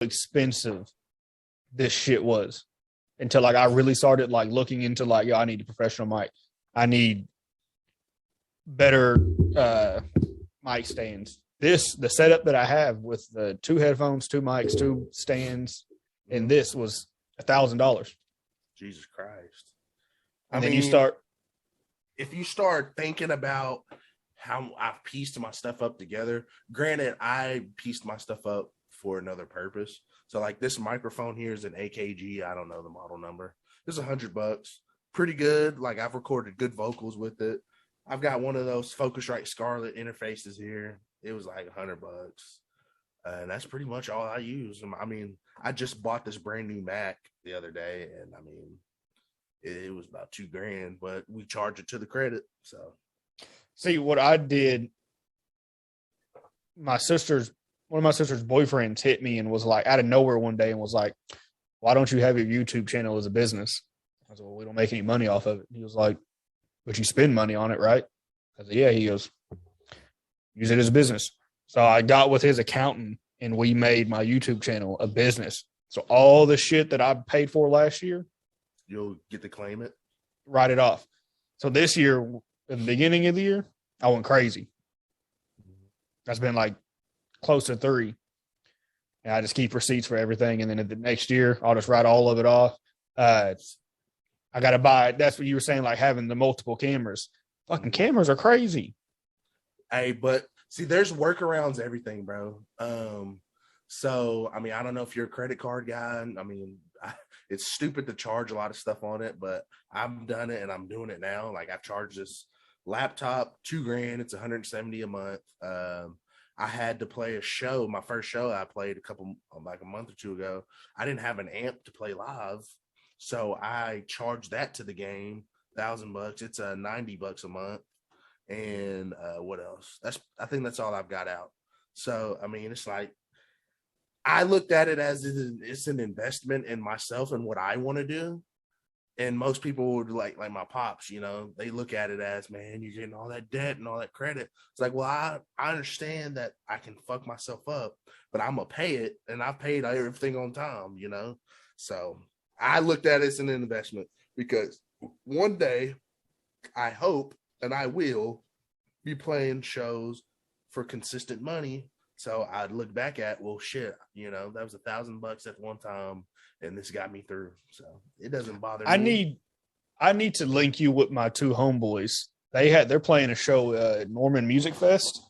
expensive this shit was until like I really started like looking into like, yo, I need a professional mic. I need better mic stands. The setup that I have with the 2 headphones, 2 mics, 2 stands, and this was $1,000. Jesus Christ. And then if you start thinking about how I've pieced my stuff up together, granted, I pieced my stuff up for another purpose. So like this microphone here is an AKG. I don't know the model number. It's $100. Pretty good. Like I've recorded good vocals with it. I've got one of those Focusrite Scarlett interfaces here. It was like $100. And that's pretty much all I use. I mean, I just bought this brand new Mac the other day, and I mean, it was about $2,000, but we charge it to the credit. So, see what I did. One of my sister's boyfriends hit me and was like out of nowhere one day and was like, "Why don't you have your YouTube channel as a business?" I was like, "Well, we don't make any money off of it." He was like, "But you spend money on it, right?" I said, "Yeah." He goes, "Use it as a business." So I got with his accountant and we made my YouTube channel a business. So all the shit that I paid for last year, you'll get to claim it, write it off. So this year, at the beginning of the year, I went crazy. That's been like close to 3. And I just keep receipts for everything. And then the next year, I'll just write all of it off. I got to buy it. That's what you were saying, like having the multiple cameras. Fucking cameras are crazy. Hey, but see, there's workarounds, everything, bro. So, I mean, I don't know if you're a credit card guy. I mean, it's stupid to charge a lot of stuff on it, but I've done it and I'm doing it now. Like I've charged this laptop $2,000. It's $170 a month. I had to play a show. My first show I played a month or 2 ago. I didn't have an amp to play live. So I charged that to the game, $1,000. It's $90 a month. And what else? I think that's all I've got out. So, I mean, it's like, I looked at it as it's an investment in myself and what I want to do. And most people would like my pops, you know, they look at it as, man, you're getting all that debt and all that credit. It's like, well, I understand that I can fuck myself up, but I'm going to pay it. And I've paid everything on time, you know? So I looked at it as an investment because one day I hope and I will be playing shows for consistent money. So I'd look back at, well, shit, you know, that was $1,000 at one time, and this got me through. So it doesn't bother me. I need to link you with my 2 homeboys. They're playing a show at Norman Music Fest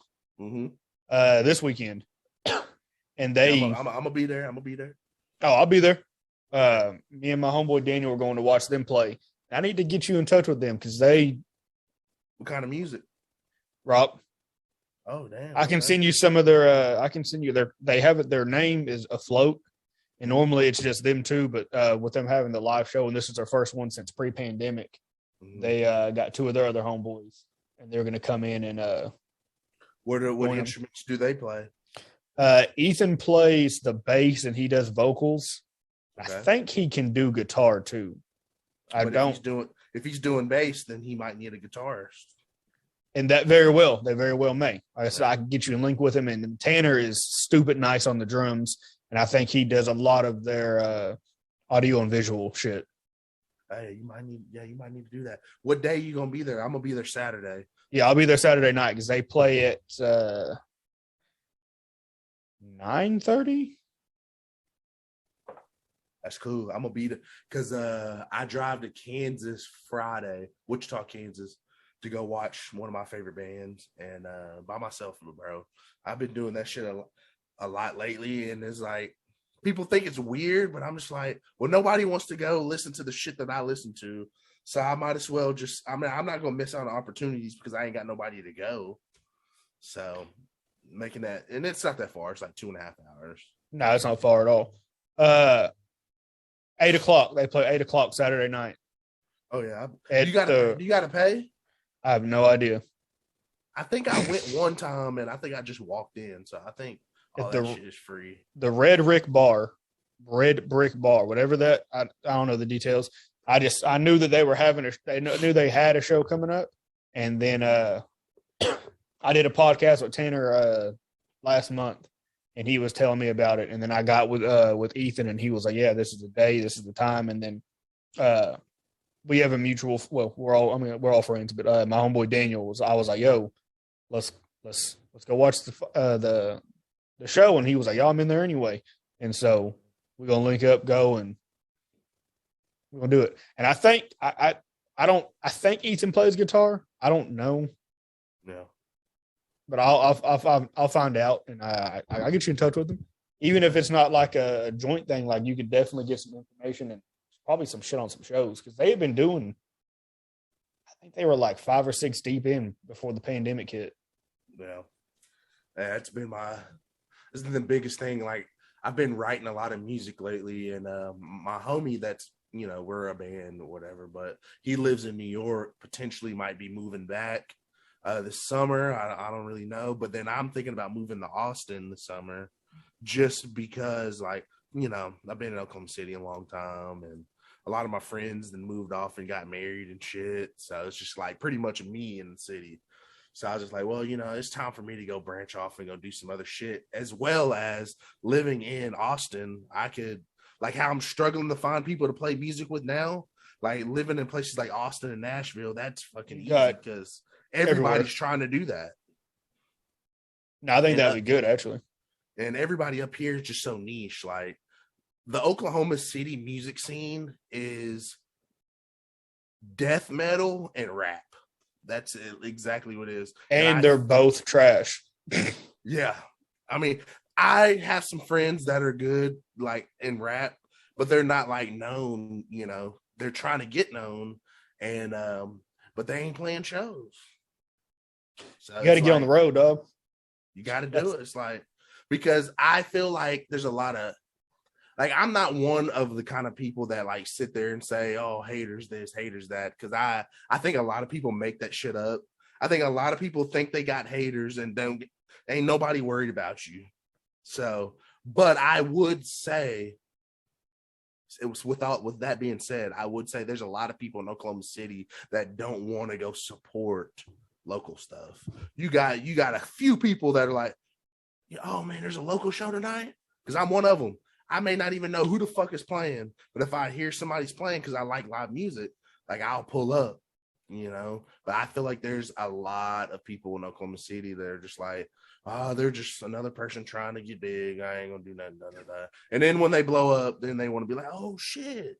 this weekend, and I'm gonna be there. Oh, I'll be there. Me and my homeboy Daniel are going to watch them play. I need to get you in touch with them because What kind of music? Rock. Oh, damn. I can send you some of their, their name is Afloat. And normally it's just them 2, but with them having the live show, and this is their first one since pre-pandemic, they got 2 of their other homeboys, and they're going to come in and what instruments do they play? Ethan plays the bass and he does vocals. Okay. I think he can do guitar too. If he's doing bass, then he might need a guitarist. And they very well may. Like I said, I can get you a link with him. And Tanner is stupid nice on the drums. And I think he does a lot of their audio and visual shit. Hey, you might need to do that. What day are you gonna be there? I'm gonna be there Saturday. Yeah, I'll be there Saturday night because they play at 9:30. That's cool. I'm gonna be there because I drive to Kansas Friday, Wichita, Kansas, to go watch one of my favorite bands, and by myself, bro. I've been doing that shit a lot lately, and it's like people think it's weird, but I'm just like, well, nobody wants to go listen to the shit that I listen to, so I might as well I'm not gonna miss out on opportunities because I ain't got nobody to go. So making that, and it's not that far. It's like 2.5 hours. No, it's not far at all. 8 o'clock. They play 8 o'clock Saturday night. Oh yeah, you gotta pay. I have no idea. I think I went one time and I think I just walked in. So I think all that shit is free. The Red Brick Bar, whatever that, I don't know the details. I knew that they were knew they had a show coming up. And then I did a podcast with Tanner last month. and he was telling me about it. And then I got with Ethan, and he was like, "Yeah, this is the day, this is the time." And then we have a mutual. Well, we're all friends, but my homeboy Daniel was. I was like, "Yo, let's go watch the show," and he was like, "Yo, I'm in there anyway." And so we're gonna link up, go, and we're gonna do it. And I think I think Ethan plays guitar. I don't know. Yeah. But I'll find out, and I'll get you in touch with them. Even if it's not like a joint thing, like you could definitely get some information and probably some shit on some shows, because they have been doing. I think they were like 5 or 6 deep in before the pandemic hit. Yeah, that's been this is the biggest thing. Like, I've been writing a lot of music lately, and my homie that's, we're a band or whatever, but he lives in New York, potentially might be moving back this summer. I don't really know, but then I'm thinking about moving to Austin this summer, just because, like, I've been in Oklahoma City a long time, and a lot of my friends then moved off and got married and shit. So it's just like pretty much me in the city. So I was just like, well, it's time for me to go branch off and go do some other shit, as well as living in Austin. I could, like, how I'm struggling to find people to play music with now, like living in places like Austin and Nashville, that's fucking easy because everybody's trying to do that. No, I think that'd be good, actually. And everybody up here is just so niche. Like, the Oklahoma City music scene is death metal and rap. That's exactly what it is. And they're both trash. Yeah. I mean, I have some friends that are good, like, in rap, but they're not, like, known, they're trying to get known, and but they ain't playing shows. So you got to get on the road, dog. You got to do it. It's like, because I feel like there's a lot of, like, I'm not one of the kind of people that, like, sit there and say, oh, haters this, haters that, because I think a lot of people make that shit up. I think a lot of people think they got haters and ain't nobody worried about you. So, but I would say, with that being said, I would say there's a lot of people in Oklahoma City that don't want to go support local stuff. You got a few people that are like, oh man, there's a local show tonight, because I'm one of them. I may not even know who the fuck is playing, but if I hear somebody's playing because I like live music, like, I'll pull up, But I feel like there's a lot of people in Oklahoma City that are just like, oh, they're just another person trying to get big. I ain't gonna do nothing. And then when they blow up, then they want to be like, oh shit,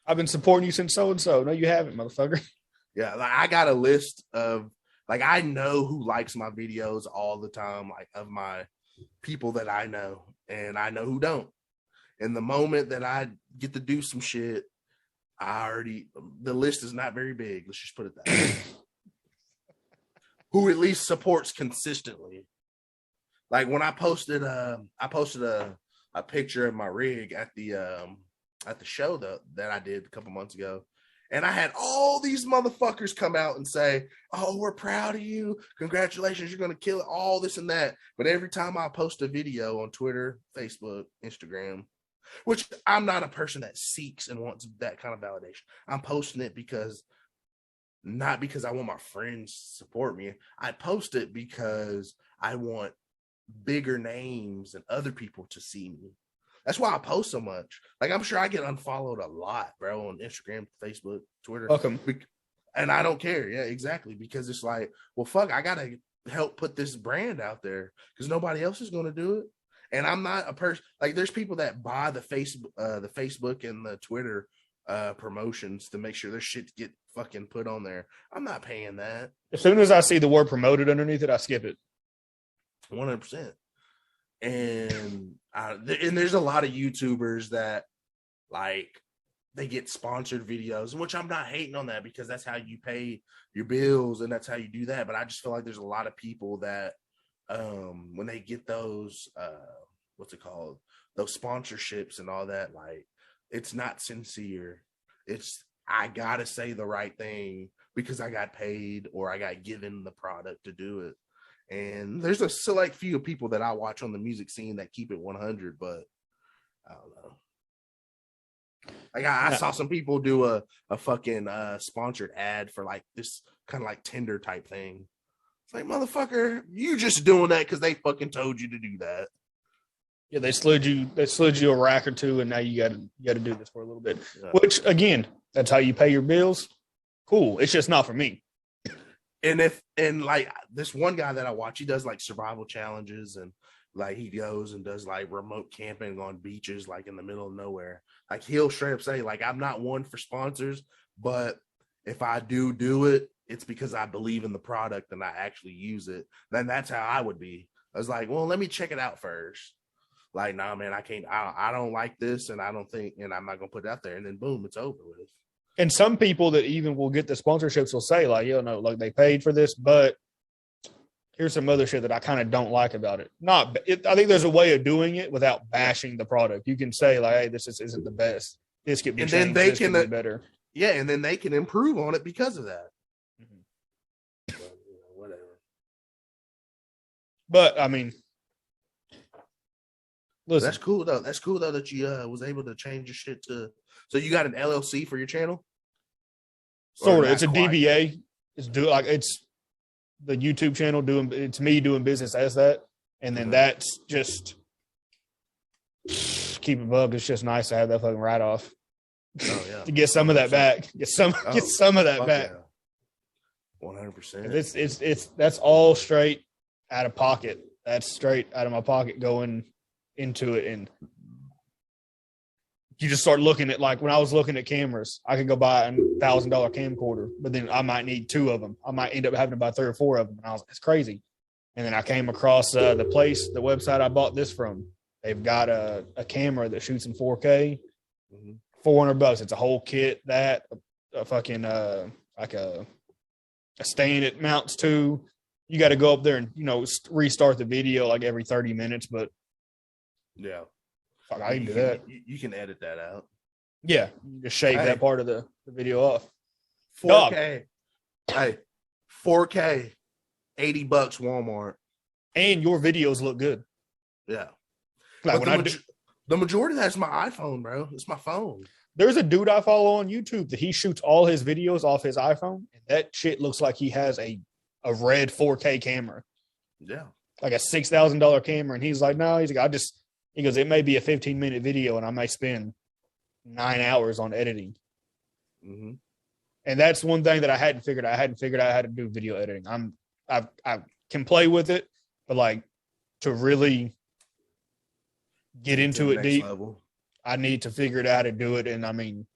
I've been supporting you since so and so. No, you haven't, motherfucker. Yeah, like, I got a list of, like, I know who likes my videos all the time, like, of my people that I know, and I know who don't. And the moment that I get to do some shit, the list is not very big. Let's just put it that way. Who at least supports consistently. Like, when I posted a picture of my rig at the show that I did a couple months ago, and I had all these motherfuckers come out and say, oh, we're proud of you. Congratulations. You're going to kill it. All this and that. But every time I post a video on Twitter, Facebook, Instagram, which I'm not a person that seeks and wants that kind of validation. I'm posting it not because I want my friends to support me. I post it because I want bigger names and other people to see me. That's why I post so much. Like, I'm sure I get unfollowed a lot, bro, on Instagram, Facebook, Twitter. Welcome. And I don't care. Yeah, exactly. Because it's like, well, fuck, I got to help put this brand out there because nobody else is going to do it. And I'm not a person, like, there's people that buy the Facebook and the Twitter promotions to make sure their shit get fucking put on there. I'm not paying that. As soon as I see the word promoted underneath it, I skip it. 100%. And there's a lot of YouTubers that, like, they get sponsored videos, which I'm not hating on that, because that's how you pay your bills and that's how you do that. But I just feel like there's a lot of people that when they get those those sponsorships and all that, like, it's not sincere. It's, I gotta say the right thing because I got paid or I got given the product to do it. And there's a select few people that I watch on the music scene that keep it 100, but I don't know. Like, I saw some people do a fucking sponsored ad for, like, this kind of like Tinder type thing. It's like, motherfucker, you just doing that because they fucking told you to do that. Yeah, they slid you a rack or two, and now you got to do this for a little bit. Yeah. Which again, that's how you pay your bills. Cool. It's just not for me. And like this one guy that I watch, he does like survival challenges, and like he goes and does like remote camping on beaches, like in the middle of nowhere. Like he'll straight up say, like, I'm not one for sponsors, but if I do it, it's because I believe in the product and I actually use it. Then that's how I would be. I was like, well, let me check it out first. Like, nah, man, I can't. I don't like this, and I don't think, and I'm not gonna put it out there. And then boom, it's over with. And some people that even will get the sponsorships will say, like, like they paid for this, but here's some other shit that I kind of don't like about it. I think there's a way of doing it without bashing the product. You can say, like, hey, this isn't the best. This could be changed. Then they this can be better. Yeah, and then they can improve on it because of that. But, whatever. But I mean, listen, that's cool though. That's cool though that you was able to change your shit to. So you got an LLC for your channel? Sort of. It's a DBA. It's the YouTube channel it's me doing business as that, and then that's just keep it bug. It's just nice to have that fucking write off. Oh yeah, to get some of that back. Get some of that back. 100%. It's that's all straight out of pocket. That's straight out of my pocket going into it, and you just start looking at, like, when I was looking at cameras, I could go buy $1,000 camcorder, but then I might need 2 of them. I might end up having to buy 3 or 4 of them. And I was like, it's crazy. And then I came across the website I bought this from. They've got a camera that shoots in 4K, $400. It's a whole kit, that a fucking like a stand it mounts to. You got to go up there and restart the video like every 30 minutes, but yeah. I can do that. You can edit that out. Yeah, just shave that part of the video off. 4K. Hey, 4K, $80 Walmart. And your videos look good. Yeah. Like the majority of that's my iPhone, bro. It's my phone. There's a dude I follow on YouTube that he shoots all his videos off his iPhone, and that shit looks like he has a red 4K camera. Yeah. Like a $6,000 camera, and he's like, no, he goes, it may be a 15-minute video, and I may spend 9 hours on editing. Mm-hmm. And that's one thing that I hadn't figured out. I hadn't figured out how to do video editing. I can play with it, but like to really get into it deep, level. I need to figure it out how to do it. And I mean,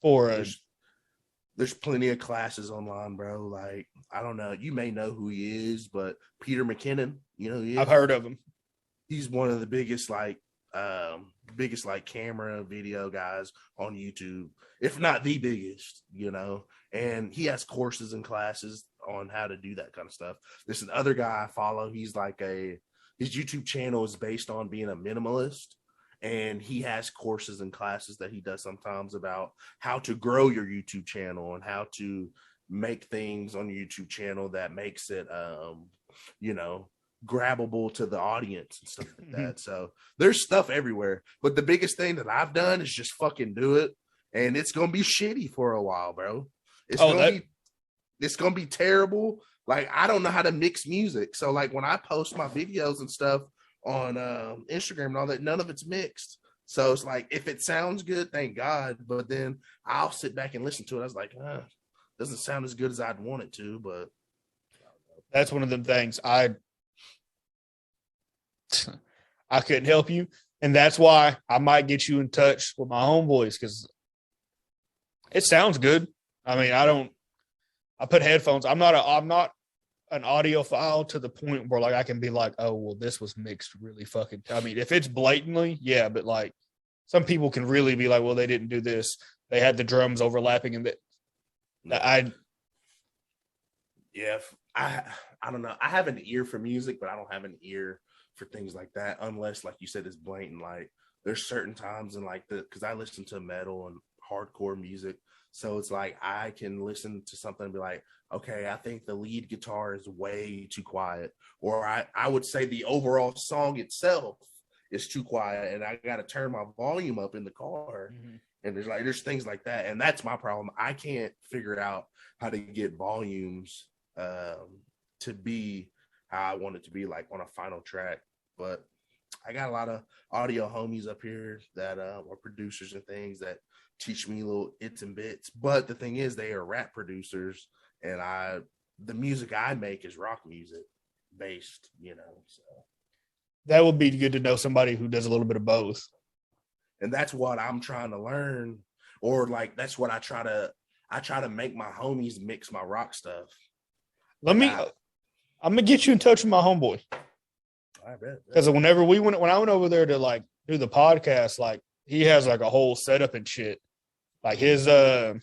there's plenty of classes online, bro. Like, I don't know. You may know who he is, but Peter McKinnon, you know who he is? I've heard of him. He's one of the biggest camera video guys on YouTube, if not the biggest, and he has courses and classes on how to do that kind of stuff. There's an other guy I follow. He's like his YouTube channel is based on being a minimalist, and he has courses and classes that he does sometimes about how to grow your YouTube channel and how to make things on your YouTube channel that makes it, grabbable to the audience and stuff like that. So there's stuff everywhere, but the biggest thing that I've done is just fucking do it, and it's gonna be shitty for a while, bro. It's gonna be terrible. Like, I don't know how to mix music, so like when I post my videos and stuff on Instagram and all that, none of it's mixed. So it's like, if it sounds good, thank God, but then I'll sit back and listen to it. I was like, doesn't sound as good as I'd want it to. But that's one of them things I couldn't help you, and that's why I might get you in touch with my homeboys, because it sounds good. I mean, I put headphones. I'm not an audiophile to the point where like I can be like, oh well, this was mixed really fucking. I mean, if it's blatantly, yeah, but like some people can really be like, well, they didn't do this. They had the drums overlapping, and I don't know. I have an ear for music, but I don't have an ear for things like that, unless, like you said, it's blatant. Like, there's certain times in like because I listen to metal and hardcore music, so it's like I can listen to something and be like, okay, I think the lead guitar is way too quiet, or I would say the overall song itself is too quiet, and I got to turn my volume up in the car. Mm-hmm. And there's things like that, and that's my problem. I can't figure out how to get volumes to be how I want it to be, like on a final track. But I got a lot of audio homies up here that are producers and things that teach me little its and bits. But the thing is, they are rap producers, and the music I make is rock music based, you know. So that would be good to know somebody who does a little bit of both. And that's what I'm trying to learn, or like that's what I try to make my homies mix my rock stuff. I'm gonna get you in touch with my homeboy. I bet. Because when I went over there to like do the podcast, like he has like a whole setup and shit. Like his I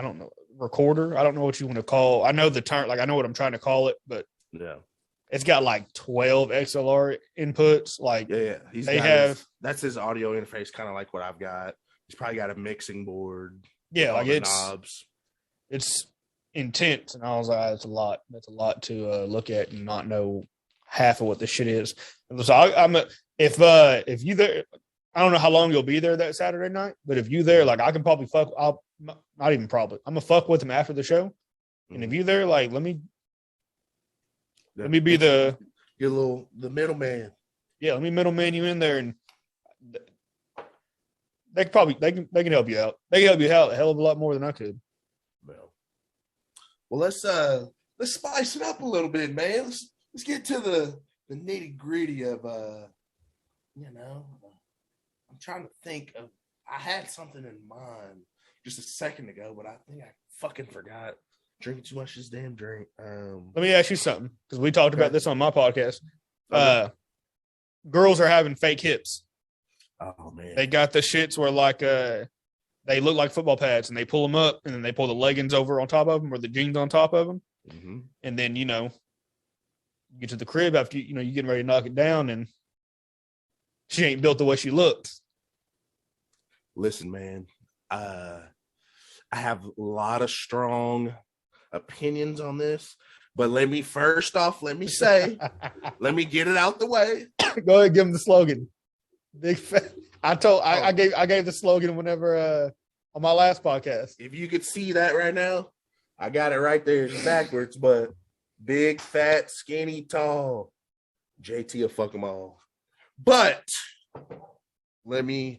don't know, recorder. I don't know what you want to call. I know the term, like I know what I'm trying to call it, but yeah. It's got like 12 XLR inputs. Like that's his audio interface, kind of like what I've got. He's probably got a mixing board. Yeah, like knobs. It's intense, and I was like, that's a lot. That's a lot to look at and not know half of what this shit is. And so if you there, I don't know how long you'll be there that Saturday night, but if you there, like I can probably fuck. Not even probably. I'm gonna fuck with him after the show, and if you there, like let me be the middleman. Yeah, let me middleman you in there, and they can help you out. They can help you out a hell of a lot more than I could. Well, let's spice it up a little bit, man. Let's get to the nitty gritty of you know. I'm trying to think of. I had something in mind just a second ago, but I think I fucking forgot. Drinking too much of this damn drink. Let me ask you something, because we talked about this on my podcast. Girls are having fake hips. Oh man, they got the shits where like they look like football pads, and they pull them up, and then they pull the leggings over on top of them, or the jeans on top of them, and then you get to the crib after you getting ready to knock it down, and she ain't built the way she looks. Listen, man, I have a lot of strong opinions on this, but let me say, let me get it out the way. Go ahead, give them the slogan. Big fat. I gave the slogan whenever on my last podcast. If you could see that right now, I got it right there. It's backwards, but big, fat, skinny, tall. JT will fuck them all. But let me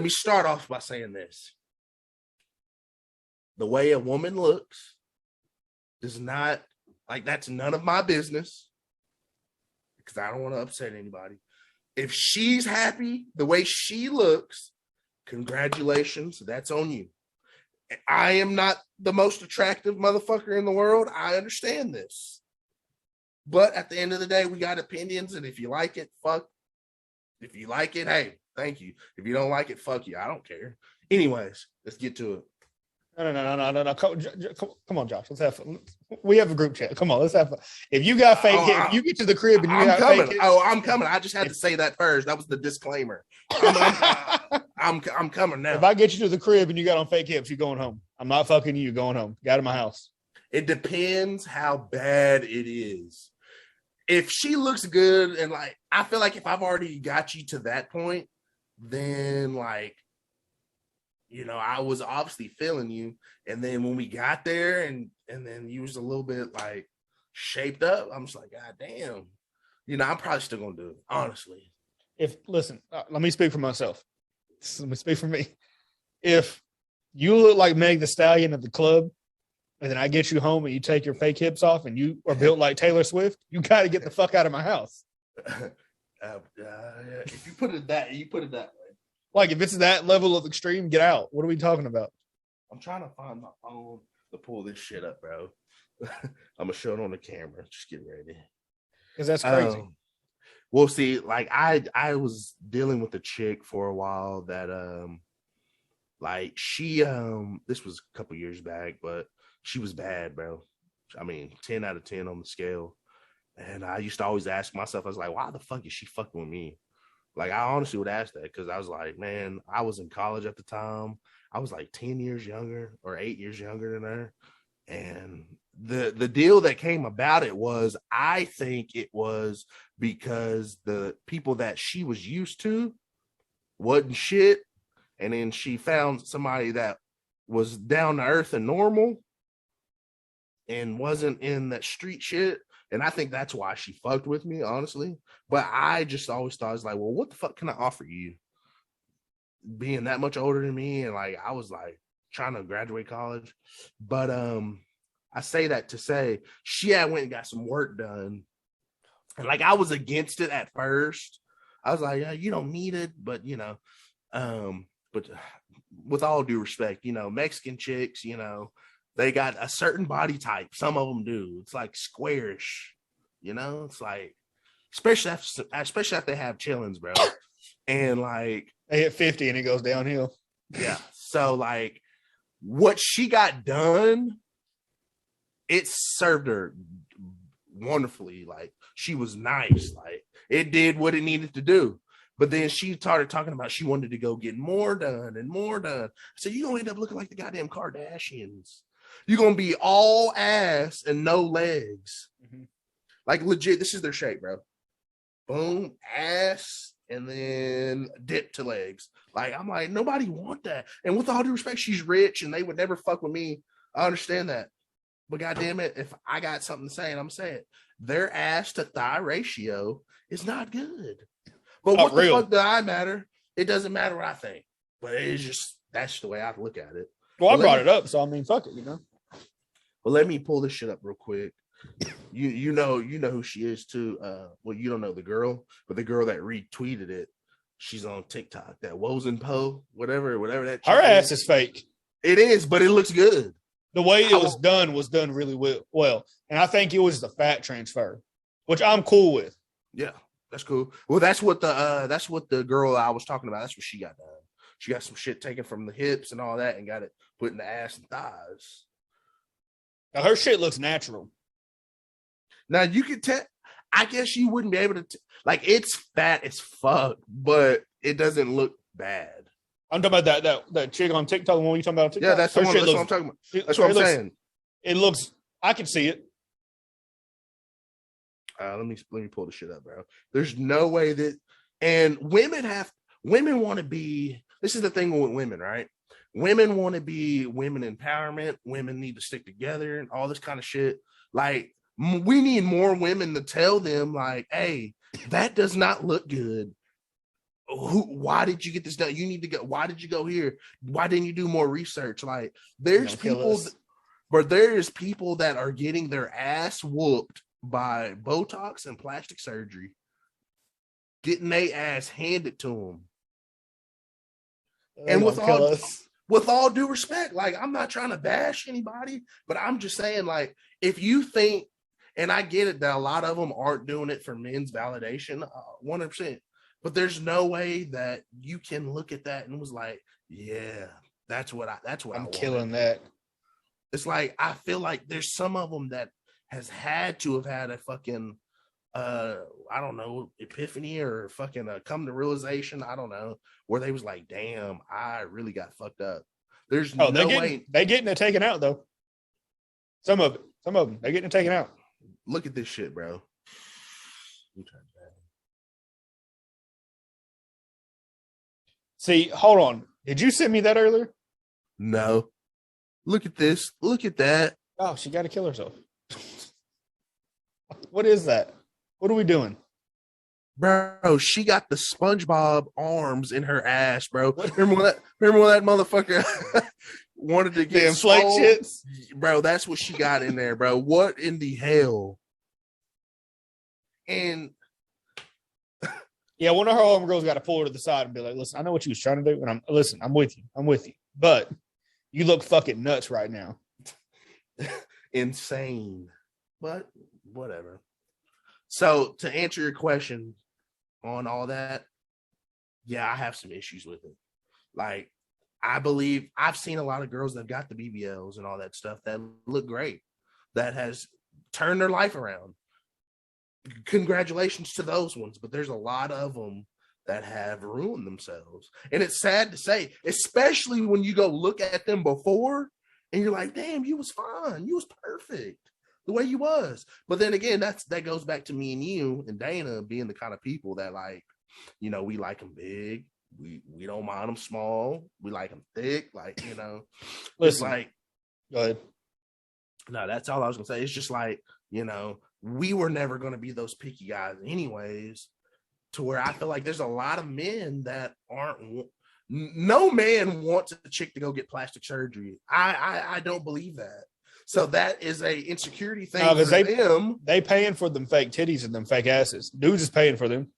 start off by saying this. The way a woman looks does not, like, that's none of my business, because I don't want to upset anybody. If she's happy the way she looks, congratulations, that's on you. I am not the most attractive motherfucker in the world. I understand this. But at the end of the day, we got opinions, and if you like it, fuck. If you like it, hey, thank you. If you don't like it, fuck you. I don't care. Anyways, let's get to it. No. Come on, Josh. Let's have fun. We have a group chat. Come on, let's have fun. If you got fake hips, if you get to the crib and you got coming. fake hips, I'm coming. I just had to say that first. That was the disclaimer. I'm coming now. If I get you to the crib and you got on fake hips, you're going home. I'm not fucking you. You're going home. Get out of my house. It depends how bad it is. If she looks good, and like, I feel like if I've already got you to that point, then like, I was obviously feeling you. And then when we got there and then you was a little bit like shaped up, I'm just like, God damn. I'm probably still going to do it, honestly. Let me speak for myself. Let me speak for me. If you look like Meg the Stallion at the club, and then I get you home and you take your fake hips off and you are built like Taylor Swift, you got to get the fuck out of my house. If you put it that way. Like, if it's that level of extreme, get out. What are we talking about? I'm trying to find my phone to pull this shit up, bro. I'm going to show it on the camera. Just get ready. Because that's crazy. Well, see, like, I was dealing with a chick for a while that, like, she, this was a couple years back, but she was bad, bro. I mean, 10 out of 10 on the scale. And I used to always ask myself, I was like, why the fuck is she fucking with me? Like, I honestly would ask that, because I was like, man, I was in college at the time. I was like 10 years younger or 8 years younger than her. And the deal that came about it was, I think it was because the people that she was used to wasn't shit. And then she found somebody that was down to earth and normal and wasn't in that street shit. And I think that's why she fucked with me, honestly. But I just always thought, I was like, well, what the fuck can I offer you? Being that much older than me, and like I was like trying to graduate college. But I say that to say she had went and got some work done. And like I was against it at first. I was like, yeah, you don't need it, but you know, but with all due respect, you know, Mexican chicks, you know, they got a certain body type. Some of them do. It's like squarish, you know. It's like, especially if they have chillins, bro. And like they hit 50 and it goes downhill. Yeah. So like, what she got done, it served her wonderfully. Like she was nice. Like it did what it needed to do. But then she started talking about she wanted to go get more done and more done. I said, you're going to end up looking like the goddamn Kardashians. You're going to be all ass and no legs. Mm-hmm. Like legit, this is their shape, bro. Boom, ass, and then dip to legs. Like, I'm like, nobody want that. And with all due respect, she's rich and they would never fuck with me. I understand that. But goddamn it, if I got something to say, and I'm saying it, their ass to thigh ratio is not good. But what the fuck do I matter? It doesn't matter what I think. But it's just, that's the way I look at it. Well, I brought it up, so I mean, fuck it, you know. Well, let me pull this shit up real quick. You know who she is too. Well, you don't know the girl, but the girl that retweeted it, she's on TikTok. That Wozen Poe, whatever that. Her ass is fake. It is, but it looks good. The way it was done really well, and I think it was the fat transfer, which I'm cool with. Yeah, that's cool. Well, that's what the girl I was talking about. That's what she got done. She got some shit taken from the hips and all that, and got it put in the ass and thighs. Now her shit looks natural. Now you could tell. I guess you wouldn't be able to like. It's fat as fuck, but it doesn't look bad. I'm talking about that chick on TikTok. The one you talking about on TikTok? Yeah, that's the one. That's what I'm talking about. That's what I'm saying. It looks. I can see it. Let me pull the shit up, bro. There's no way that. And women want to be. This is the thing with women, right? Women want to be women empowerment. Women need to stick together and all this kind of shit. Like, we need more women to tell them, like, hey, that does not look good. Why did you get this done? You need to go. Why did you go here? Why didn't you do more research? Like, there's people, but there's people that are getting their ass whooped by Botox and plastic surgery, getting their ass handed to them. And with all due respect, like, I'm not trying to bash anybody, but I'm just saying, like, if you think, and I get it that a lot of them aren't doing it for men's validation, 100%. But there's no way that you can look at that and was like, yeah, that's what I'm killing that. It's like, I feel like there's some of them that has had to have had a fucking, I don't know, epiphany or fucking come to realization. I don't know, where they was like, damn, I really got fucked up. There's no way. They getting it taken out though. Some of them, they're getting it taken out. Look at this shit, bro. See, hold on. Did you send me that earlier? No. Look at this. Look at that. Oh, she got to kill herself. What is that? What are we doing? Bro, she got the SpongeBob arms in her ass, bro. Remember when that motherfucker wanted to get the inflate shits? Bro, that's what she got in there, bro. What in the hell? And yeah, one of her home girls got to pull her to the side and be like, listen, I know what you was trying to do, and I'm with you. But you look fucking nuts right now. Insane. But whatever. So to answer your question on all that, yeah, I have some issues with it. Like, I believe I've seen a lot of girls that got the BBLs and all that stuff that look great, that has turned their life around. Congratulations to those ones, but there's a lot of them that have ruined themselves. And it's sad to say, especially when you go look at them before and you're like, damn, you was fine. You was perfect the way you was. But then again, that goes back to me and you and Dana being the kind of people that, like, you know, we like them big. We don't mind them small. We like them thick. Like, you know, listen, it's like, go ahead. No, that's all I was gonna say. It's just like, you know, we were never going to be those picky guys anyways, to where I feel like there's a lot of men that aren't, no man wants a chick to go get plastic surgery. I don't believe that. So that is a insecurity thing for them. They paying for them fake titties and them fake asses. Dudes is paying for them.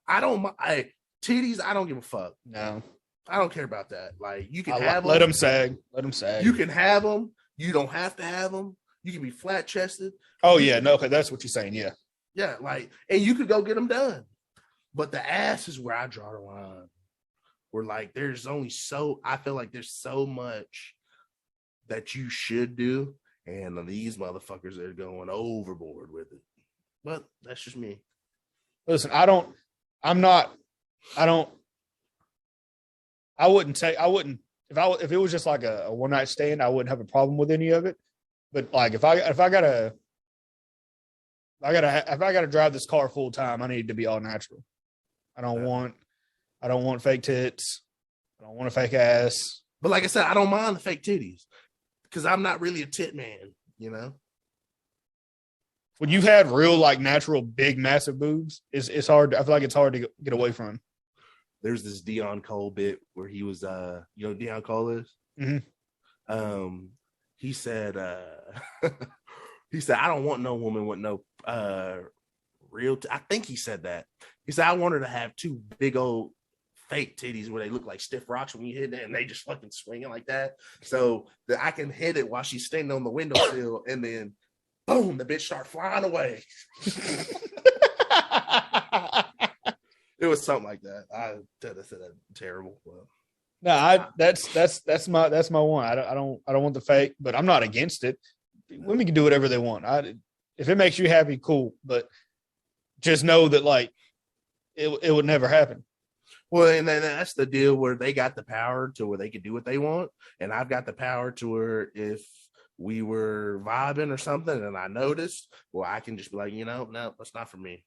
Titties, I don't give a fuck. No. I don't care about that. Like, you can have them. Let them sag. Let them sag. You can have them. You don't have to have them. You can be flat chested. Oh, yeah. No, okay, that's what you're saying. Yeah. Yeah. Like, and you could go get them done. But the ass is where I draw the line. Where, like, I feel like there's so much that you should do. And these motherfuckers are going overboard with it. But that's just me. Listen, I wouldn't if it was just like a one night stand, I wouldn't have a problem with any of it. But like if I gotta drive this car full time, I need to be all natural. I don't want fake tits. I don't want a fake ass. But like I said, I don't mind the fake titties because I'm not really a tit man, you know. When you had real like natural big massive boobs, it's hard. I feel like it's hard to get away from. There's this Deion Cole bit where he was, you know who Deion Cole is? Mm-hmm. He said, I don't want no woman with no real. I think he said that. He said, I want her to have two big old fake titties where they look like stiff rocks when you hit it and they just fucking swinging like that. So that I can hit it while she's standing on the windowsill and then boom, the bitch start flying away. It was something like that. I said that terrible. Well, no, that's my one. I don't want the fake, but I'm not against it. Women can do whatever they want. If it makes you happy, cool. But just know that like it would never happen. Well, and then that's the deal where they got the power to where they can do what they want, and I've got the power to where if we were vibing or something and I noticed, well, I can just be like, no, that's not for me,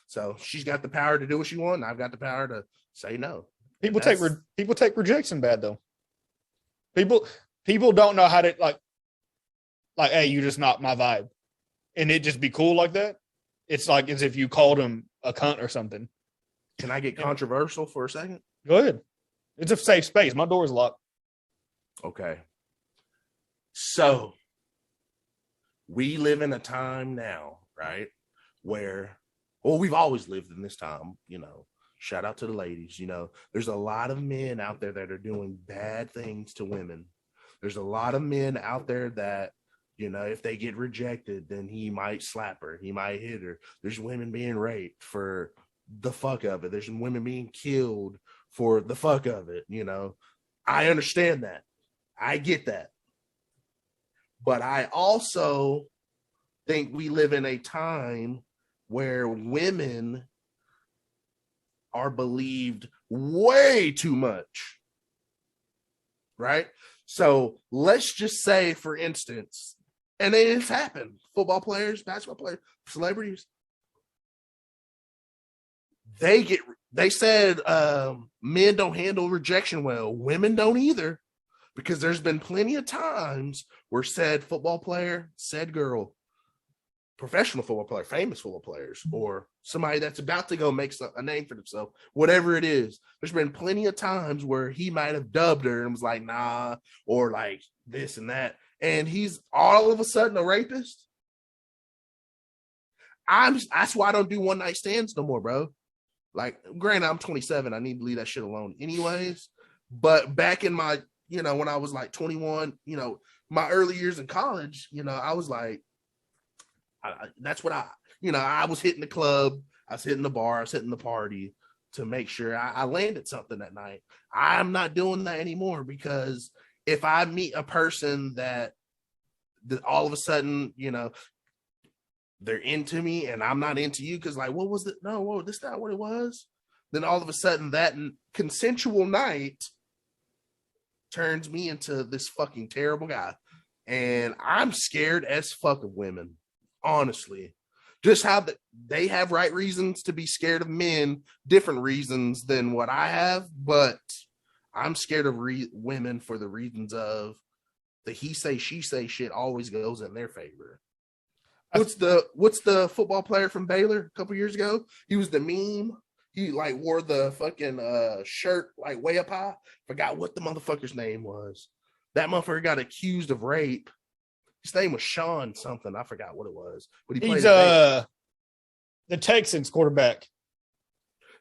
So she's got the power to do what she wants, and I've got the power to say no. People take rejection bad though. People don't know how to like, hey, you're just not my vibe, and it just be cool like that. It's like as if you called him a cunt or something. Can I get controversial for a second? Go ahead. It's a safe space. My door is locked. Okay. So we live in a time now, right? Where, well, we've always lived in this time, shout out to the ladies, there's a lot of men out there that are doing bad things to women. There's a lot of men out there that, if they get rejected, then he might slap her. He might hit her. There's women being raped for the fuck of it. There's women being killed for the fuck of it. I understand that. I get that. But I also think we live in a time where women are believed way too much. Right? So let's just say, for instance, and it's happened. Football players, basketball players, celebrities. They said men don't handle rejection well. Women don't either, because there's been plenty of times where said football player, said girl, professional football player, famous football players, or somebody that's about to go make a name for themselves, whatever it is. There's been plenty of times where he might have dubbed her and was like, nah, or like this and that. And he's all of a sudden a rapist. That's why I don't do one night stands no more, bro. Like, granted, I'm 27. I need to leave that shit alone anyways. But back in my, when I was like 21, my early years in college, I was like, that's what I was hitting the club. I was hitting the bar. I was hitting the party to make sure I landed something that night. I'm not doing that anymore, because if I meet a person that all of a sudden, they're into me and I'm not into you, because like, what was it? No, whoa, this not what it was. Then all of a sudden that consensual night turns me into this fucking terrible guy. And I'm scared as fuck of women, honestly. Just how they have right reasons to be scared of men, different reasons than what I have, but I'm scared of women for the reasons of the he say, she say shit always goes in their favor. What's the football player from Baylor a couple years ago? He was the meme. He like wore the fucking shirt like way up high. Forgot what the motherfucker's name was. That motherfucker got accused of rape. His name was Sean something. I forgot what it was. But he's the Texans quarterback.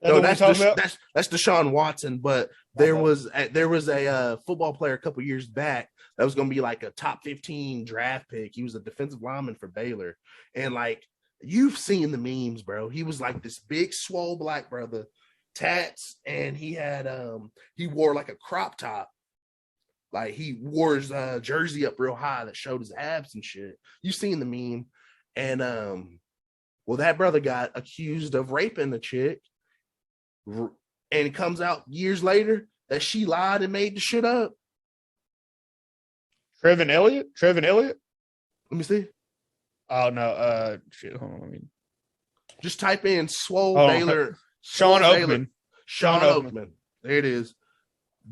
No, that's Deshaun Watson. But there was a football player a couple years back that was going to be like a top 15 draft pick. He was a defensive lineman for Baylor, and like you've seen the memes, bro. He was like this big, swole black brother, tats, and he had he wore like a crop top. Like he wore his jersey up real high that showed his abs and shit. You've seen the meme, and well, that brother got accused of raping a chick. And it comes out years later that she lied and made the shit up. Trevin Elliott? Let me see. Oh no, shit. Hold on. Just type in swole Baylor. Sean Oakman. Sean Oakman. There it is.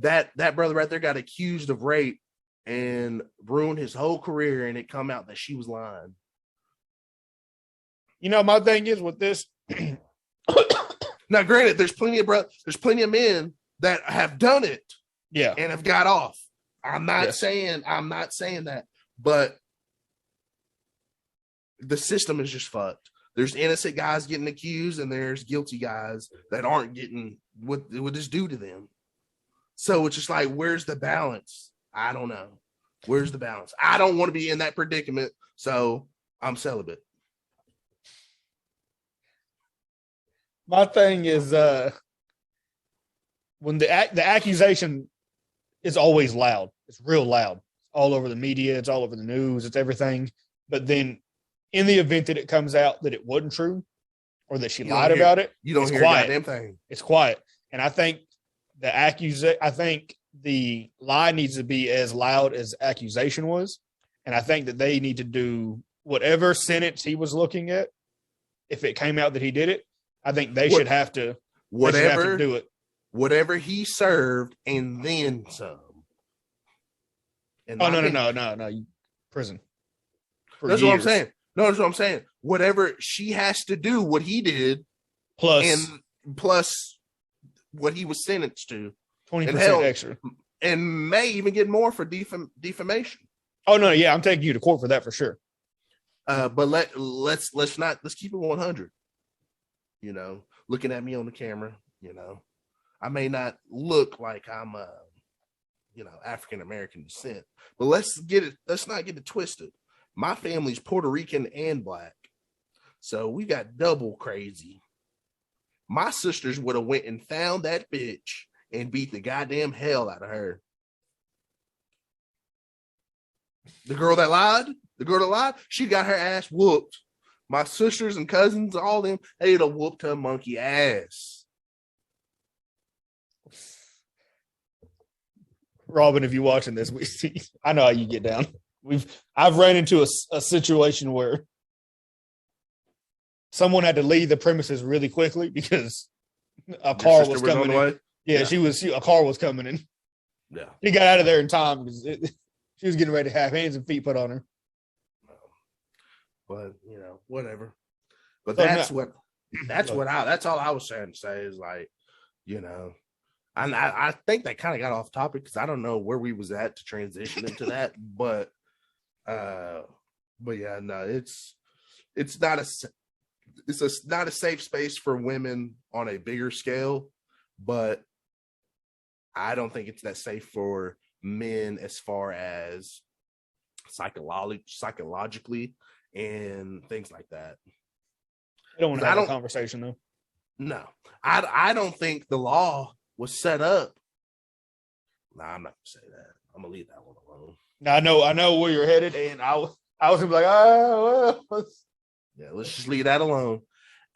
That brother right there got accused of rape and ruined his whole career, and it come out that she was lying. You know, my thing is with this. Now, granted, there's plenty of men that have done it, yeah, and have got off. I'm not saying that, but the system is just fucked. There's innocent guys getting accused, and there's guilty guys that aren't getting what is due to them. So it's just like, where's the balance? I don't know. Where's the balance? I don't want to be in that predicament, so I'm celibate. My thing is when the accusation is always loud. It's real loud. It's all over the media. It's all over the news. It's everything. But then in the event that it comes out that it wasn't true or that she lied about it, you don't hear a goddamn thing. It's quiet. And I think the lie needs to be as loud as accusation was. And I think that they need to do whatever sentence he was looking at. If it came out that he did it, I think they should have to do it. Whatever he served and then some. No. Prison. That's what I'm saying. No, that's what I'm saying. Whatever she has to do, what he did, plus what he was sentenced to, 20% extra, and may even get more for defamation. Oh no, yeah, I'm taking you to court for that for sure. But let's keep it 100. You know, looking at me on the camera, you know, I may not look like I'm African American descent, but let's not get it twisted. My family's Puerto Rican and black, so we got double crazy. My sisters would have went and found that bitch and beat the goddamn hell out of her. The girl that lied, she got her ass whooped. My sisters and cousins, all them, they'd have whooped her monkey ass. Robin, if you're watching this, I know how you get down. I've ran into a situation where someone had to leave the premises really quickly because a car was coming in. Yeah, a car was coming in. Yeah, she got out of there in time because she was getting ready to have hands and feet put on her. But you know, whatever. But that's all I was trying to say is like, you know, I think that kind of got off topic because I don't know where we was at to transition into that, but yeah, no, it's not a safe space for women on a bigger scale, but I don't think it's that safe for men as far as psychologically and things like that. I don't want to have a conversation though. No, I don't think the law was set up. Nah, I'm not gonna say that. I'm gonna leave that one alone. Now, I know where you're headed, and I was gonna be like, yeah, let's just leave that alone.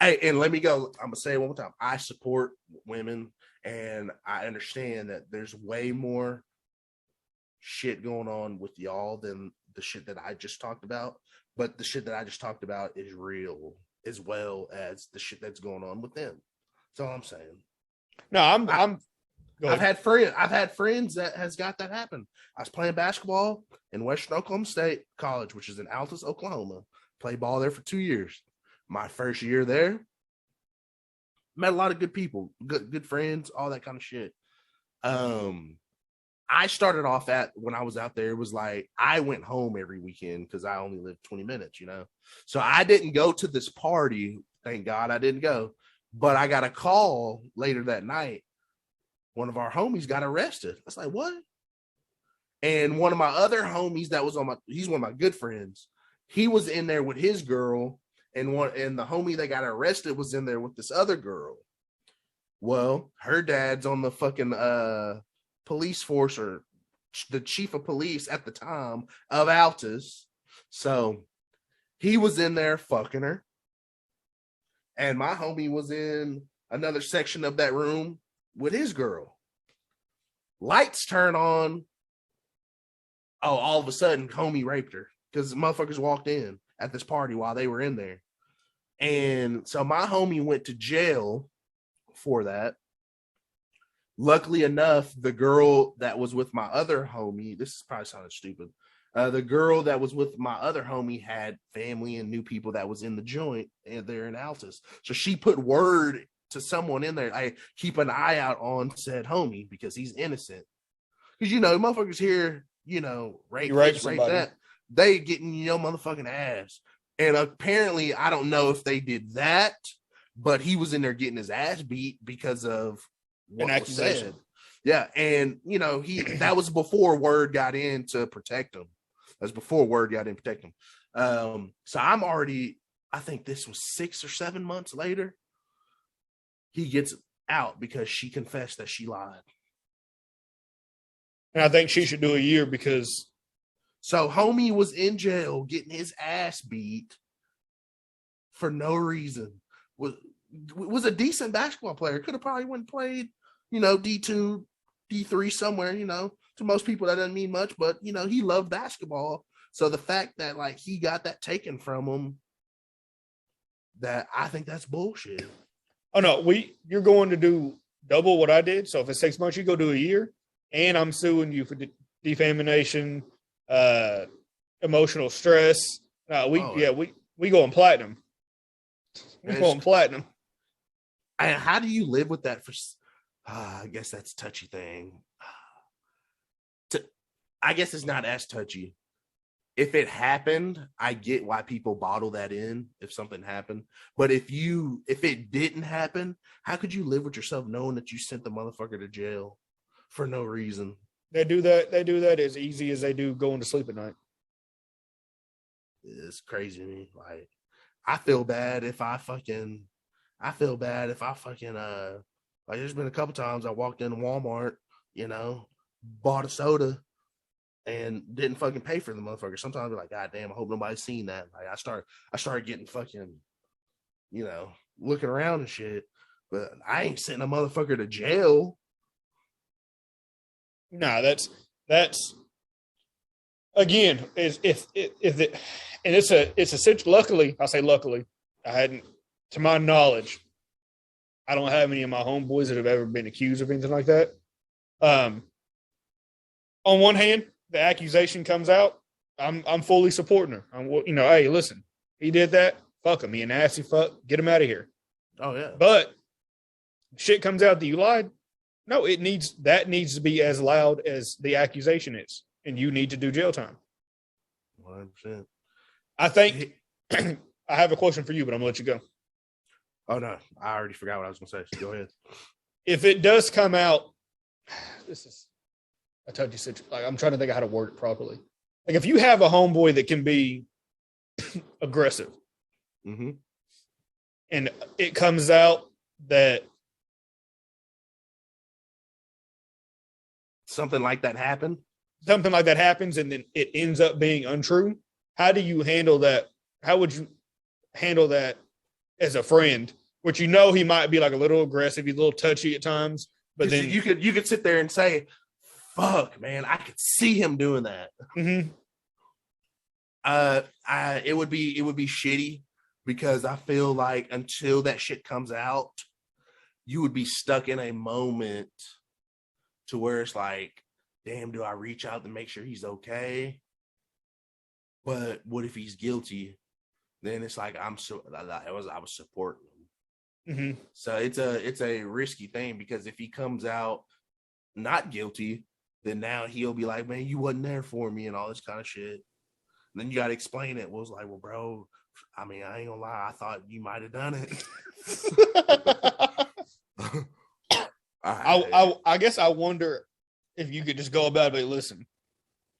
Hey, and let me go. I'm gonna say it one more time. I support women, and I understand that there's way more shit going on with y'all than the shit that I just talked about. But the shit that I just talked about is real, as well as the shit that's going on with them. That's all I'm saying. No, I've had friends that has got that happen. I was playing basketball in Western Oklahoma State College, which is in Altus, Oklahoma. Played ball there for 2 years. My first year there, met a lot of good people, good friends, all that kind of shit. I started off when I was out there, it was like I went home every weekend because I only lived 20 minutes, So I didn't go to this party. Thank God I didn't go. But I got a call later that night. One of our homies got arrested. I was like, what? And one of my other homies he's one of my good friends. He was in there with his girl, and the homie that got arrested was in there with this other girl. Well, her dad's on the fucking police force, or the chief of police at the time of Altus. So he was in there fucking her. And my homie was in another section of that room with his girl. Lights turn on. Oh, all of a sudden, homie raped her because the motherfuckers walked in at this party while they were in there. And so my homie went to jail for that. Luckily enough, the girl that was with my other homie, this is probably sounding stupid. The girl that was with my other homie had family and knew people that was in the joint there in Altus. So she put word to someone in there, I keep an eye out on said homie because he's innocent. Because, motherfuckers here, rape this, rape that. They getting your motherfucking ass. And apparently, I don't know if they did that, but he was in there getting his ass beat because of what was said. Yeah, and that was before word got in to protect him. That's before word got in to protect him. So I'm already, I think this was 6 or 7 months later. He gets out because she confessed that she lied. And I think she should do a year because. So homie was in jail getting his ass beat for no reason. Was a decent basketball player. Could have probably went and played, D2, D3 somewhere, To most people that doesn't mean much, but he loved basketball. So the fact that he got that taken from him, that I think that's bullshit. Oh no, you're going to do double what I did. So if it's 6 months, you go do a year, and I'm suing you for defamation, emotional stress. We going platinum. We going platinum. How do you live with that for? I guess that's a touchy thing. I guess it's not as touchy. If it happened, I get why people bottle that in if something happened. But if it didn't happen, how could you live with yourself knowing that you sent the motherfucker to jail for no reason? They do that as easy as they do going to sleep at night. It's crazy to me. I feel bad if I fucking there's been a couple times I walked into Walmart, bought a soda and didn't fucking pay for the motherfucker. Sometimes I'll be like, God damn, I hope nobody's seen that. I start getting fucking, looking around and shit. But I ain't sending a motherfucker to jail. No, that's again, it's essential. Luckily, I say luckily, I hadn't, to my knowledge, I don't have any of my homeboys that have ever been accused of anything like that. On one hand, the accusation comes out, I'm fully supporting her. Hey, listen, he did that. Fuck him. He a nasty fuck. Get him out of here. Oh yeah. But shit comes out that you lied. No, that needs to be as loud as the accusation is, and you need to do jail time. 100%. I think I have a question for you, but I'm gonna let you go. Oh no, I already forgot what I was gonna say. So go ahead. If it does come out, this is a touchy situation. I'm trying to think of how to word it properly. If you have a homeboy that can be aggressive, mm-hmm. and it comes out that something like that happens, and then it ends up being untrue, how do you handle that? How would you handle that as a friend? Which he might be a little aggressive, he's a little touchy at times, but then you could sit there and say, "Fuck, man, I could see him doing that." Mm-hmm. It would be shitty because I feel like until that shit comes out, you would be stuck in a moment to where it's like, damn, do I reach out to make sure he's okay? But what if he's guilty? then it's like I was supporting him. Mm-hmm. So it's a risky thing, because if he comes out not guilty, then now he'll be like, man, you wasn't there for me and all this kind of shit. And then you got to explain it. Well, it's like, well, bro, I mean, I ain't gonna lie, I thought you might have done it. I guess I wonder if you could just go about it. Listen,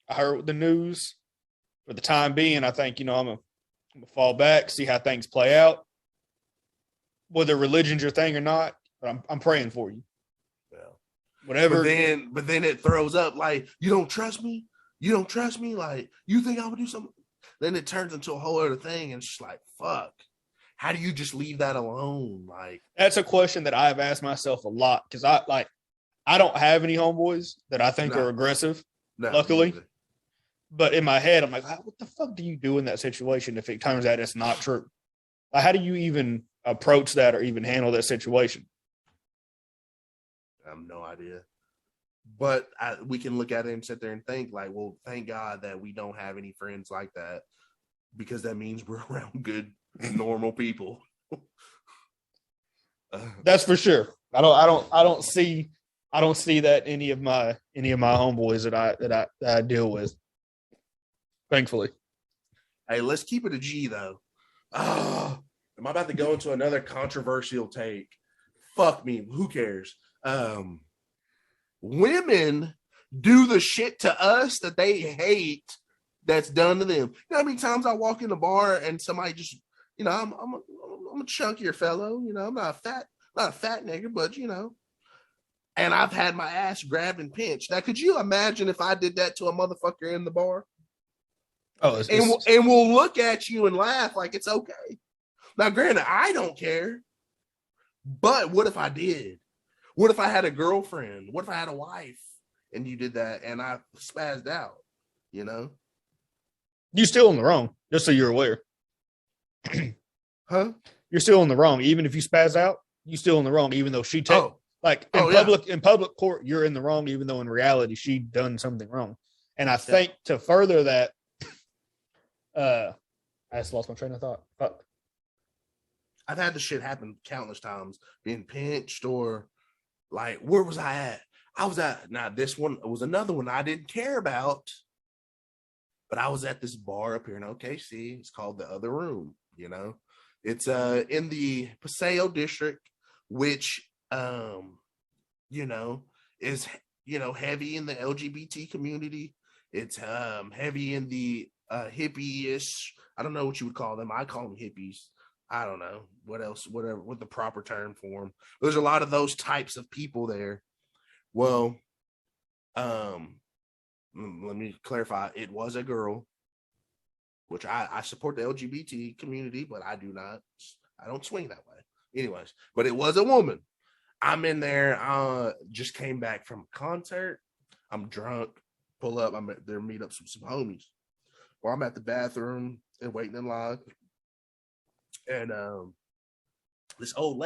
I heard the news. For the time being, I think, I'm gonna fall back, see how things play out. Whether religion's your thing or not, but I'm praying for you. Yeah. Whatever. But then it throws up like, you don't trust me? You don't trust me? Like, you think I would do something? Then it turns into a whole other thing, and it's just like, fuck. How do you just leave that alone? Like, that's a question that I've asked myself a lot, because I don't have any homeboys that I think are aggressive, luckily. But in my head, I'm like, what the fuck do you do in that situation if it turns out it's not true? Like, how do you even approach that or even handle that situation? I have no idea. But we can look at it and sit there and think like, well, thank God that we don't have any friends like that, because that means we're around good, normal people. That's for sure. I don't see that any of my homeboys that I deal with. Thankfully. Hey, let's keep it a G though. Am I about to go into another controversial take? Fuck me. Who cares? Women do the shit to us that they hate that's done to them. You know how many times I walk in the bar and somebody just, I'm a chunkier fellow, I'm not a fat nigga, but and I've had my ass grabbed and pinched. Now, could you imagine if I did that to a motherfucker in the bar? Oh, and we'll look at you and laugh like it's okay. Now, granted, I don't care, but what if I did? What if I had a girlfriend? What if I had a wife and you did that and I spazzed out? You're still in the wrong, just so you're aware. Huh? You're still in the wrong. Even if you spaz out, you're still in the wrong, even though she in public court, you're in the wrong, even though in reality she done something wrong. And I think to further that, I just lost my train of thought. Fuck. I've had this shit happen countless times, being pinched or like, where was I at? I was at, now this one was another one I didn't care about, but I was at this bar up here in OKC. It's called The Other Room. It's in the Paseo district, which is heavy in the LGBT community. It's heavy in the hippie-ish. I don't know what you would call them. I call them hippies. I don't know what else, whatever, what the proper term for them. There's a lot of those types of people there. Well, let me clarify. It was a girl, which I support the LGBT community, but I don't swing that way. Anyways, but it was a woman. I'm in there. Just came back from a concert. I'm drunk. Pull up. I'm at there, meet up some homies. Well, I'm at the bathroom and waiting in line. And this old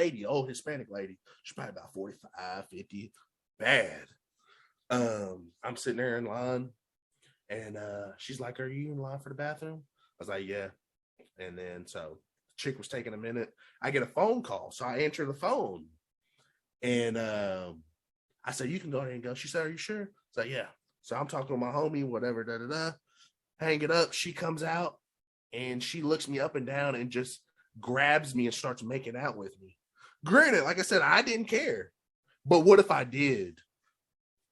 Hispanic lady, she's probably about 45, 50, bad. I'm sitting there in line, and she's like, "Are you in line for the bathroom?" I was like, "Yeah." And then so the chick was taking a minute. I get a phone call, so I answer the phone, and I said, "You can go ahead and go." She said, "Are you sure?" I said, "Yeah." So I'm talking to my homie, whatever, hang it up. She comes out, and she looks me up and down and just grabs me and starts making out with me. Granted, like I said, I didn't care. But what if I did?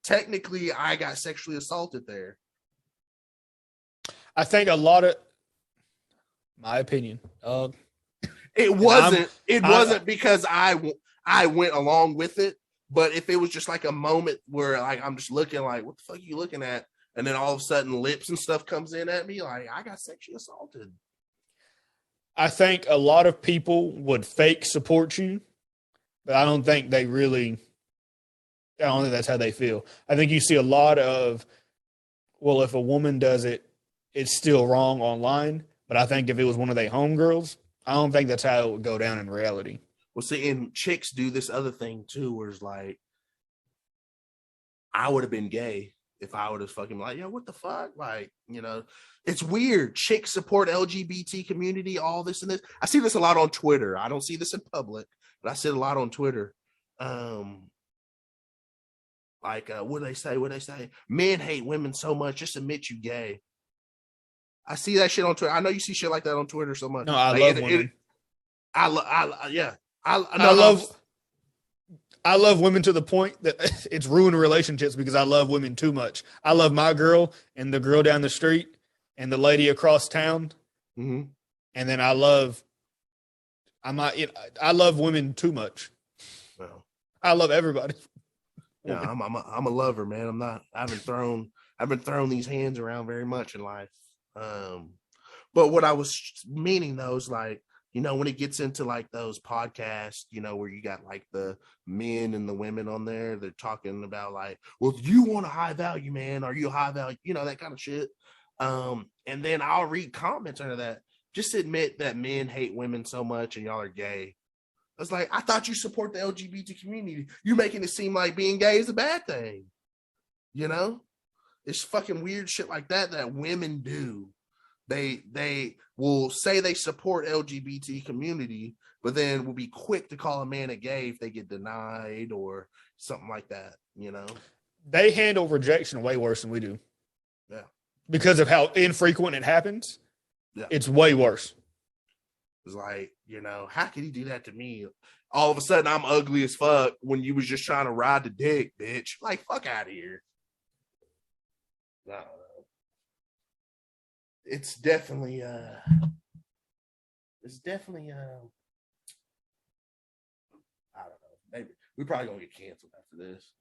Technically, I got sexually assaulted there. I think a lot of my opinion. It wasn't because I went along with it. But if it was just like a moment where like I'm just looking like, what the fuck are you looking at? And then all of a sudden lips and stuff comes in at me, like I got sexually assaulted. I think a lot of people would fake support you, but I don't think that's how they feel. I think you see a lot of, well, if a woman does it, it's still wrong online. But I think if it was one of their homegirls, I don't think that's how it would go down in reality. Well, see, and chicks do this other thing too, where it's like, I would have been gay if I would have fucking like, yo, what the fuck? Like, you know, it's weird. Chicks support LGBT community, all this and this. I see this a lot on Twitter. I don't see this in public, but I see it a lot on Twitter. What they say? Men hate women so much, just admit you gay. I see that shit on Twitter. I know you see shit like that on Twitter so much. No, I love women. I love women to the point that it's ruined relationships because I love women too much. I love my girl and the girl down the street and the lady across town. Mm-hmm. And then I love women too much. Well, I love everybody. Yeah, I'm a lover, man. I haven't thrown these hands around very much in life. But what I was meaning though is like, you know, when it gets into like those podcasts, you know, where you got like the men and the women on there, they're talking about like, well, you want a high value man? Are you a high value? You know, that kind of shit. And then I'll read comments under that. Just admit that men hate women so much and y'all are gay. It's like, I thought you support the LGBT community. You making it seem like being gay is a bad thing. You know? It's fucking weird shit like that women do. They will say they support LGBT community, but then will be quick to call a man a gay if they get denied or something like that, you know? They handle rejection way worse than we do. Yeah. Because of how infrequent it happens. Yeah. It's way worse. It's like, you know, how could he do that to me? All of a sudden I'm ugly as fuck when you was just trying to ride the dick, bitch. Like, fuck out of here. I don't know. It's definitely I don't know. Maybe we probably gonna get canceled after this.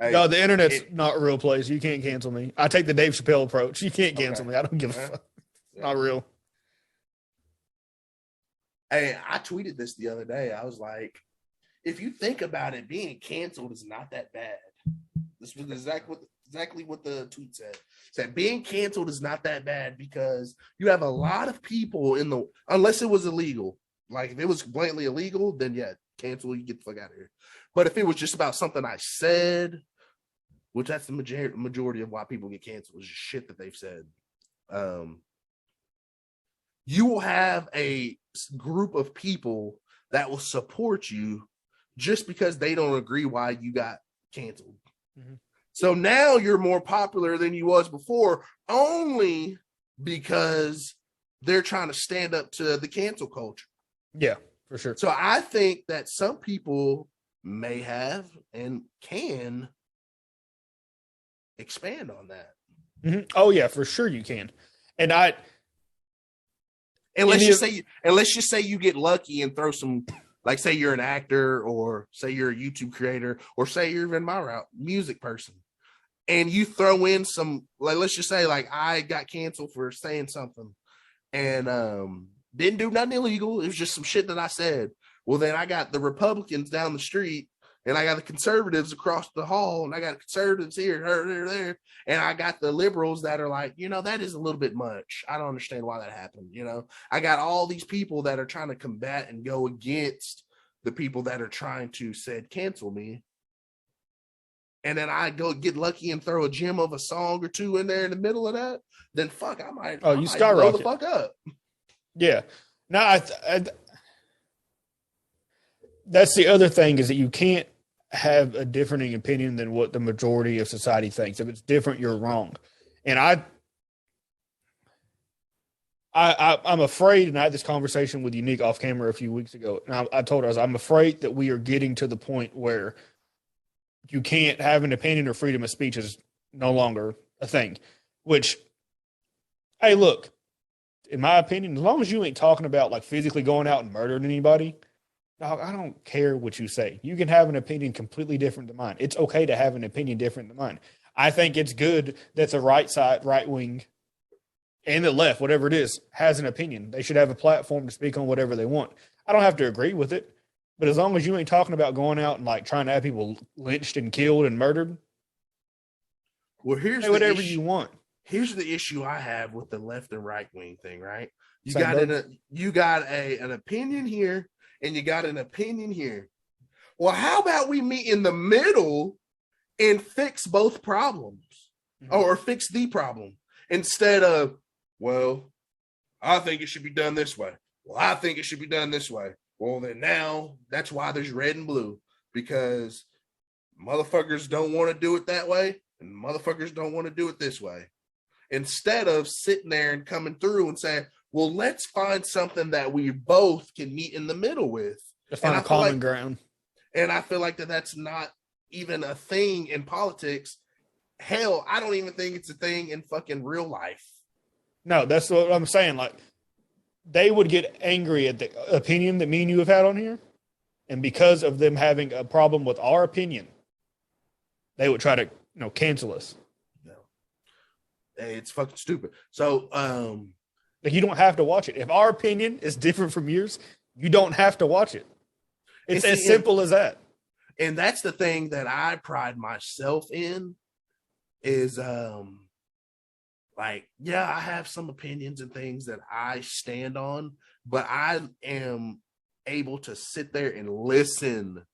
Hey, no, the internet's not a real place. You can't cancel me. I take the Dave Chappelle approach. You can't cancel me. I don't give a fuck. Yeah. Not real. Hey, I tweeted this the other day. I was like, if you think about it, being canceled is not that bad. This was exactly what the tweet said. It said being canceled is not that bad because you have a lot of people unless it was illegal. Like if it was blatantly illegal, then yeah, cancel, you get the fuck out of here. But if it was just about something I said, which that's the majority of why people get canceled, is just shit that they've said. You will have a group of people that will support you just because they don't agree why you got canceled. Mm-hmm. So now you're more popular than you was before, only because they're trying to stand up to the cancel culture. Yeah, for sure. So I think that some people may have and can expand on that. Mm-hmm. Oh yeah, for sure you can. And let's just say you get lucky and throw some, like say you're an actor or say you're a YouTube creator or say you're even my route music person, and you throw in some, like let's just say like I got canceled for saying something and didn't do nothing illegal. It was just some shit that I said. Well, then I got the Republicans down the street and I got the conservatives across the hall and I got conservatives here, there. And I got the liberals that are like, you know, that is a little bit much. I don't understand why that happened. You know, I got all these people that are trying to combat and go against the people that are trying to cancel me. And then I go get lucky and throw a gem of a song or two in there in the middle of that. Then fuck, I might blow the fuck up. Yeah. No, that's the other thing is that you can't have a differing opinion than what the majority of society thinks. If it's different, you're wrong. And I'm afraid, and I had this conversation with Unique off camera a few weeks ago, and I told her, I'm afraid that we are getting to the point where you can't have an opinion or freedom of speech is no longer a thing, which, hey, look, in my opinion, as long as you ain't talking about like physically going out and murdering anybody, dog, I don't care what you say. You can have an opinion completely different than mine. It's okay to have an opinion different than mine. I think it's good that the right side, right wing, and the left, whatever it is, has an opinion. They should have a platform to speak on whatever they want. I don't have to agree with it, but as long as you ain't talking about going out and like trying to have people lynched and killed and murdered, well, here's say whatever you want. Here's the issue I have with the left and right wing thing, right? You got an opinion here and you got an opinion here. Well, how about we meet in the middle and fix both problems? or fix the problem instead of, well, I think it should be done this way. Well, I think it should be done this way. Well, then now that's why there's red and blue, because motherfuckers don't want to do it that way and motherfuckers don't want to do it this way. Instead of sitting there and coming through and saying, well, let's find something that we both can meet in the middle with. To find a common ground. And I feel like that's not even a thing in politics. Hell, I don't even think it's a thing in fucking real life. No, that's what I'm saying. Like, they would get angry at the opinion that me and you have had on here. And because of them having a problem with our opinion, they would try to, cancel us. No. It's fucking stupid. So, like, you don't have to watch it. If our opinion is different from yours, you don't have to watch it. It's as simple as that. And that's the thing that I pride myself in is, like, yeah, I have some opinions and things that I stand on, but I am able to sit there and listen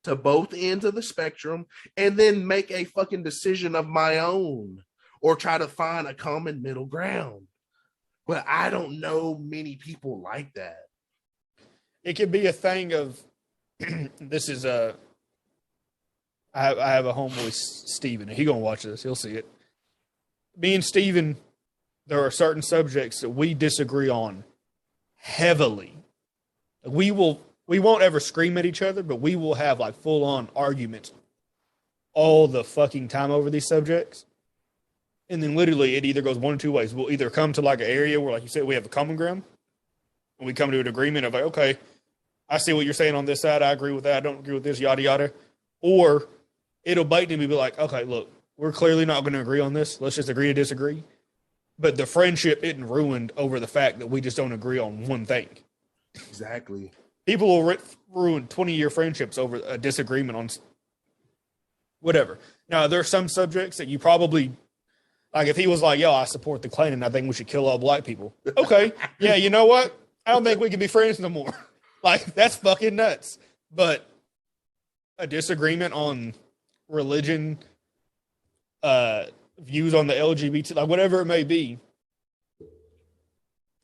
to both ends of the spectrum and then make a fucking decision of my own or try to find a common middle ground. But I don't know many people like that. It could be a thing of, this is I have a homeboy, Steven, and he gonna watch this. He'll see it. Me and Steven, there are certain subjects that we disagree on heavily. We won't ever scream at each other, but we will have like full on arguments all the fucking time over these subjects. And then literally it either goes one or two ways. We'll either come to like an area where, like you said, we have a common ground, and we come to an agreement of like, okay, I see what you're saying on this side. I agree with that. I don't agree with this, yada, yada. Or it'll blatantly be like, okay, look, we're clearly not going to agree on this. Let's just agree to disagree. But the friendship isn't ruined over the fact that we just don't agree on one thing. Exactly. People will ruin 20-year friendships over a disagreement on whatever. Now, there are some subjects that you probably, like if he was like, yo, I support the Klan and I think we should kill all black people. Okay. Yeah, you know what? I don't think we can be friends no more. Like, that's fucking nuts. But a disagreement on religion, views on the LGBT, like whatever it may be.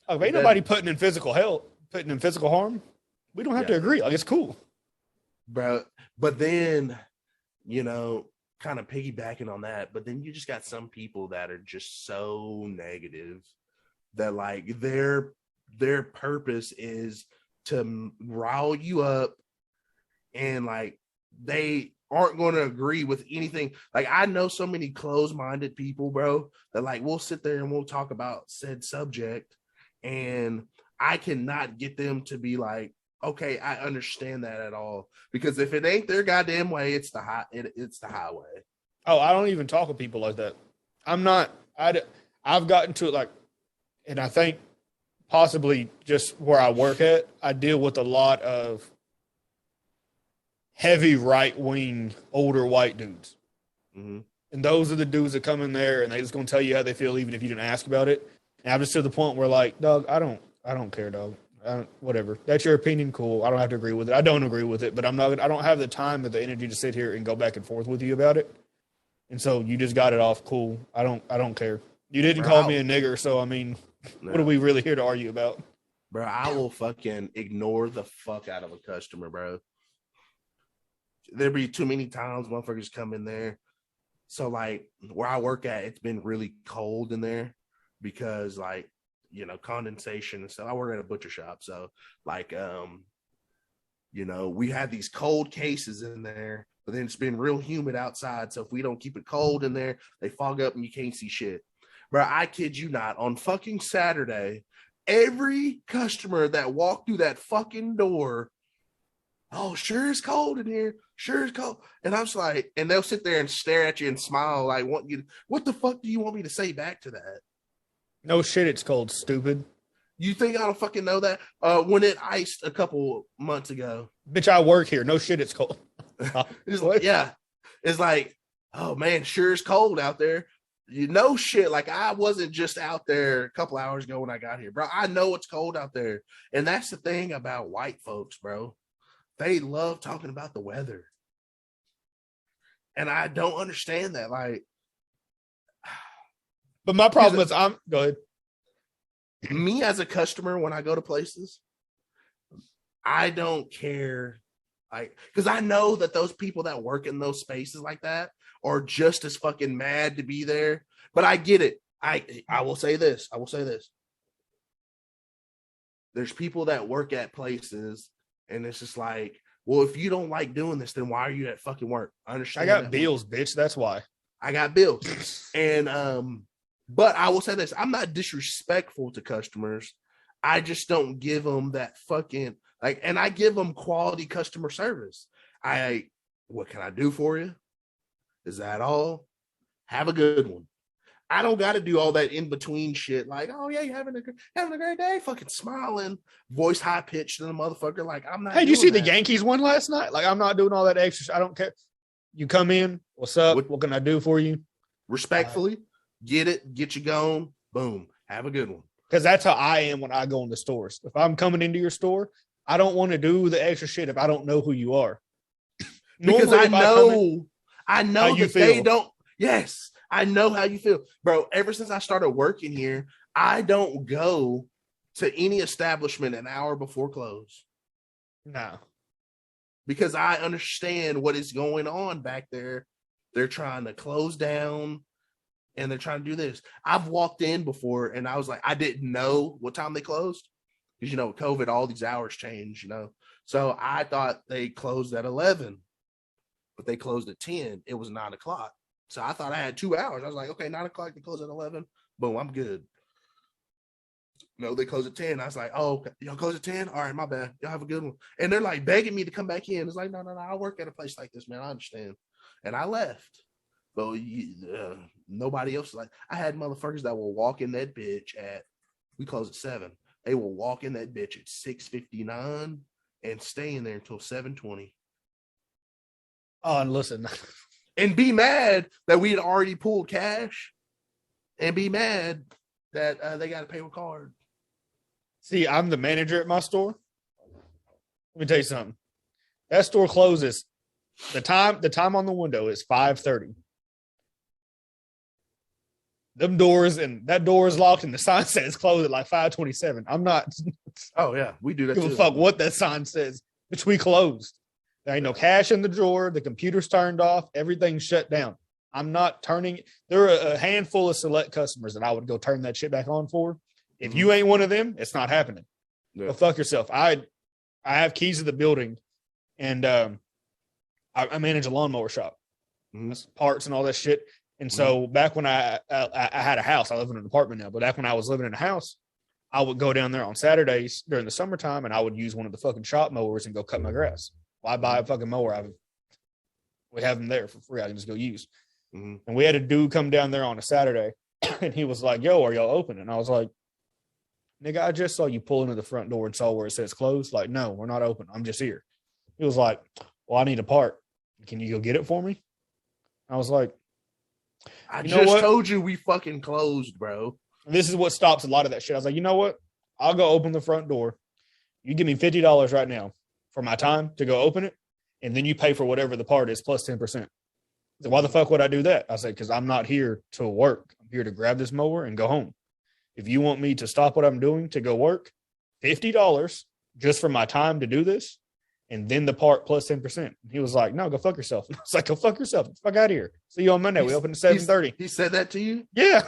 Like, ain't nobody putting in physical harm. We don't have to agree. Like, it's cool. Bro, but then, kind of piggybacking on that, but then you just got some people that are just so negative that like their purpose is to rile you up, and like they aren't going to agree with anything. Like, I know so many closed-minded people, bro, that like we'll sit there and we'll talk about said subject, and I cannot get them to be like, okay, I understand that at all, because if it ain't their goddamn way, it's the highway. Oh, I don't even talk with people like that. I've gotten to it like, and I think possibly just where I work at, I deal with a lot of heavy right-wing older white dudes. Mm-hmm. And those are the dudes that come in there and they just going to tell you how they feel even if you didn't ask about it. And I'm just to the point where like, dog, I don't care, dog. Whatever. That's your opinion. Cool. I don't have to agree with it. I don't agree with it, but I don't have the time or the energy to sit here and go back and forth with you about it. And so you just got it off. Cool. I don't care. You didn't call me a nigger. So, I mean, what are we really here to argue about? Bro, I will fucking ignore the fuck out of a customer, bro. There'd be too many times motherfuckers come in there. So like where I work at, it's been really cold in there because like, condensation and stuff. I work at a butcher shop. So like, we have these cold cases in there, but then it's been real humid outside. So if we don't keep it cold in there, they fog up and you can't see shit. Bro, I kid you not, on fucking Saturday, every customer that walked through that fucking door, oh, sure it's cold in here. Sure it's cold. And I'm just like, and they'll sit there and stare at you and smile like, what the fuck do you want me to say back to that? No shit, it's cold, stupid. You think I don't fucking know that? When it iced a couple months ago. Bitch, I work here. No shit, it's cold. Yeah. It's like, oh man, sure it's cold out there. Shit. Like I wasn't just out there a couple hours ago when I got here, bro. I know it's cold out there. And that's the thing about white folks, bro. They love talking about the weather. And I don't understand that. Like, But my problem is go ahead. Me as a customer, when I go to places, I don't care. Like, because I know that those people that work in those spaces like that are just as fucking mad to be there. But I get it. I will say this. I will say this. There's people that work at places, and it's just like, well, if you don't like doing this, then why are you at fucking work? I understand. I got bills, bitch. That's why. I got bills. And but I will say this, I'm not disrespectful to customers. I just don't give them that fucking like, and I give them quality customer service. What can I do for you? Is that all? Have a good one. I don't got to do all that in between shit. Like, oh yeah, you having a great day, fucking smiling, voice high pitched to the motherfucker. Like, I'm not. Hey, did you see the Yankees won last night? Like, I'm not doing all that extra. I don't care. You come in. What's up? What can I do for you? Respectfully, get you going. Boom. Have a good one. Because that's how I am when I go into stores. If I'm coming into your store, I don't want to do the extra shit if I don't know who you are. Because I know that they don't. Yes, I know how you feel. Bro, ever since I started working here, I don't go to any establishment an hour before close. No. Because I understand what is going on back there. They're trying to close down and they're trying to do this. I've walked in before and I was like, I didn't know what time they closed. Because, COVID, all these hours change, So I thought they closed at 11, but they closed at 10. It was 9 o'clock. So I thought I had 2 hours. I was like, okay, 9 o'clock, they close at 11. Boom, I'm good. No, they close at 10. I was like, oh, okay. Y'all close at 10? All right, my bad. Y'all have a good one. And they're like begging me to come back in. It's like, no, I work at a place like this, man. I understand. And I left. But nobody else. Like, I had motherfuckers that will walk in that bitch we close at 7. They will walk in that bitch at 6:59 and stay in there until 7:20. Oh, and listen. And be mad that we had already pulled cash and be mad that they got to pay with card. See, I'm the manager at my store. Let me tell you something. That store closes. The time on the window is 5:30. Them doors and that door is locked and the sign says close at like 5:27. I'm not. Oh yeah, we do that. Give a fuck what that sign says. Which we closed. There ain't no cash in the drawer. The computer's turned off. Everything's shut down. I'm not turning. There are a handful of select customers that I would go turn that shit back on for. If you ain't one of them, it's not happening. Yeah. Go fuck yourself. I have keys to the building, and I manage a lawnmower shop, parts and all that shit. And so back when I had a house, I live in an apartment now, but back when I was living in a house, I would go down there on Saturdays during the summertime, and I would use one of the fucking shop mowers and go cut my grass. Why buy a fucking mower? We have them there for free. I can just go use. And we had a dude come down there on a Saturday, and he was like, yo, are y'all open? And I was like, nigga, I just saw you pull into the front door and saw where it says closed. Like, no, we're not open. I'm just here. He was like, well, I need a part. Can you go get it for me? I was like, I just told you we fucking closed, bro. This is what stops a lot of that shit. I was like, you know what? I'll go open the front door. You give me $50 right now for my time to go open it, and then you pay for whatever the part is plus 10%. So why the fuck would I do that? I said, because I'm not here to work. I'm here to grab this mower and go home. If you want me to stop what I'm doing to go work, $50 just for my time to do this, and then the part plus 10%. He was like, no, go fuck yourself. I was like, go fuck yourself. Get the fuck out of here. See you on Monday. We open at 7:30. He said that to you? Yeah.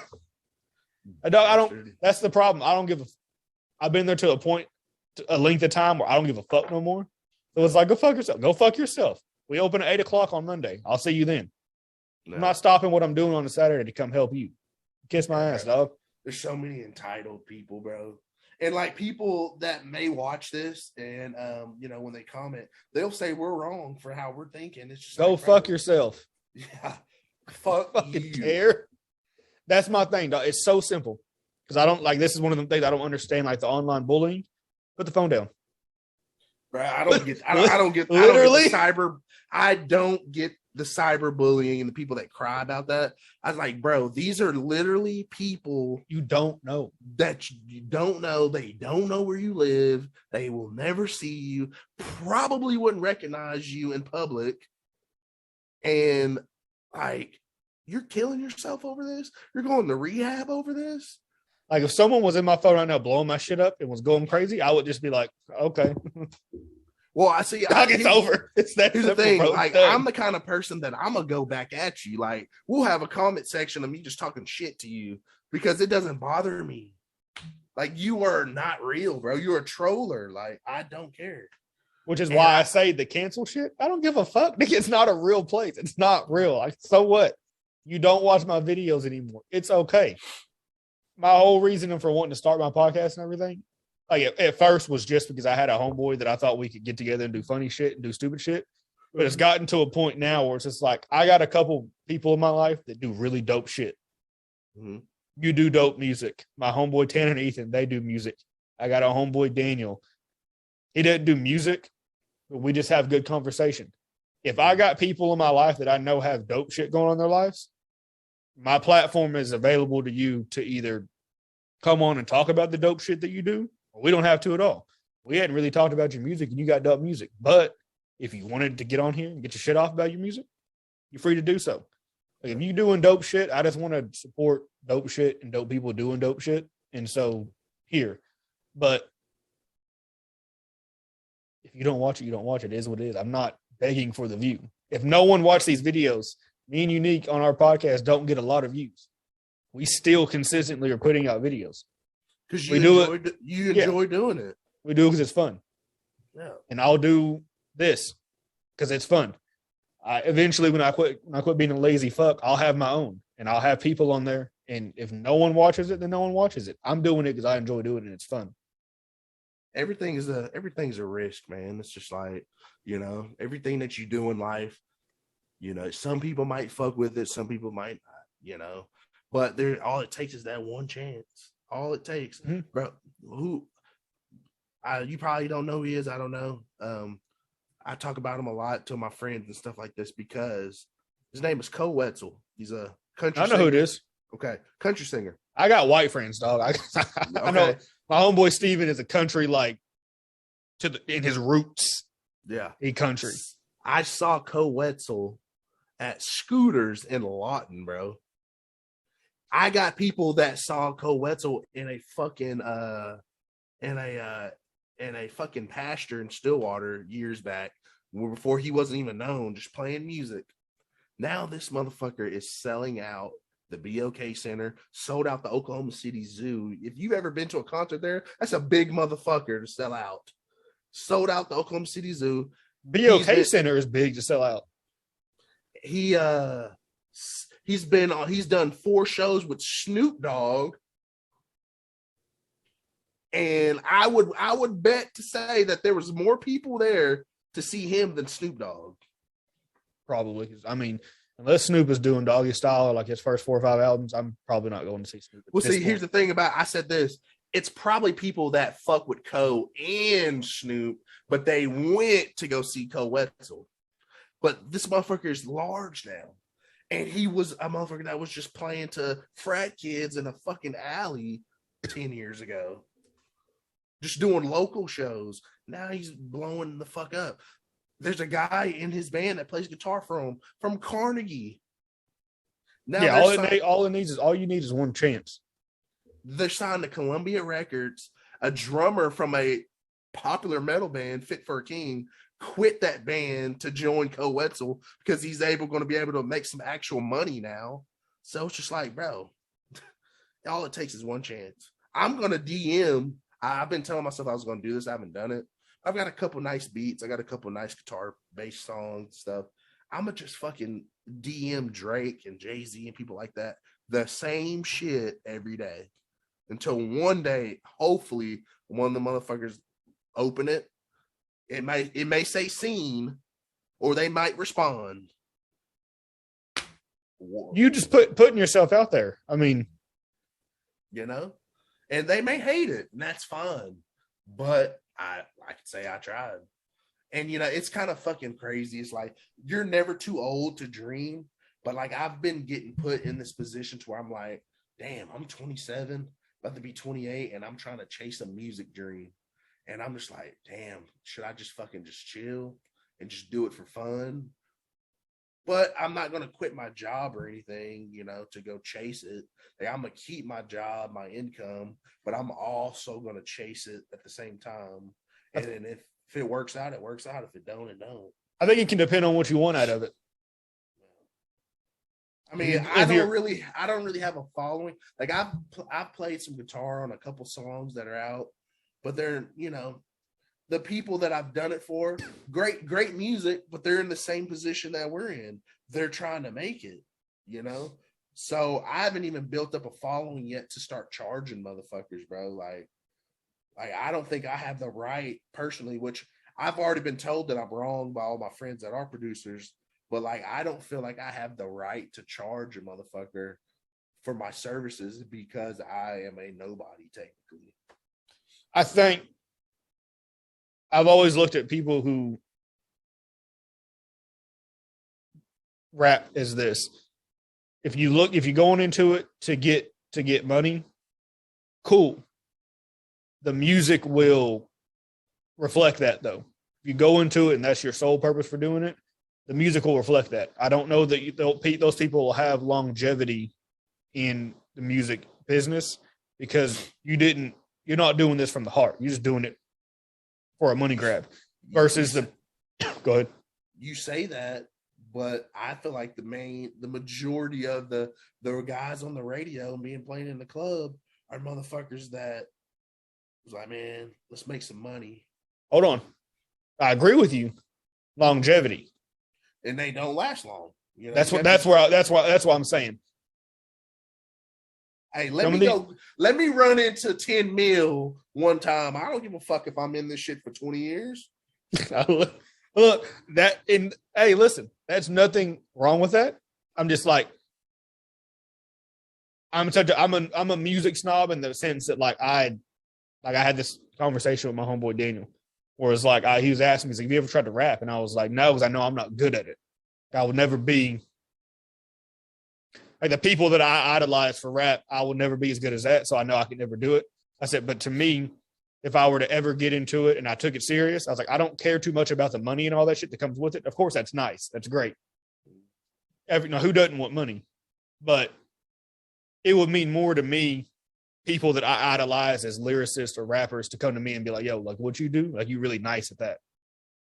I don't, that's the problem. I've been there to a point, a length of time where I don't give a fuck no more. So it's like, go fuck yourself. Go fuck yourself. We open at 8 o'clock on Monday. I'll see you then. No. I'm not stopping what I'm doing on a Saturday to come help you. Kiss my ass, dog. There's so many entitled people, bro. And like people that may watch this and, when they comment, they'll say we're wrong for how we're thinking. It's just go fuck yourself. Yeah. Fuck fucking you. Care. That's my thing, dog. It's so simple. Because I don't this is one of the things I don't understand, like the online bullying. Put the phone down. Bro, I don't get the cyberbullying and the people that cry about that. I was like, bro, these are literally people you don't know. That you don't know. They don't know where you live. They will never see you. Probably wouldn't recognize you in public. And like, You're killing yourself over this? You're going to rehab over this? Like if someone was in my phone right now blowing my shit up and was going crazy, I would just be like, okay. Well, I see. It's over. It's that. Here's the simple, thing. bro. Like, I'm the kind of person that I'm gonna go back at you. Like, we'll have a comment section of me just talking shit to you because it doesn't bother me. Like, you are not real, bro. You're a troller. Like, I don't care. Which is why I say the cancel shit. I don't give a fuck. It's not a real place. It's not real. Like, so what? You don't watch my videos anymore. It's okay. My whole reasoning for wanting to start my podcast and everything, like at first was just because I had a homeboy that I thought we could get together and do funny shit and do stupid shit. But it's gotten to a point now where it's just like, I got a couple people in my life that do really dope shit. Mm-hmm. You do dope music. My homeboy Tanner and Ethan, they do music. I got a homeboy Daniel. He doesn't do music, but we just have good conversation. If I got people in my life that I know have dope shit going on in their lives, my platform is available to you to either come on and talk about the dope shit that you do, or we don't have to at all. We hadn't really talked about your music and you got dope music. But if you wanted to get on here and get your shit off about your music, you're free to do so. Like if you're doing dope shit, I just want to support dope shit and dope people doing dope shit. And so here. But if you don't watch it, you don't watch it. It is what it is. I'm not begging for the view. If no one watched these videos, me and Unique on our podcast don't get a lot of views. We still consistently are putting out videos. Because you enjoy doing it. We do it because it's fun. Yeah. And I'll do this because it's fun. Eventually, when I quit being a lazy fuck, I'll have my own and I'll have people on there. And if no one watches it, then no one watches it. I'm doing it because I enjoy doing it and it's fun. Everything's a risk, man. It's just like, everything that you do in life, some people might fuck with it, some people might not, but all it takes is that one chance. All it takes, bro. You probably don't know who he is. I don't know. I talk about him a lot to my friends and stuff like this because his name is Co Wetzel. He's a country. I know singer. who it is. Okay, country singer. I got white friends, dog. I know my homeboy Steven is a country in his roots. Yeah, he country. I saw Co Wetzel at Scooters in Lawton, bro. I got people that saw Co Wetzel in a fucking in a fucking pasture in Stillwater years back, before he wasn't even known, just playing music. Now this motherfucker is selling out the BOK Center, sold out the Oklahoma City Zoo. If you've ever been to a concert there, that's a big motherfucker to sell out. Sold out the Oklahoma City Zoo. BOK Center is big to sell out. He's done 4 shows with Snoop Dogg. And I would bet to say that there was more people there to see him than Snoop Dogg. Probably. I mean, unless Snoop is doing Doggy Style, like his first 4 or 5 albums, I'm probably not going to see Snoop. Well, see, here's the thing about, I said this, it's probably people that fuck with Co and Snoop, but they went to go see Co Wetzel. But this motherfucker is large now. And he was a motherfucker that was just playing to frat kids in a fucking alley 10 years ago. Just doing local shows. Now he's blowing the fuck up. There's a guy in his band that plays guitar from Carnegie. Now all you need is one chance. They're signed to Columbia Records. A drummer from a popular metal band, Fit for a King, quit that band to join Co Wetzel because he's going to be able to make some actual money now. So it's just like, bro, all it takes is one chance. I'm going to DM. I've been telling myself I was going to do this. I haven't done it. I've got a couple nice beats. I got a couple nice guitar bass songs stuff. I'm going to just fucking DM Drake and Jay-Z and people like that the same shit every day until one day, hopefully, one of the motherfuckers open it. It may say seen, or they might respond. You just putting yourself out there. I mean, and they may hate it, and that's fine. But I could say I tried. And it's kind of fucking crazy. It's like you're never too old to dream, but like I've been getting put in this position to where I'm like, damn, I'm 27, about to be 28, and I'm trying to chase a music dream. And I'm just like, damn, should I just fucking just chill and just do it for fun? But I'm not going to quit my job or anything, you know, to go chase it. Like, I'm going to keep my job, my income, but I'm also going to chase it at the same time. And then if it works out, it works out. If it don't, it don't. I think it can depend on what you want out of it. I mean, I don't really have a following. Like, I've played some guitar on a couple songs that are out, but they're, you know, the people that I've done it for, great music, but they're in the same position that we're in. They're trying to make it, you know? So I haven't even built up a following yet to start charging motherfuckers, bro. Like I don't think I have the right personally, which I've already been told that I'm wrong by all my friends that are producers, but like, I don't feel like I have the right to charge a motherfucker for my services because I am a nobody technically. I think I've always looked at people who rap as this. If you're going into it to get money, cool. The music will reflect that, though. If you go into it and that's your sole purpose for doing it, the music will reflect that. I don't know that those people will have longevity in the music business because you're not doing this from the heart. You're just doing it for a money grab versus go ahead. You say that, but I feel like the majority of the guys on the radio being playing in the club are motherfuckers that was like, man, let's make some money. Hold on. I agree with you. Longevity. And they don't last long. You know, that's why I'm saying. Hey, let me run into 10 mil one time. I don't give a fuck if I'm in this shit for 20 years. Look, hey, listen, that's nothing wrong with that. I'm just like, I'm a music snob in the sense that I had this conversation with my homeboy Daniel, where it's like he was asking me, he's like, have you ever tried to rap? And I was like, no, because I know I'm not good at it. I would never be like the people that I idolize for rap. I will never be as good as that, so I know I can never do it. I said, but to me, if I were to ever get into it and I took it serious, I was like, I don't care too much about the money and all that shit that comes with it. Of course, that's nice. That's great. Who doesn't want money? But it would mean more to me, people that I idolize as lyricists or rappers, to come to me and be like, yo, like, what you do? Like, you really nice at that.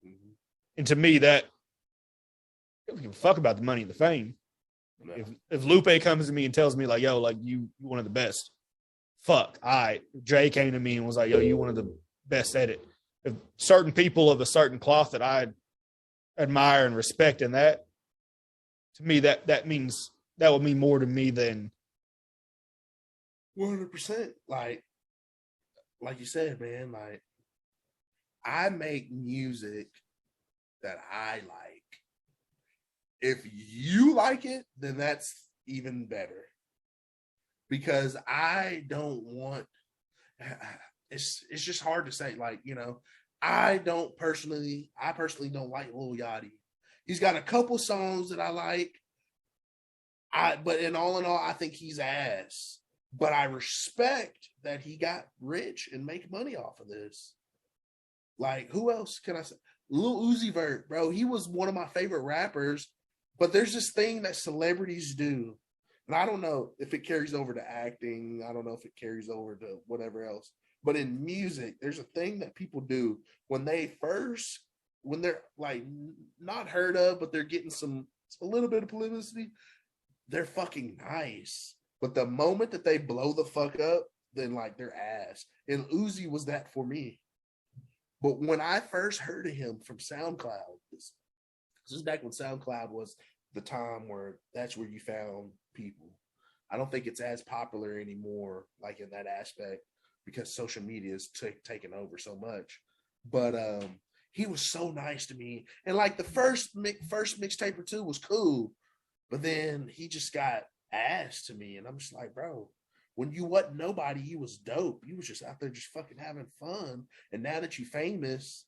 Mm-hmm. And to me, that, I don't give a fuck about the money and the fame. No. If Lupe comes to me and tells me like, yo, like you one of the best, fuck. Jay came to me and was like, yo, you one of the best at it. If certain people of a certain cloth that I admire and respect in that, to me, that would mean more to me than 100%. Like you said, man, like I make music that I like. If you like it, then that's even better. Because I don't want, it's just hard to say, like, you know, I personally don't like Lil Yachty. He's got a couple songs that I like. But in all, I think he's ass. But I respect that he got rich and make money off of this. Like, who else can I say? Lil Uzi Vert, bro, he was one of my favorite rappers. But there's this thing that celebrities do. And I don't know if it carries over to acting. I don't know if it carries over to whatever else. But in music, there's a thing that people do when they're like not heard of, but they're getting a little bit of publicity. They're fucking nice. But the moment that they blow the fuck up, then like they're ass. And Uzi was that for me. But when I first heard of him from SoundCloud, this is back when SoundCloud was the time where that's where you found people. I don't think it's as popular anymore, like in that aspect, because social media is taken over so much. But he was so nice to me, and like the first mixtape or two was cool, but then he just got ass to me, and I'm just like, bro, when you wasn't nobody, you was dope. You was just out there just fucking having fun, and now that you famous,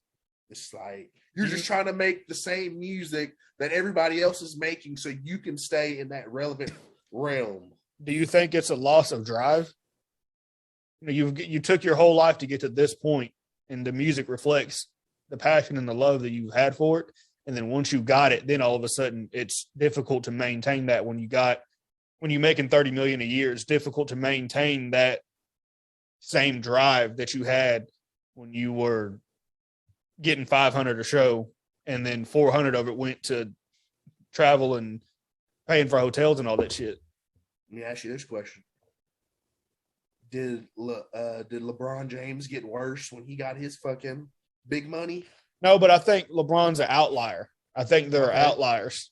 it's like you're just trying to make the same music that everybody else is making so you can stay in that relevant realm. Do you think it's a loss of drive? You know, you took your whole life to get to this point, and the music reflects the passion and the love that you've had for it. And then once you got it, then all of a sudden it's difficult to maintain that when you're making 30 million a year, it's difficult to maintain that same drive that you had when you were getting 500 a show, and then 400 of it went to travel and paying for hotels and all that shit. Let me ask you this question. Did LeBron James get worse when he got his fucking big money? No, but I think LeBron's an outlier. I think there are outliers.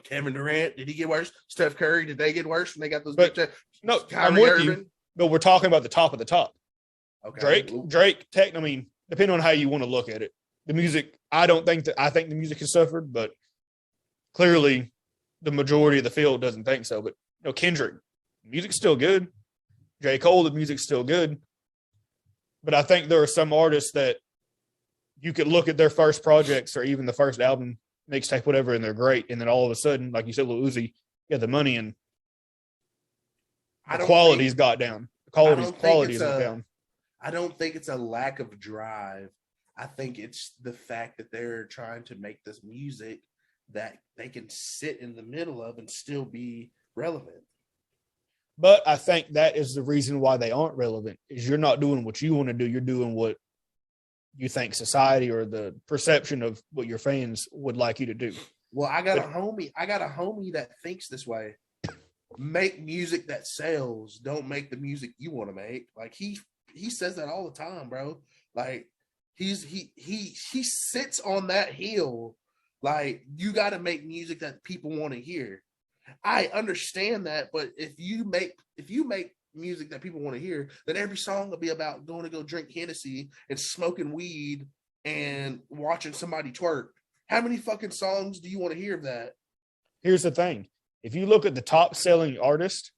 Kevin Durant, did he get worse? Steph Curry, did they get worse when they got those but, big No, Kyrie I'm with Irving? you. But we're talking about the top of the top. Okay. Drake, I mean, depending on how you want to look at it. The music, I think the music has suffered, but clearly the majority of the field doesn't think so. But Kendrick, music's still good. J. Cole, the music's still good. But I think there are some artists that you could look at their first projects or even the first album, mixtape, whatever, and they're great. And then all of a sudden, like you said, Lil Uzi, you got the money and the quality's got down. The quality is down. I don't think it's a lack of drive. I think it's the fact that they're trying to make this music that they can sit in the middle of and still be relevant. But I think that is the reason why they aren't relevant, is you're not doing what you want to do. You're doing what you think society or the perception of what your fans would like you to do. Well, I got a homie that thinks this way. Make music that sells. Don't make the music you want to make. Like he says that all the time, bro. Like he sits on that hill. Like, you got to make music that people want to hear. I understand that, but if you make music that people want to hear, then every song will be about going to go drink Hennessy and smoking weed and watching somebody twerk. How many fucking songs do you want to hear of that? Here's the thing. If you look at the top selling artist,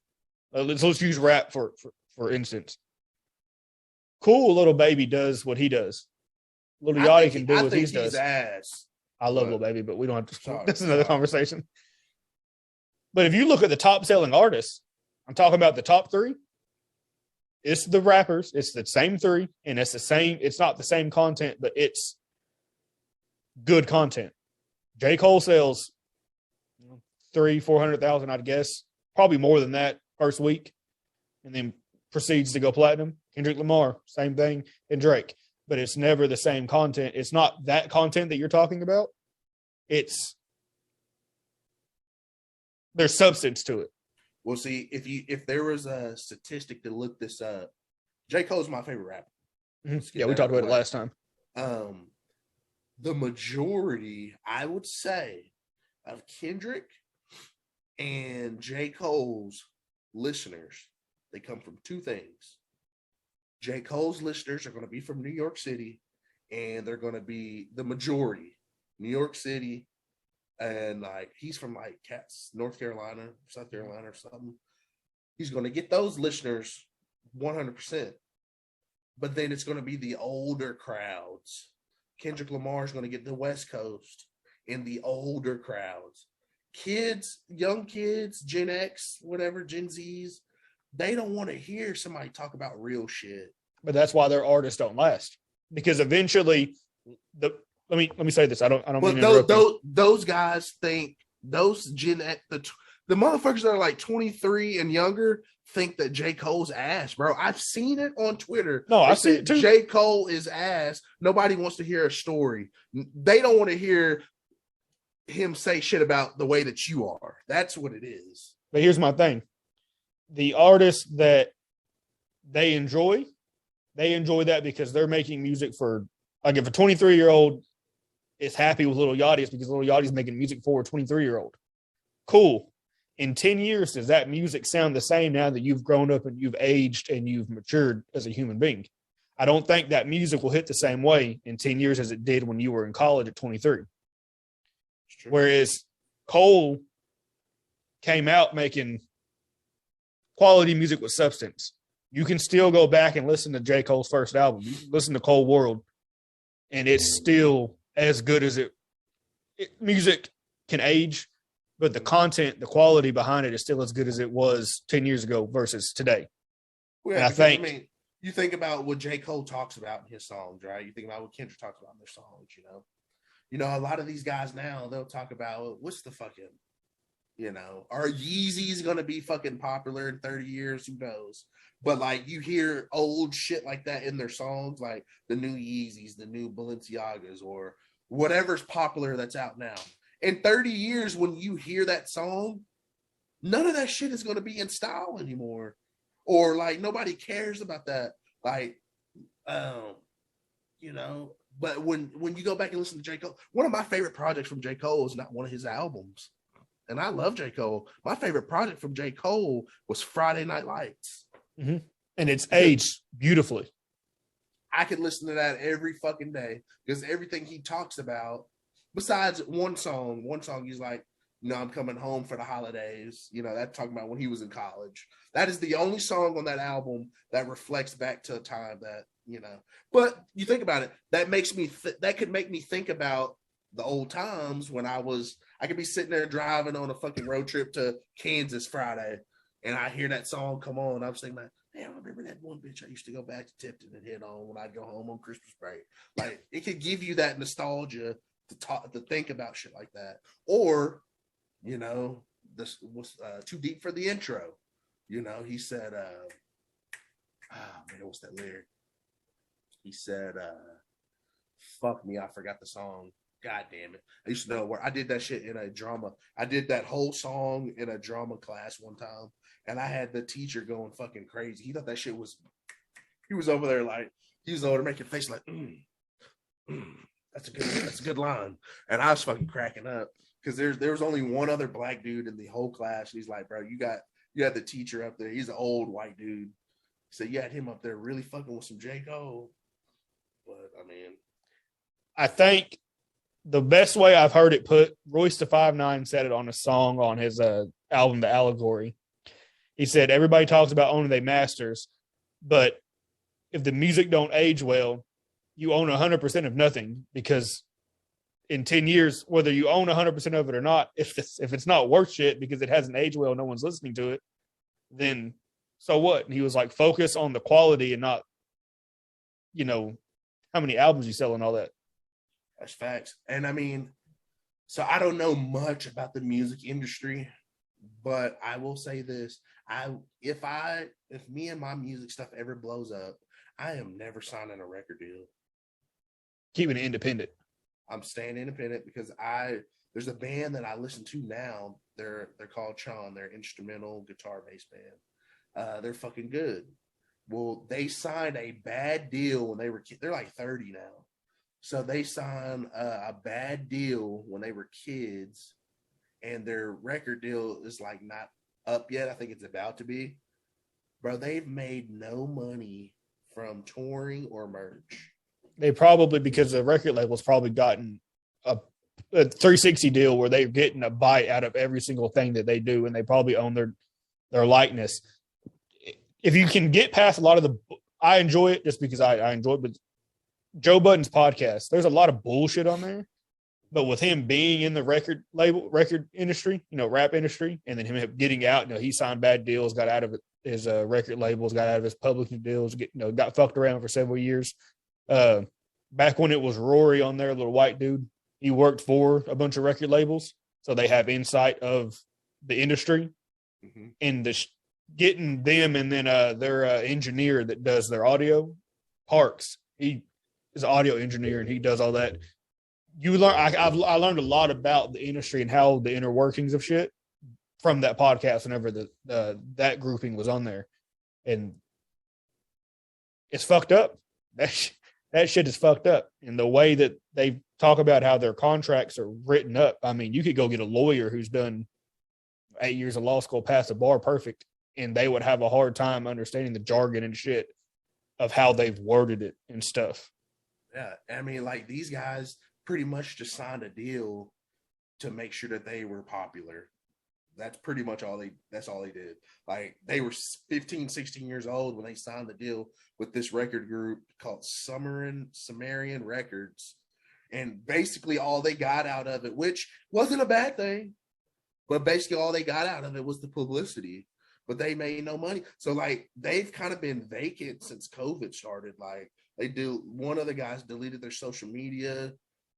let's use rap for instance. Cool Little Baby does what he does. Little Yachty can do what he does. Ass. I love Little Baby, but we don't have to. That's another conversation. But if you look at the top selling artists, I'm talking about the top three. It's the rappers. It's the same three, and it's the same. It's not the same content, but it's good content. J. Cole sells 300,000-400,000, I'd guess, probably more than that first week, and then proceeds to go platinum. Kendrick Lamar, same thing, and Drake. But it's never the same content. It's not that content that you're talking about. There's substance to it. Well, see, if there was a statistic to look this up, J. Cole's my favorite rapper. Mm-hmm. Yeah, we talked about it last time. The majority, I would say, of Kendrick and J. Cole's listeners, they come from two things. J. Cole's listeners are going to be from New York City, and they're going to be the majority New York City, and like he's from like North Carolina, South Carolina, or something. He's going to get those listeners 100%. But then it's going to be the older crowds. Kendrick Lamar is going to get the West Coast and the older crowds. Kids, young kids, Gen X, whatever, Gen Zs, they don't want to hear somebody talk about real shit. But that's why their artists don't last. Because eventually, let me say this. I don't but mean those guys think, those Gen X, the motherfuckers that are like 23 and younger think that J. Cole's ass, bro. I've seen it on Twitter. No, I see it too. J. Cole is ass. Nobody wants to hear a story. They don't want to hear him say shit about the way that you are. That's what it is. But here's my thing. The artists that they enjoy that because they're making music for, like, if a 23-year-old is happy with Lil Yachty, it's because Lil Yachty's making music for a 23-year-old. Cool. In 10 years, does that music sound the same now that you've grown up and you've aged and you've matured as a human being? I don't think that music will hit the same way in 10 years as it did when you were in college at 23. Whereas Cole came out making quality music with substance. You can still go back and listen to J. Cole's first album. You can listen to Cold World, and it's still as good as music can age, but the content, the quality behind it is still as good as it was 10 years ago versus today. Well, and I mean, you think about what J. Cole talks about in his songs, right? You think about what Kendrick talks about in their songs, a lot of these guys now, they'll talk about what's the fucking, are Yeezys going to be fucking popular in 30 years? Who knows? But like you hear old shit like that in their songs, like the new Yeezys, the new Balenciagas, or whatever's popular that's out now. In 30 years, when you hear that song, none of that shit is going to be in style anymore. Or like nobody cares about that. Like, but when you go back and listen to J. Cole, one of my favorite projects from J. Cole is not one of his albums. And I love J. Cole. My favorite project from J. Cole was Friday Night Lights. Mm-hmm. And it's aged beautifully. I could listen to that every fucking day because everything he talks about, besides one song he's like, I'm coming home for the holidays. That's talking about when he was in college. That is the only song on that album that reflects back to a time that, but you think about it, that makes me, that could make me think about the old times when I could be sitting there driving on a fucking road trip to Kansas Friday and I hear that song come on. I was thinking, man, I remember that one bitch I used to go back to Tipton and hit on when I'd go home on Christmas break. Like it could give you that nostalgia to think about shit like that. Or, this was too deep for the intro. He said, what's that lyric? He said, fuck me, I forgot the song. God damn it. I used to know where I did that shit in a drama. I did that whole song in a drama class one time, and I had the teacher going fucking crazy. He thought that shit was, he was over there like, he was over there making a face like, that's a good line. And I was fucking cracking up because there was only one other black dude in the whole class. And he's like, bro, you got the teacher up there. He's an old white dude. So you had him up there really fucking with some J. Cole. But I mean, I think the best way I've heard it put, Royce da 5'9" said it on a song on his album, The Allegory. He said, everybody talks about owning their masters, but if the music don't age well, you own 100% of nothing, because in 10 years, whether you own 100% of it or not, if it's not worth shit because it hasn't aged well, no one's listening to it, then so what? And he was like, focus on the quality and not, how many albums you sell and all that. That's facts. And I mean, so I don't know much about the music industry, but I will say this. If me and my music stuff ever blows up, I am never signing a record deal. Keeping it independent. I'm staying independent because there's a band that I listen to now. They're called Chon. They're instrumental guitar bass band. They're fucking good. Well, they signed a bad deal when they were they're like 30 now. So they signed a bad deal when they were kids, and their record deal is like not up yet. I think it's about to be. Bro, they've made no money from touring or merch. They probably, because the record label's probably gotten a 360 deal where they're getting a bite out of every single thing that they do, and they probably own their likeness. If you can get past a lot of I enjoy it just because I enjoy it, but Joe Budden's podcast, there's a lot of bullshit on there, but with him being in the record industry, rap industry, and then him getting out, he signed bad deals, got out of his record labels, got out of his publishing deals, got fucked around for several years. Back when it was Rory on there, little white dude, he worked for a bunch of record labels, so they have insight of the industry. Mm-hmm. And getting them, and then their engineer that does their audio, Parks, he is an audio engineer and he does all that. You learn. I learned a lot about the industry and how the inner workings of shit from that podcast whenever that grouping was on there, and it's fucked up. That shit is fucked up. And the way that they talk about how their contracts are written up, I mean, you could go get a lawyer who's done 8 years of law school, pass the bar perfect, and they would have a hard time understanding the jargon and shit of how they've worded it and stuff. Yeah, I mean, like, these guys pretty much just signed a deal to make sure that they were popular. That's pretty much all they did. Like, they were 15, 16 years old when they signed the deal with this record group called Sumerian Records. And basically all they got out of it, which wasn't a bad thing, but basically all they got out of it was the publicity. But they made no money. So, like, they've kind of been vacant since COVID started. Like, one of the guys deleted their social media.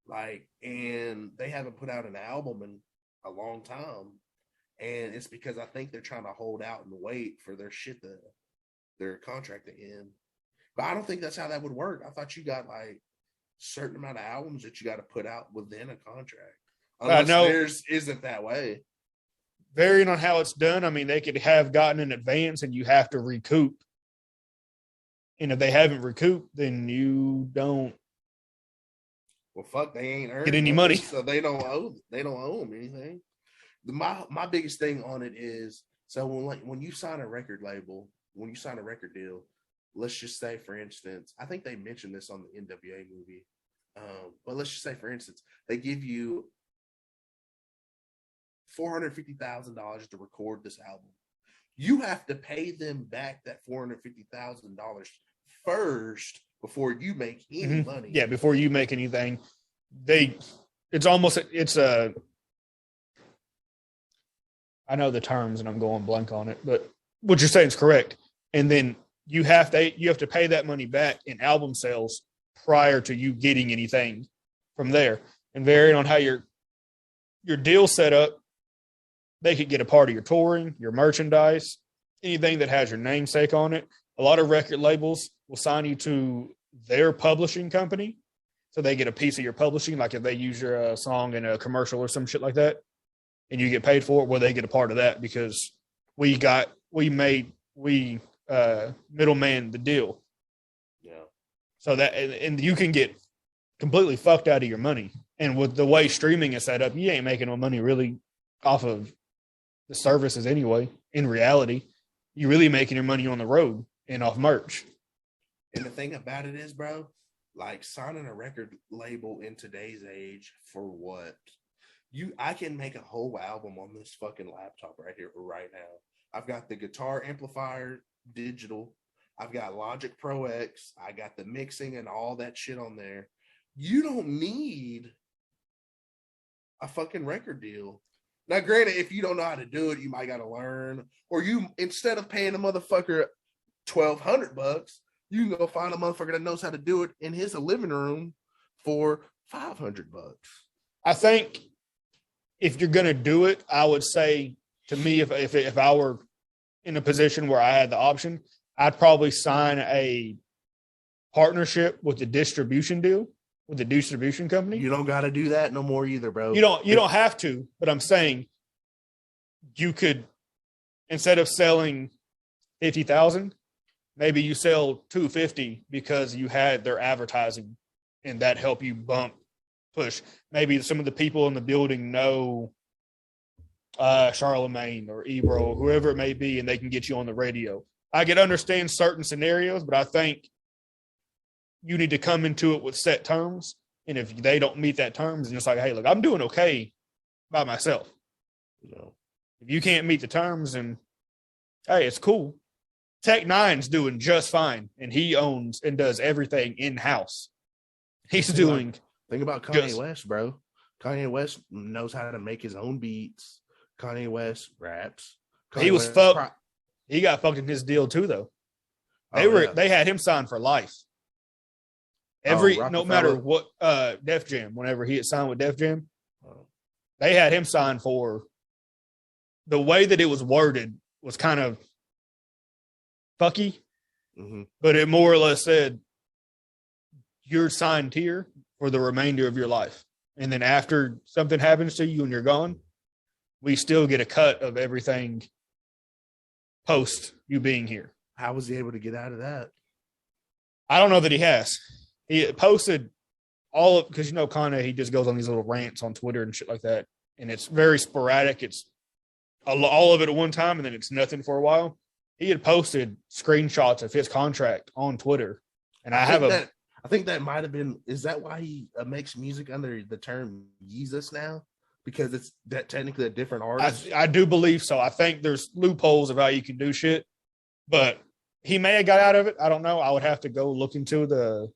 Like, and they haven't put out an album in a long time. And it's because I think they're trying to hold out and wait for their contract to end. But I don't think that's how that would work. I thought you got like certain amount of albums that you got to put out within a contract. Unless theirs isn't that way. Varying on how it's done, I mean, they could have gotten in advance and you have to recoup. And if they haven't recouped, then you don't. Well, fuck, they ain't earned get any money, so they don't owe them anything. My biggest thing on it is, so when you sign a record label, when you sign a record deal, let's just say, for instance, I think they mentioned this on the NWA movie, but let's just say, for instance, they give you $450,000 to record this album. You have to pay them back that $450,000 first before you make any money. Yeah, before you make anything. I know the terms and I'm going blank on it, but what you're saying is correct. And then you have to pay that money back in album sales prior to you getting anything from there. And varying on how your deal set up, they could get a part of your touring, your merchandise, anything that has your namesake on it. A lot of record labels will sign you to their publishing company, so they get a piece of your publishing. Like if they use your song in a commercial or some shit like that, and you get paid for it, well, they get a part of that because we middleman the deal. Yeah. So that, and you can get completely fucked out of your money. And with the way streaming is set up, you ain't making no money really off of the services anyway. In reality, you're really making your money on the road and off merch. And the thing about it is, bro, like signing a record label in today's age for what? I can make a whole album on this fucking laptop right here, right now. I've got the guitar amplifier digital. I've got Logic Pro X. I got the mixing and all that shit on there. You don't need a fucking record deal. Now, granted, if you don't know how to do it, you might got to learn. Or you, instead of paying a motherfucker $1,200, you can go find a motherfucker that knows how to do it in his living room for $500. I think if you're going to do it, I would say, to me, if I were in a position where I had the option, I'd probably sign a partnership with the distribution deal, with the distribution company. You don't got to do that no more either, bro. You don't have to, but I'm saying you could, instead of selling 50,000, maybe you sell 250 because you had their advertising and that help you push. Maybe some of the people in the building know Charlemagne or Ebro or whoever it may be, and they can get you on the radio. I can understand certain scenarios, but I think you need to come into it with set terms. And if they don't meet that terms, and it's like, hey, look, I'm doing okay by myself. If you can't meet the terms, and hey, it's cool. Tech Nine's doing just fine, and he owns and does everything in-house. He's doing. Think about Kanye West, bro. Kanye West knows how to make his own beats. Kanye West raps. He was fucked. He got fucked in his deal too, though. They had him signed for life. No matter what, Def Jam. Whenever he had signed with Def Jam, they had him signed for. The way that it was worded was kind of fucky, but it more or less said you're signed here for the remainder of your life, and then after something happens to you and you're gone, we still get a cut of everything post you being here. How was he able to get out of that? I don't know that he has. He posted all of, because Kanye, he just goes on these little rants on Twitter and shit like that, and it's very sporadic. It's all of it at one time, and then it's nothing for a while. He had posted screenshots of his contract on Twitter, and I think that might have been. Is that why he makes music under the term Yeezus now? Because it's that technically a different artist. I do believe so. I think there's loopholes of how you can do shit, but he may have got out of it. I don't know. I would have to go look into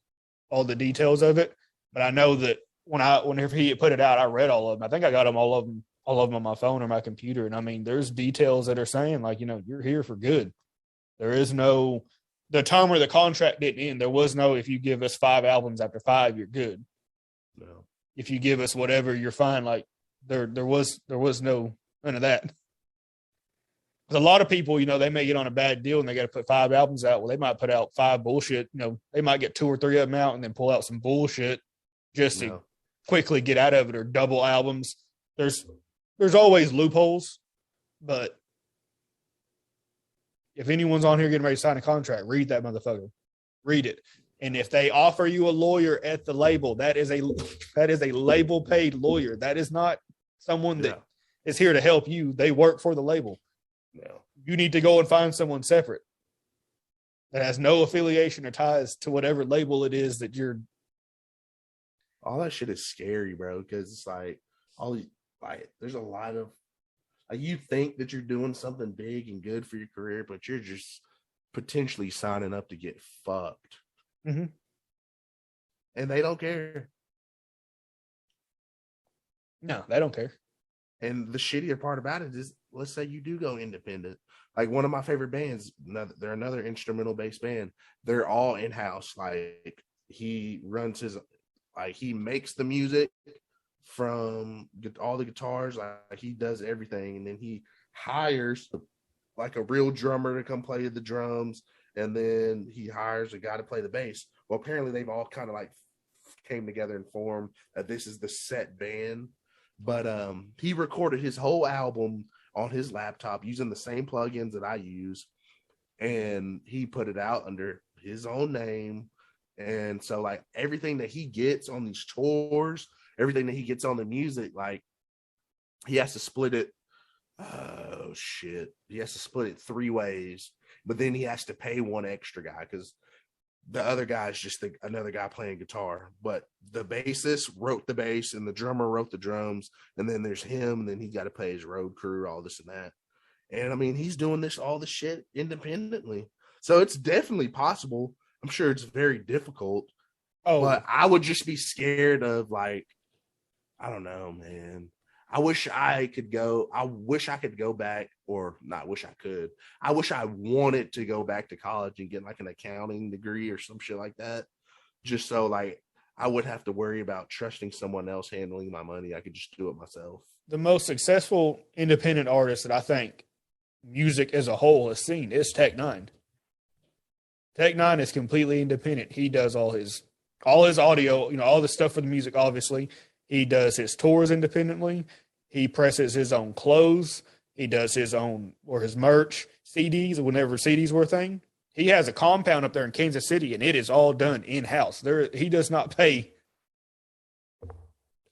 all the details of it. But I know that whenever he put it out, I read all of them. I think I got all of them on my phone or my computer. And I mean, there's details that are saying like, you're here for good. There is no, the term where the contract didn't end. There was no, if you give us 5 albums after 5, you're good. No. if you give us whatever, you're fine. Like there was none of that. A lot of people, they may get on a bad deal and they got to put 5 albums out. Well, they might put out 5 bullshit. They might get 2 or 3 of them out and then pull out some bullshit just to quickly get out of it, or double albums. There's always loopholes, but if anyone's on here getting ready to sign a contract, read that motherfucker. Read it. And if they offer you a lawyer at the label, that is a label paid lawyer. That is not someone that is here to help you. They work for the label. No. You need to go and find someone separate that has no affiliation or ties to whatever label it is that you're. All that shit is scary, bro, because it's there's a lot of you think that you're doing something big and good for your career, but you're just potentially signing up to get fucked. Mm-hmm. And they don't care. No, they don't care. And the shittier part about it is, let's say you do go independent. Like one of my favorite bands, they're another instrumental based band. They're all in-house. Like he runs he makes the music from all the guitars. Like he does everything. And then he hires like a real drummer to come play the drums. And then he hires a guy to play the bass. Well, apparently they've all kind of like came together and formed that this is the set band. But he recorded his whole album on his laptop using the same plugins that I use, and he put it out under his own name. And so like everything that he gets on these tours, everything that he gets on the music, like he has to split it. Oh shit. He has to split it 3 ways, but then he has to pay one extra guy because the other guy is just another guy playing guitar. But the bassist wrote the bass and the drummer wrote the drums. And then there's him, and then he's got to pay his road crew, all this and that. And I mean, he's doing all this shit independently. So it's definitely possible. I'm sure it's very difficult. But I would just be scared of I don't know, man. I wish I could go back, or not wish I could. I wish I wanted to go back to college and get like an accounting degree or some shit like that. Just so I would have to worry about trusting someone else handling my money. I could just do it myself. The most successful independent artist that I think music as a whole has seen is Tech Nine. Tech Nine is completely independent. He does all his audio, all the stuff for the music, obviously. He does his tours independently. He presses his own clothes. He does his own or his merch, CDs, whenever CDs were a thing. He has a compound up there in Kansas City, and it is all done in-house. He does not pay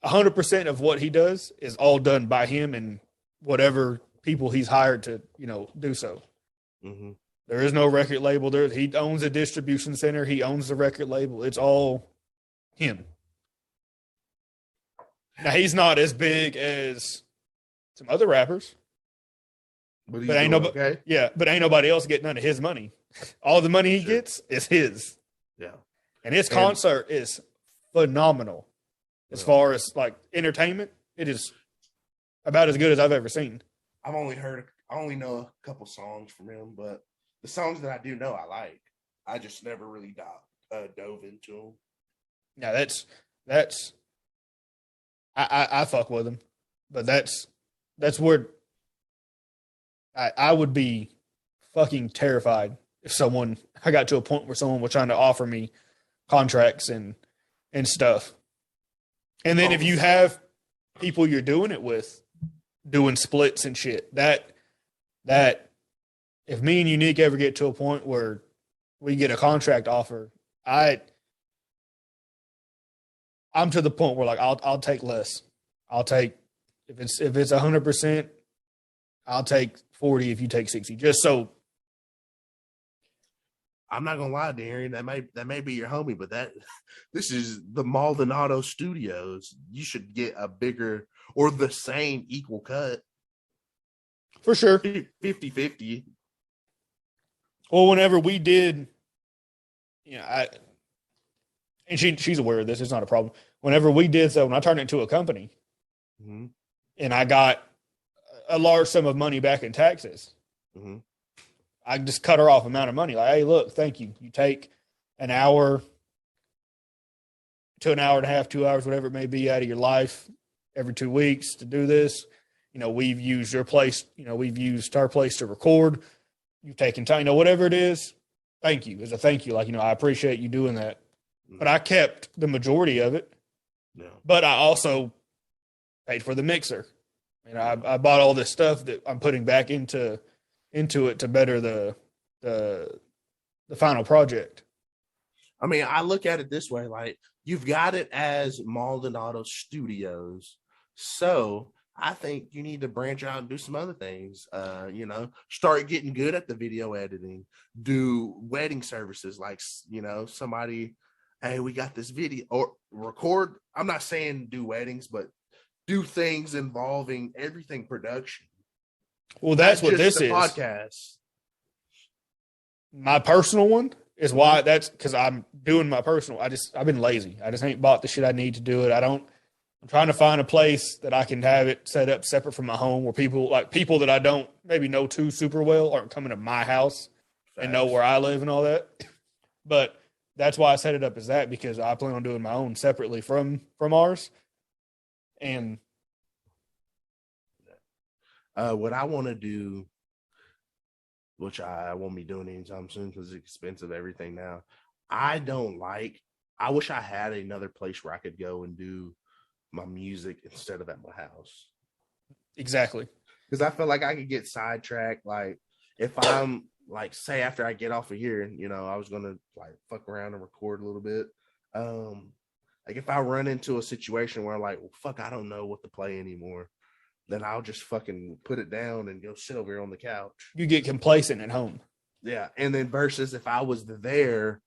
100% of what he does is all done by him and whatever people he's hired to, do so. Mm-hmm. There is no record label there. He owns a distribution center. He owns the record label. It's all him. Now, he's not as big as some other rappers. But ain't nobody, okay? Yeah, but ain't nobody else getting none of his money. All the money he gets is his. Yeah. And his concert is phenomenal. As far as entertainment, it is about as good as I've ever seen. I only know a couple songs from him, but the songs that I do know I like. I just never really dove into them. Now that's I fuck with him, but that's where I would be fucking terrified if I got to a point where someone was trying to offer me contracts and stuff. And then if you have people you're doing it with doing splits and shit, that if me and Unique ever get to a point where we get a contract offer, I'm to the point where I'll take less. I'll take if it's 100%, I'll take 40 if you take 60. Just so. I'm not gonna lie, Darion. That may be your homie, but this is the Maldonado Studios. You should get a bigger or the same equal cut. For sure. 50-50. Well, whenever we did, and she's aware of this, it's not a problem. Whenever we did so, when I turned it into a company, mm-hmm. and I got a large sum of money back in taxes, mm-hmm. I just cut her off amount of money. Like, hey, look, thank you. You take an hour to an hour and a half, 2 hours, whatever it may be, out of your life every 2 weeks to do this. We've used your place. We've used our place to record. You've taken time, whatever it is. Thank you. As a thank you, I appreciate you doing that. But I kept the majority of it. Yeah. But I also paid for the mixer. I bought all this stuff that I'm putting back into it to better the final project. I mean, I look at it this way, like you've got it as Maldonado Studios. So I think you need to branch out and do some other things. Start getting good at the video editing, do wedding services, like, somebody, hey, we got this video, or record. I'm not saying do weddings, but do things involving everything production. Well, that's what this is. Podcast. My personal one is why that's because I'm doing my personal. I've been lazy. I just ain't bought the shit I need to do it. I'm trying to find a place that I can have it set up separate from my home where people that I don't maybe know too super well aren't coming to my house and know where I live and all that. But that's why I set it up as that, because I plan on doing my own separately from ours. And what I want to do, which I won't be doing anytime soon because it's expensive, everything now. I wish I had another place where I could go and do my music instead of at my house. Exactly. Because I feel like I could get sidetracked. Like if I'm like, say after I get off of here, I was going to like fuck around and record a little bit. Like if I run into a situation where I'm like, well, fuck, I don't know what to play anymore, then I'll just fucking put it down and go sit over here on the couch. You get complacent at home. Yeah. And then versus if I was there,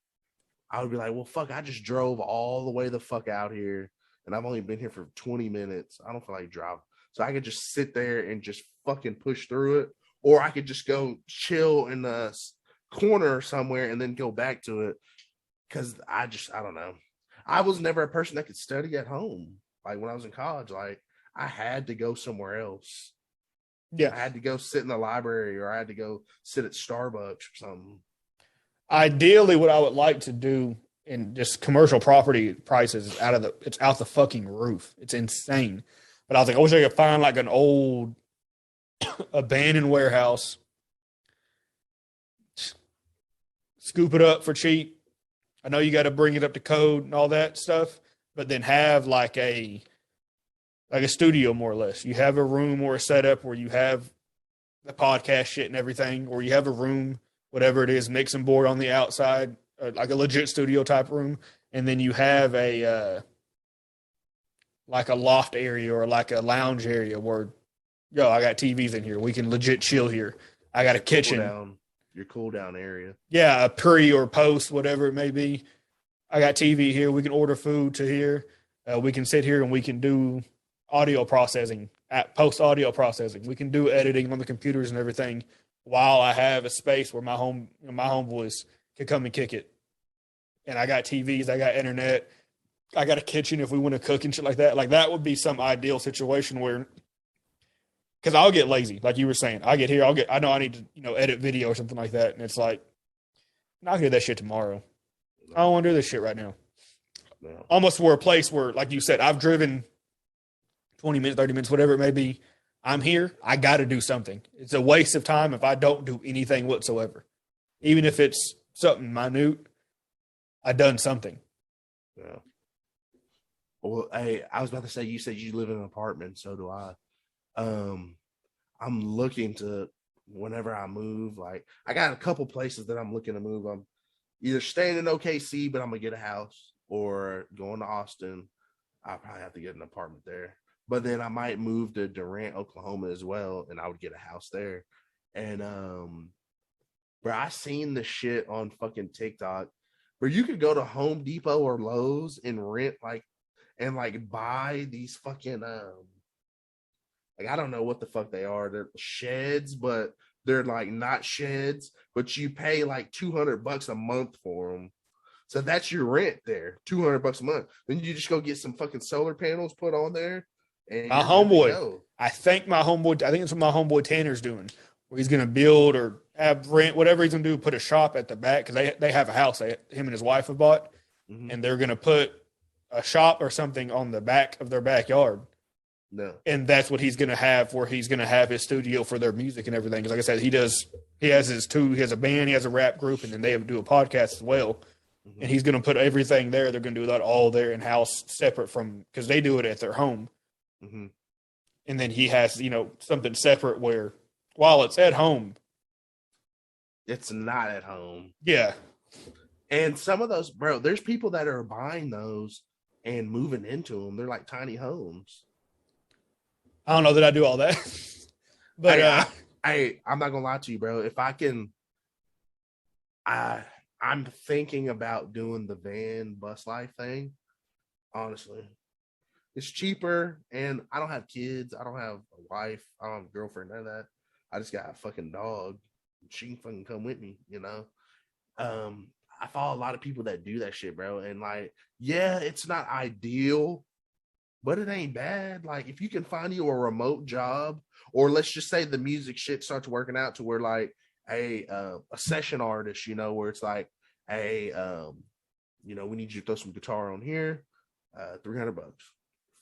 I would be like, well, fuck, I just drove all the way the fuck out here and I've only been here for 20 minutes. I don't feel like driving. So I could just sit there and just fucking push through it. Or I could just go chill in the corner somewhere and then go back to it. Cause I don't know. I was never a person that could study at home. Like when I was in college, like I had to go somewhere else. Yeah. I had to go sit in the library or I had to go sit at Starbucks or something. Ideally, what I would like to do in just commercial property prices it's out the fucking roof. It's insane. But I was like, I wish I could find like an old abandoned warehouse, scoop it up for cheap. I know you got to bring it up to code and all that stuff, but then have like a studio, more or less. You have a room or a setup where you have the podcast shit and everything, or you have a room, whatever it is, mixing board on the outside, like a legit studio type room. And then you have like a loft area or like a lounge area where, I got TVs in here. We can legit chill here. I got a kitchen. Your cool down area. Yeah, a pre or post, whatever it may be. I got TV here. We can order food to here. We can sit here and we can do audio processing, post audio processing. We can do editing on the computers and everything while I have a space where my homeboys can come and kick it. And I got TVs, I got internet, I got a kitchen if we want to cook and shit like that. Like that would be some ideal situation where, because I'll get lazy, like you were saying. I get here, I know I need to, edit video or something like that, and it's like, I'll do that shit tomorrow. I don't want to do this shit right now. No. Almost for a place where, like you said, I've driven 20 minutes, 30 minutes, whatever it may be. I'm here. I got to do something. It's a waste of time if I don't do anything whatsoever. Even if it's something minute, I done something. Yeah. Well, hey, I was about to say, you said you live in an apartment, so do I. I'm looking to, whenever I move, like I got a couple places that I'm looking to move. I'm either staying in OKC, but I'm gonna get a house, or going to Austin. I'll probably have to get an apartment there. But then I might move to Durant, Oklahoma as well, and I would get a house there. And bro, I seen the shit on fucking TikTok where you could go to Home Depot or Lowe's and rent and buy these fucking I don't know what the fuck they are. They're sheds, but they're like not sheds, but you pay like $200 a month for them. So that's your rent there, $200 a month. Then you just go get some fucking solar panels put on there. And my homeboy, I think it's what my homeboy Tanner's doing, where he's going to build or have rent, whatever he's going to do, put a shop at the back, because they have a house him and his wife have bought, and they're going to put a shop or something on the back of their backyard. No. And that's what he's going to have, where he's going to have his studio for their music and everything. Because like I said, he has a band, he has a rap group, and then they do a podcast as well. Mm-hmm. And he's going to put everything there. They're going to do that all there in-house, separate from, because they do it at their home. Mm-hmm. And then he has, something separate where while it's at home, it's not at home. Yeah. And some of those, bro, there's people that are buying those and moving into them. They're like tiny homes. I don't know that I do all that. But I'm not gonna lie to you, bro. If I can, I'm thinking about doing the van bus life thing. Honestly, it's cheaper, and I don't have kids. I don't have a wife. I don't have a girlfriend. None of that. I just got a fucking dog. She can fucking come with me, I follow a lot of people that do that shit, bro. And like, yeah, it's not ideal, but it ain't bad. Like, if you can find you a remote job, or let's just say the music shit starts working out to where like a session artist, where it's like, hey, we need you to throw some guitar on here, $300,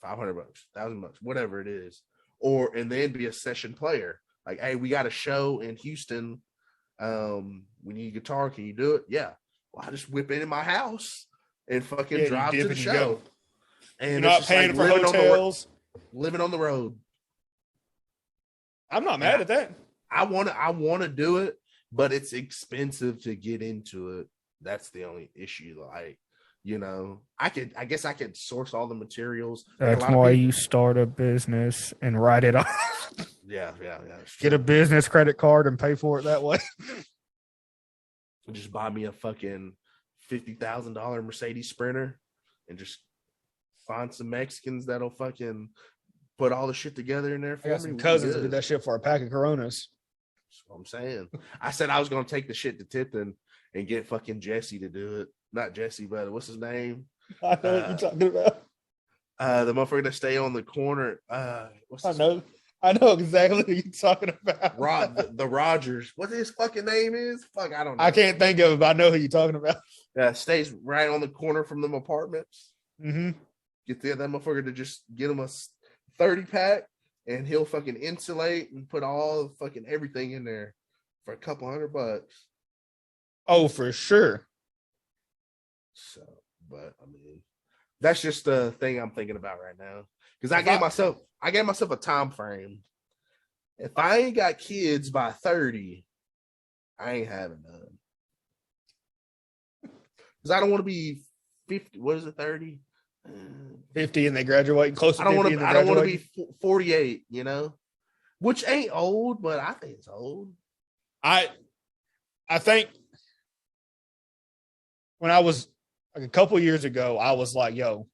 $500, $1,000, whatever it is, and then be a session player. Like, hey, we got a show in Houston. We need a guitar. Can you do it? Yeah. Well, I just whip into my house and fucking drive to the show. And you're not paying for hotels. Living on the road. I'm not mad at that. I want to do it, but it's expensive to get into it. That's the only issue. Like, I guess I could source all the materials. That's why you start a business and write it off. Yeah. Get a business credit card and pay for it that way. Just buy me a fucking $50,000 Mercedes Sprinter and just find some Mexicans that'll fucking put all the shit together in there for me. I got some cousins that did that shit for a pack of Coronas. That's what I'm saying. I said I was going to take the shit to Tipton and get fucking Jesse to do it. Not Jesse, but what's his name? I know what you're talking about. The motherfucker that stay on the corner. I know exactly what you're talking about. The Rogers. What his fucking name is? Fuck, I don't know. I can't think of it, but I know who you're talking about. Stays right on the corner from them apartments. Mm-hmm. Get that motherfucker to just get him a 30-pack, and he'll fucking insulate and put all fucking everything in there for a couple $100. Oh, for sure. So, but I mean, that's just the thing I'm thinking about right now. Because I gave myself a time frame. If I ain't got kids by 30, I ain't having none. Because I don't want to be 50. What is it, 30? 50 and they graduate. Close to 50. I don't want to be 48. Which ain't old, but I think it's old. I think when I was like a couple years ago, I was like, "Yo,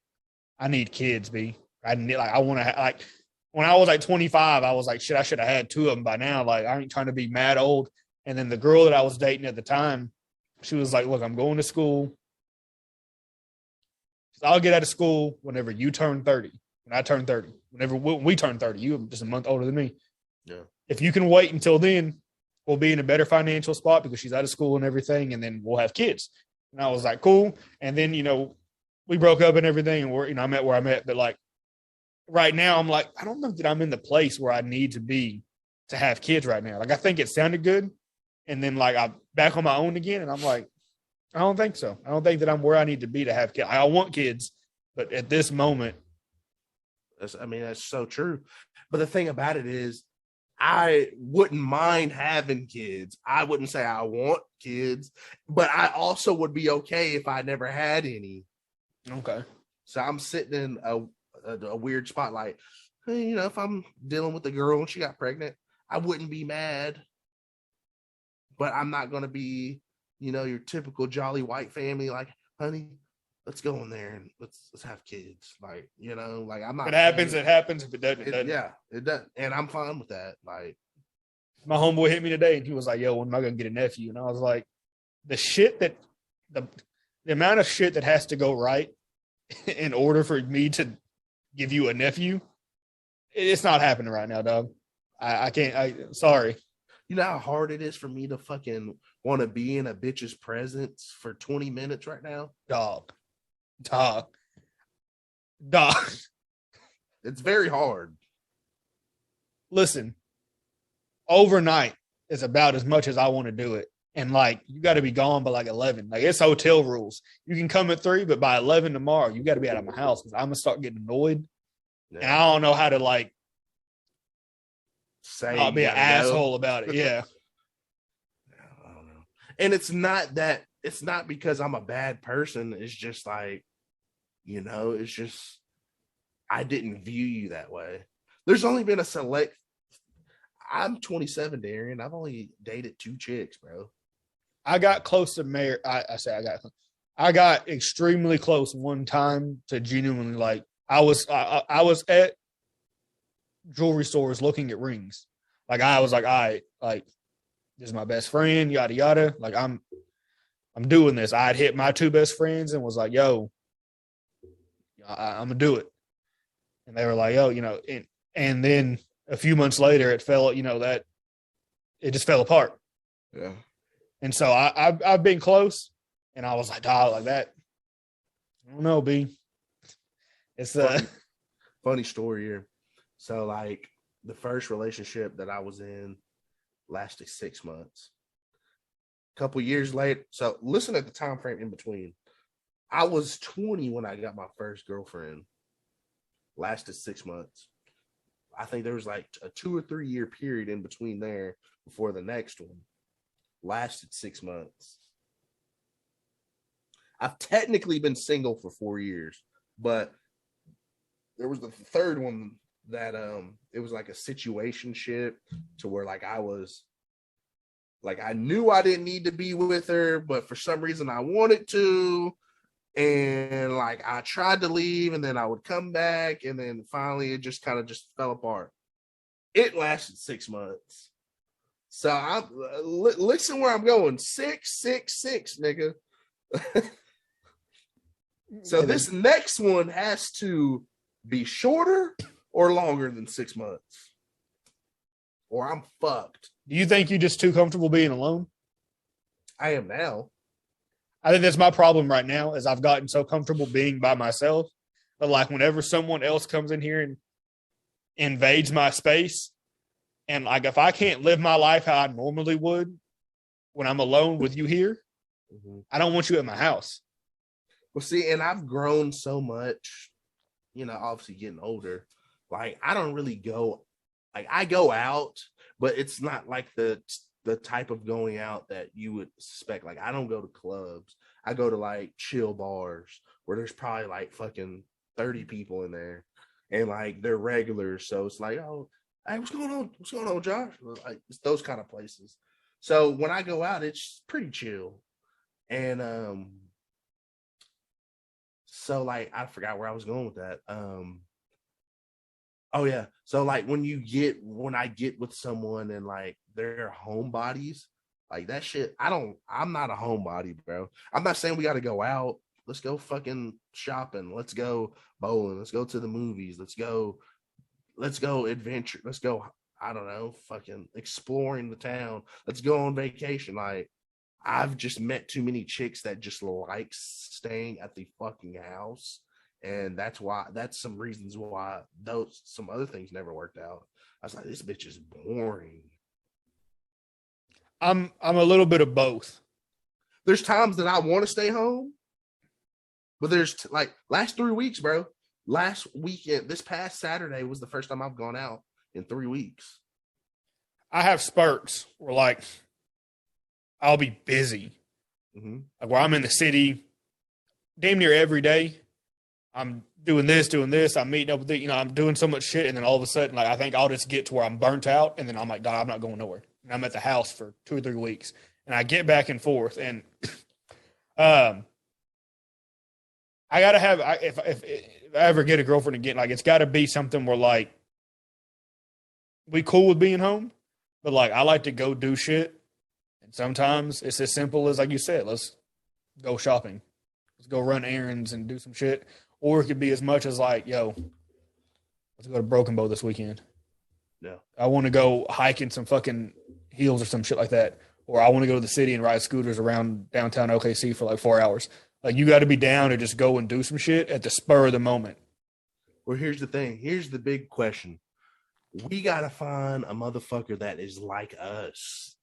I need kids, B. I want to like." When I was like 25, I was like, "Shit, I should have had 2 of them by now." Like, I ain't trying to be mad old. And then the girl that I was dating at the time, she was like, "Look, I'm going to school. I'll get out of school whenever you turn 30. When I turn 30, when we turn 30, you're just a month older than me. Yeah. If you can wait until then, we'll be in a better financial spot because she's out of school and everything, and then we'll have kids." And I was like, cool. And then, we broke up and everything, and I'm at where I'm at. But like right now, I'm like, I don't know that I'm in the place where I need to be to have kids right now. Like, I think it sounded good. And then like I'm back on my own again. And I'm like, I don't think so. I don't think that I'm where I need to be to have kids. I want kids, but at this moment. That's so true. But the thing about it is, I wouldn't mind having kids. I wouldn't say I want kids, but I also would be okay if I never had any. Okay. So I'm sitting in a weird spot. Like, if I'm dealing with a girl and she got pregnant, I wouldn't be mad. But I'm not going to be, your typical jolly white family. Like, honey, let's go in there and let's have kids. Like, like I'm not. If it happens, it happens. If it doesn't, it doesn't. Yeah, it doesn't. And I'm fine with that. Like, my homeboy hit me today and he was like, "Yo, when am I going to get a nephew?" And I was like, the amount of shit that has to go right in order for me to give you a nephew, it's not happening right now, dog. I can't. Sorry. You know how hard it is for me to fucking want to be in a bitch's presence for 20 minutes right now? Dog. Dog. It's very hard. Listen, overnight is about as much as I want to do it. And like, you got to be gone by like 11. Like, it's hotel rules. You can come at 3, but by 11 tomorrow, you got to be out of my house because I'm going to start getting annoyed. Yeah. And I don't know how to like say not be an asshole about it. Yeah. I don't know. And it's not because I'm a bad person. It's just like, it's just, I didn't view you that way. There's only been a select. I'm 27, Darion. I've only dated 2 chicks, bro. I got close to marriage. I got extremely close one time to genuinely like, I was at jewelry stores looking at rings. Like, I was like, all right, like, this is my best friend, yada, yada. Like, I'm doing this. I had hit my 2 best friends and was like, yo, I'm going to do it. And they were like, yo, and then a few months later, it fell, that it just fell apart. Yeah. And so I've been close, and I was like, dog, like that. I don't know, B. It's funny story here. So like the first relationship that I was in lasted 6 months. A couple years later. So listen at the time frame in between. I was 20 when I got my first girlfriend. Lasted 6 months. I think there was like a 2 or 3 year period in between there before the next one. Lasted 6 months. I've technically been single for 4 years, but there was the third one that it was like a situationship to where like I was like, I knew I didn't need to be with her, but for some reason I wanted to. And like I tried to leave, and then I would come back, and then finally it just kind of just fell apart. It lasted 6 months. So I'm listen where I'm going. 666, nigga. So this next one has to be shorter or longer than 6 months, or I'm fucked. Do you think you're just too comfortable being alone? I am now. I think that's my problem right now, is I've gotten so comfortable being by myself. But like, whenever someone else comes in here and invades my space, and like, if I can't live my life how I normally would when I'm alone with you here, I don't want you at my house. Well, see, and I've grown so much, obviously getting older. Like, I don't really go, like, I go out, but it's not like the type of going out that you would suspect. Like, I don't go to clubs. I go to like chill bars where there's probably like fucking 30 people in there, and like they're regulars. So it's like, oh, hey, what's going on? What's going on, Josh? Like, it's those kind of places. So when I go out, it's pretty chill. And so like, I forgot where I was going with that. Oh yeah. So like, when I get with someone and like they're homebodies, like that shit, I'm not a homebody, bro. I'm not saying we got to go out. Let's go fucking shopping. Let's go bowling. Let's go to the movies. Let's go adventure. Let's go, I don't know, fucking exploring the town. Let's go on vacation. Like, I've just met too many chicks that just like staying at the fucking house. And that's some reasons why some other things never worked out. I was like, this bitch is boring. I'm a little bit of both. There's times that I want to stay home, but there's like last 3 weeks, bro. Last weekend, this past Saturday was the first time I've gone out in 3 weeks. I have spurts where like I'll be busy. Like, where I'm in the city damn near every day. I'm doing this. I'm meeting up with it. I'm doing so much shit. And then all of a sudden, like, I think I'll just get to where I'm burnt out. And then I'm like, I'm not going nowhere. And I'm at the house for 2 or 3 weeks. And I get back and forth. And I got to have, if I ever get a girlfriend again, like, it's got to be something where, like, we cool with being home. But, like, I like to go do shit. And sometimes it's as simple as, like you said, let's go shopping. Let's go run errands and do some shit. Or it could be as much as like, yo, let's go to Broken Bow this weekend. Yeah. I want to go hike in some fucking hills or some shit like that. Or I want to go to the city and ride scooters around downtown OKC for like 4 hours. Like, you got to be down to just go and do some shit at the spur of the moment. Well, here's the thing. Here's the big question. We gotta find a motherfucker that is like us.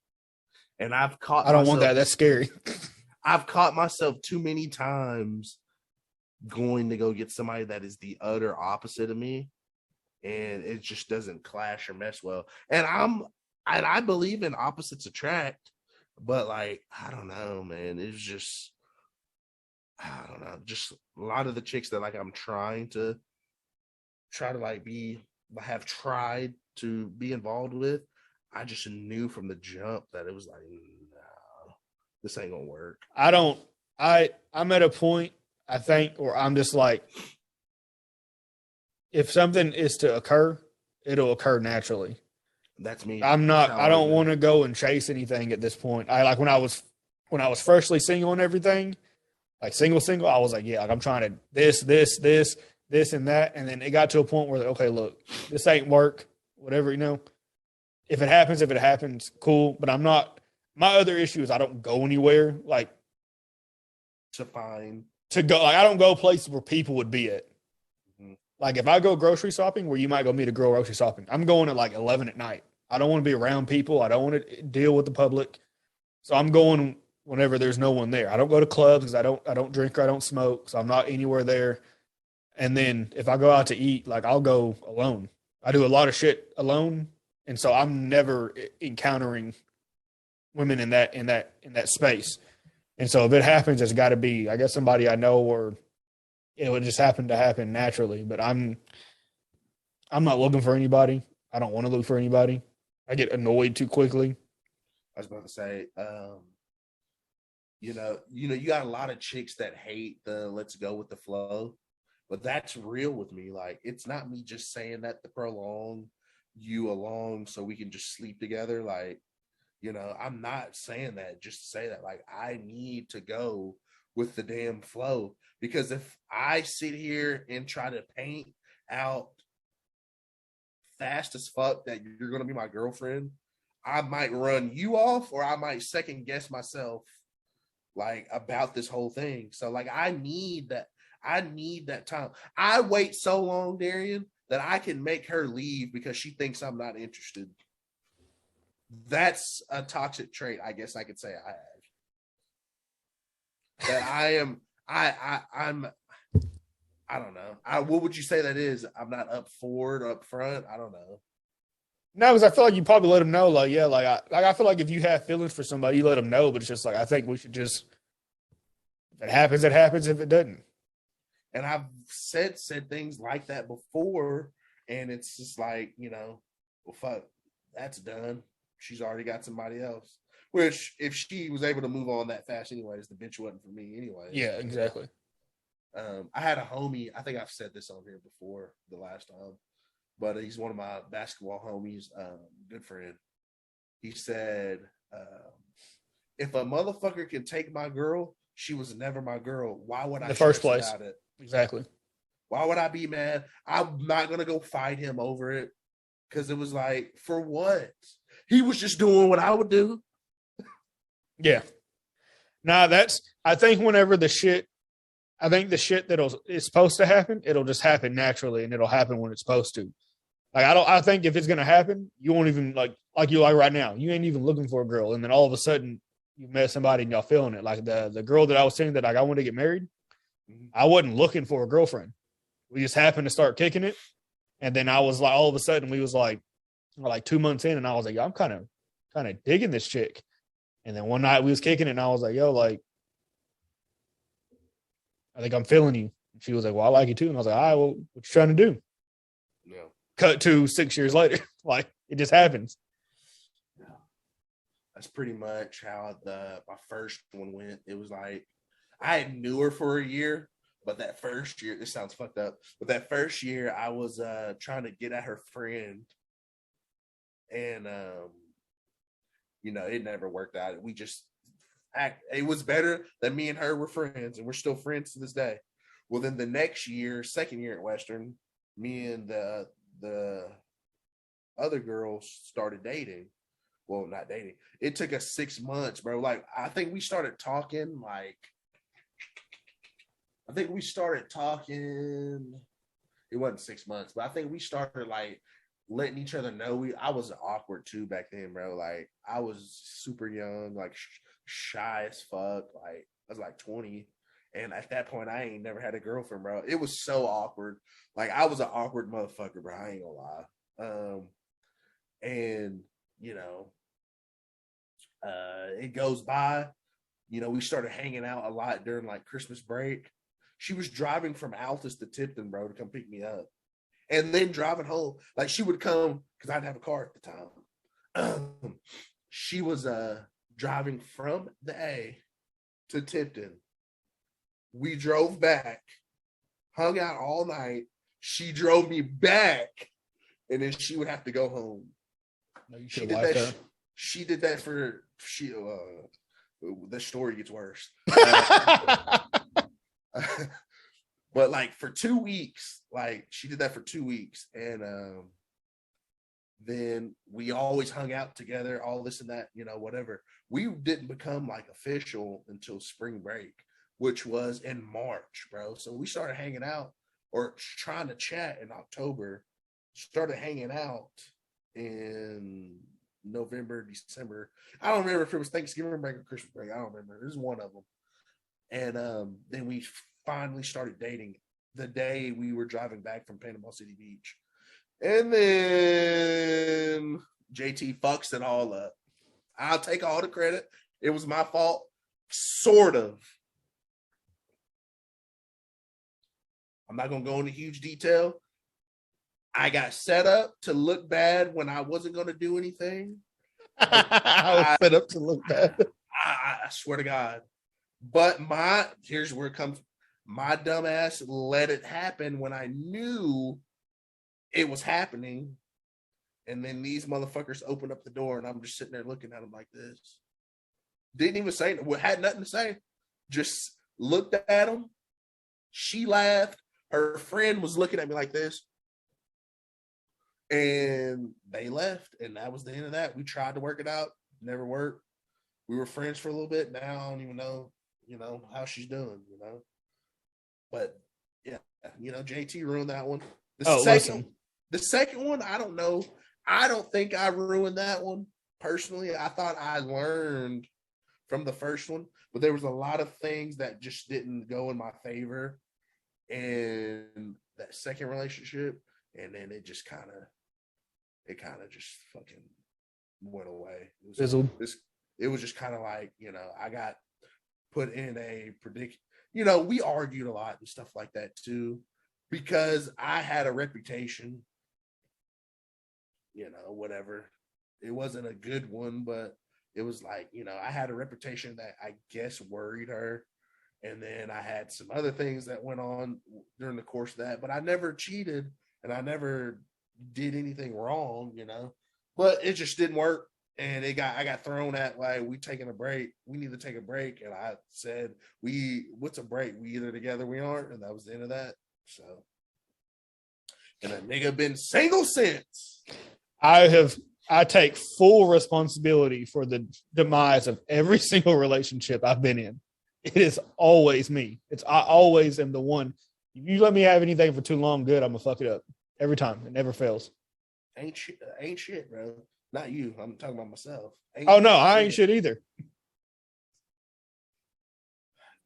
And I've caught I don't myself, want that. That's scary. I've caught myself too many times going to go get somebody that is the utter opposite of me, and it just doesn't clash or mesh well. And I believe in opposites attract, but like I don't know, man. It's just I don't know. Just a lot of the chicks that like I'm trying to like have tried to be involved with, I just knew from the jump that it was like, nah, this ain't gonna work. I'm at a point, I think, where I'm just like, if something is to occur, it'll occur naturally. That's me. I don't want to go and chase anything at this point. I like when I was freshly single and everything, like single, I was like, yeah, like I'm trying to this and that. And then it got to a point where, okay, look, this ain't work, whatever, if it happens, cool. But I'm not, my other issue is I don't go anywhere like to go. Like I don't go places where people would be at. Mm-hmm. Like if I go grocery shopping where you might go meet a girl grocery shopping, I'm going at like 11 at night. I don't want to be around people. I don't want to deal with the public. So I'm going whenever there's no one there. I don't go to clubs because I don't drink or I don't smoke. So I'm not anywhere there. And then if I go out to eat, like I'll go alone. I do a lot of shit alone. And so I'm never encountering women in that space. And so if it happens, it's got to be, I guess, somebody I know, or it would just happen to happen naturally. But I'm not looking for anybody. I don't want to look for anybody. I get annoyed too quickly. I was about to say, you got a lot of chicks that hate the let's go with the flow, but that's real with me. Like, it's not me just saying that to prolong you along so we can just sleep together. Like, I'm not saying that just to say that. Like, I need to go with the damn flow, because if I sit here and try to paint out fast as fuck that you're going to be my girlfriend, I might run you off, or I might second guess myself, like, about this whole thing. So like, I need that time. I wait so long, Darion, that I can make her leave because she thinks I'm not interested. That's a toxic trait, I guess I could say I have. That I'm I don't know. What would you say that is? I'm not up forward, up front. I don't know. No, because I feel like you probably let them know. Like, yeah, I feel like if you have feelings for somebody, you let them know. But it's just like, I think we should just, if it happens, it happens. If it doesn't, and I've said things like that before, and it's just like, well, fuck, that's done. She's already got somebody else. Which, if she was able to move on that fast, anyways, the bitch wasn't for me, anyway. Yeah, exactly. I had a homie. I think I've said this on here before the last time, but he's one of my basketball homies, good friend. He said, if a motherfucker can take my girl, she was never my girl. Why would I? In the first place, about it? Exactly. Why would I be mad? I'm not gonna go fight him over it, because it was like, for what? He was just doing what I would do. Yeah. Nah, I think whenever the shit that is supposed to happen, it'll just happen naturally, and it'll happen when it's supposed to. Like, I think if it's gonna happen, you won't even like you like right now. You ain't even looking for a girl, and then all of a sudden you met somebody and y'all feeling it. Like the girl that I was saying that like I want to get married, I wasn't looking for a girlfriend. We just happened to start kicking it, and then I was like, all of a sudden we was like 2 months in, and I was like, yo, I'm kind of digging this chick. And then one night we was kicking it, and I was like, yo, like, I think I'm feeling you. And she was like, well, I like you too. And I was like, all right, well, what you trying to do? Yeah. Cut to 6 years later. Like, it just happens. Yeah. That's pretty much how my first one went. It was like, I had knew her for a year, but that first year, this sounds fucked up, but that first year I was trying to get at her friend, and it never worked out. It was better that me and her were friends, and we're still friends to this day. Well, then the next year, second year at Western, me and the other girl started dating. Well, not dating. It took us 6 months, bro. Like, I think we started talking it wasn't 6 months, but I think we started like letting each other know I was awkward too back then, bro. Like I was super young, like shy as fuck. Like I was like 20. And at that point, I ain't never had a girlfriend, bro. It was so awkward. Like I was an awkward motherfucker, bro. I ain't gonna lie. And you know, it goes by. You know, we started hanging out a lot during like Christmas break. She was driving from Altus to Tipton, bro, to come pick me up. And then driving home, like she would come because I didn't have a car at the time. She was driving from the A to Tipton. We drove back, hung out all night. She drove me back, and then she would have to go home. No, you She did that. She did that for the story gets worse. But like for 2 weeks, like she did that for 2 weeks, and then we always hung out together, all this and that, you know, whatever. We didn't become like official until spring break, which was in March, bro. So we started hanging out or trying to chat in October, started hanging out in November, December. I don't remember if it was Thanksgiving break or Christmas break. I don't remember. It was one of them. And then we finally started dating the day we were driving back from Panama City Beach. And then JT fucks it all up. I'll take all the credit. It was my fault. Sort of. I'm not going to go into huge detail. I got set up to look bad when I wasn't going to do anything. I was set up to look bad. I swear to God. But here's where it comes. My dumb ass let it happen when I knew it was happening. And then these motherfuckers opened up the door and I'm just sitting there looking at them like this. Didn't even say, had nothing to say. Just looked at them. She laughed. Her friend was looking at me like this. And they left. And that was the end of that. We tried to work it out. Never worked. We were friends for a little bit. Now I don't even know, how she's doing, But yeah, JT ruined that one. The second one, I don't know. I don't think I ruined that one personally. I thought I learned from the first one, but there was a lot of things that just didn't go in my favor in that second relationship, and then it just kind of just fucking went away. It was just kind of like, I got put in a prediction. We argued a lot and stuff like that too, because I had a reputation, whatever. It wasn't a good one, but it was like, I had a reputation that I guess worried her. And then I had some other things that went on during the course of that, but I never cheated and I never did anything wrong, but it just didn't work. And I got thrown at like, we taking a break. We need to take a break. And I said, what's a break? We either together, we aren't. And that was the end of that. So, and that nigga been single since. I take full responsibility for the demise of every single relationship I've been in. It is always me. I always am the one. If you let me have anything for too long, good, I'm gonna fuck it up every time. It never fails. Ain't shit, bro. Not you. I'm talking about myself. I ain't shit either.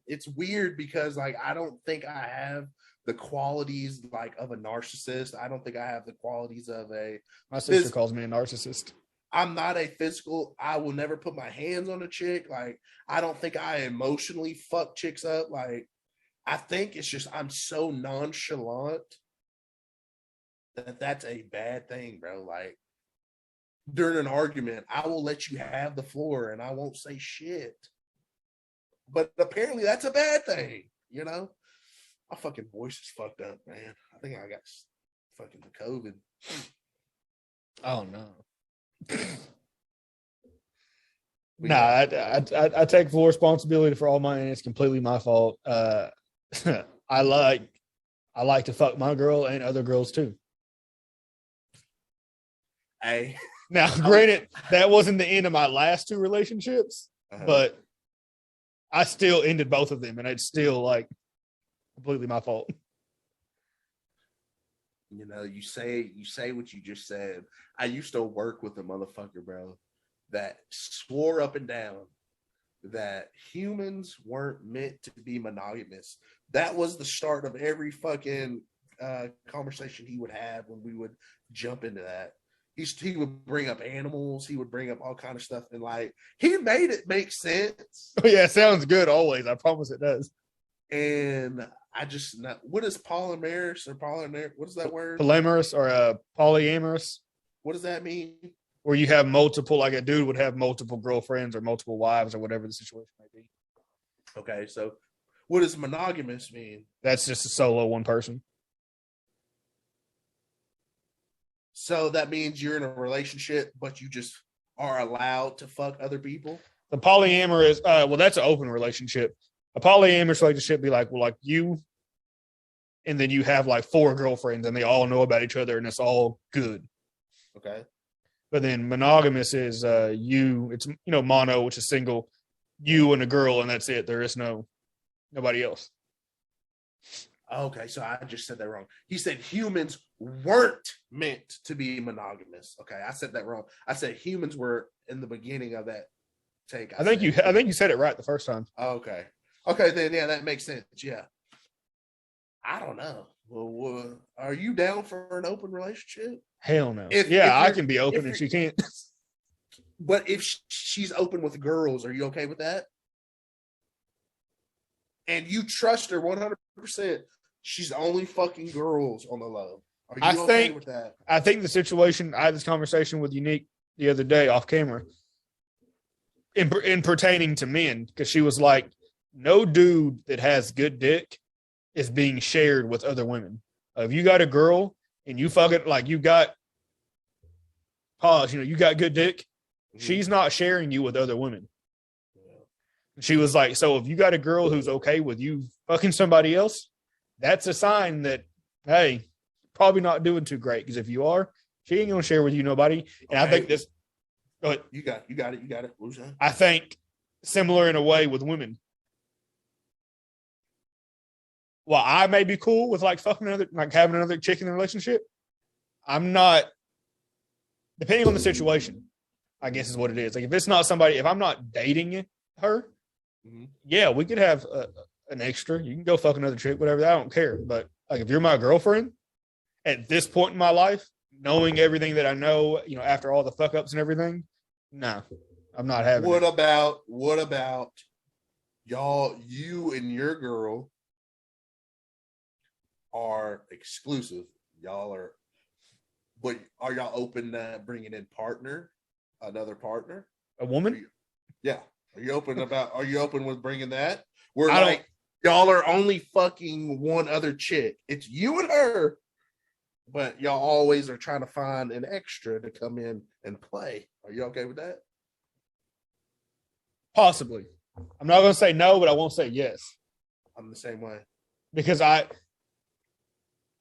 It's weird because like I don't think I have the qualities like of a narcissist. I don't think I have the qualities of my sister calls me a narcissist. I'm not a physical. I will never put my hands on a chick. Like I don't think I emotionally fuck chicks up. Like I think it's just I'm so nonchalant that's a bad thing, bro. Like during an argument, I will let you have the floor and I won't say shit. But apparently that's a bad thing, My fucking voice is fucked up, man. I think I got fucking the COVID. Oh no. I take full responsibility for all mine, and it's completely my fault. I like to fuck my girl and other girls too. Hey. Now, granted, that wasn't the end of my last two relationships, but I still ended both of them, and it's still like completely my fault. You know, you say what you just said. I used to work with a motherfucker, bro, that swore up and down that humans weren't meant to be monogamous. That was the start of every fucking conversation he would have when we would jump into that. He would bring up animals. He would bring up all kind of stuff, and like he made it make sense. Oh yeah, it sounds good always. I promise it does. And I just what is polyamorous or polyamorous? What is that word? Polyamorous or polyamorous. What does that mean? Where you have multiple, like a dude would have multiple girlfriends or multiple wives or whatever the situation may be. Okay, so what does monogamous mean? That's just a solo one person. So that means you're in a relationship, but you just are allowed to fuck other people? The polyamorous, well, that's an open relationship. A polyamorous relationship be like, well, like you, and then you have like 4 girlfriends and they all know about each other and it's all good. Okay. But then monogamous is it's, mono, which is single, you and a girl, and that's it. There is nobody else. Okay, so I just said that wrong. He said humans weren't meant to be monogamous. Okay, I said that wrong. I said humans were in the beginning of that take. I think you said it right the first time. Okay. Okay, then yeah, that makes sense. Yeah. I don't know. Well, are you down for an open relationship? Hell no. I can be open and she can't. But if she's open with girls, are you okay with that? And you trust her 100%. She's only fucking girls on the low. Are you okay with that? I think the situation, I had this conversation with Unique the other day off camera in pertaining to men, because she was like, no dude that has good dick is being shared with other women. If you got a girl and you fucking, like, you got you got good dick, she's not sharing you with other women. She was like, so if you got a girl who's okay with you fucking somebody else, that's a sign that, hey, probably not doing too great. Because if you are, she ain't gonna share with you nobody. And I think this. Go ahead. You got it. I think similar in a way with women. Well, I may be cool with like fucking having another chick in the relationship. I'm not. Depending on the situation, I guess is what it is. Like if I'm not dating her, yeah, we could have an extra. You can go fuck another chick, whatever. I don't care. But like, if you're my girlfriend at this point in my life, knowing everything that I know, after all the fuck ups and everything, no, I'm not having. What about y'all? You and your girl are exclusive. Y'all are, but are y'all open to bringing in another partner, a woman? Yeah. Are you open with bringing that? Y'all are only fucking one other chick. It's you and her, but y'all always are trying to find an extra to come in and play. Are you okay with that? Possibly. I'm not going to say no, but I won't say yes. I'm the same way. Because I've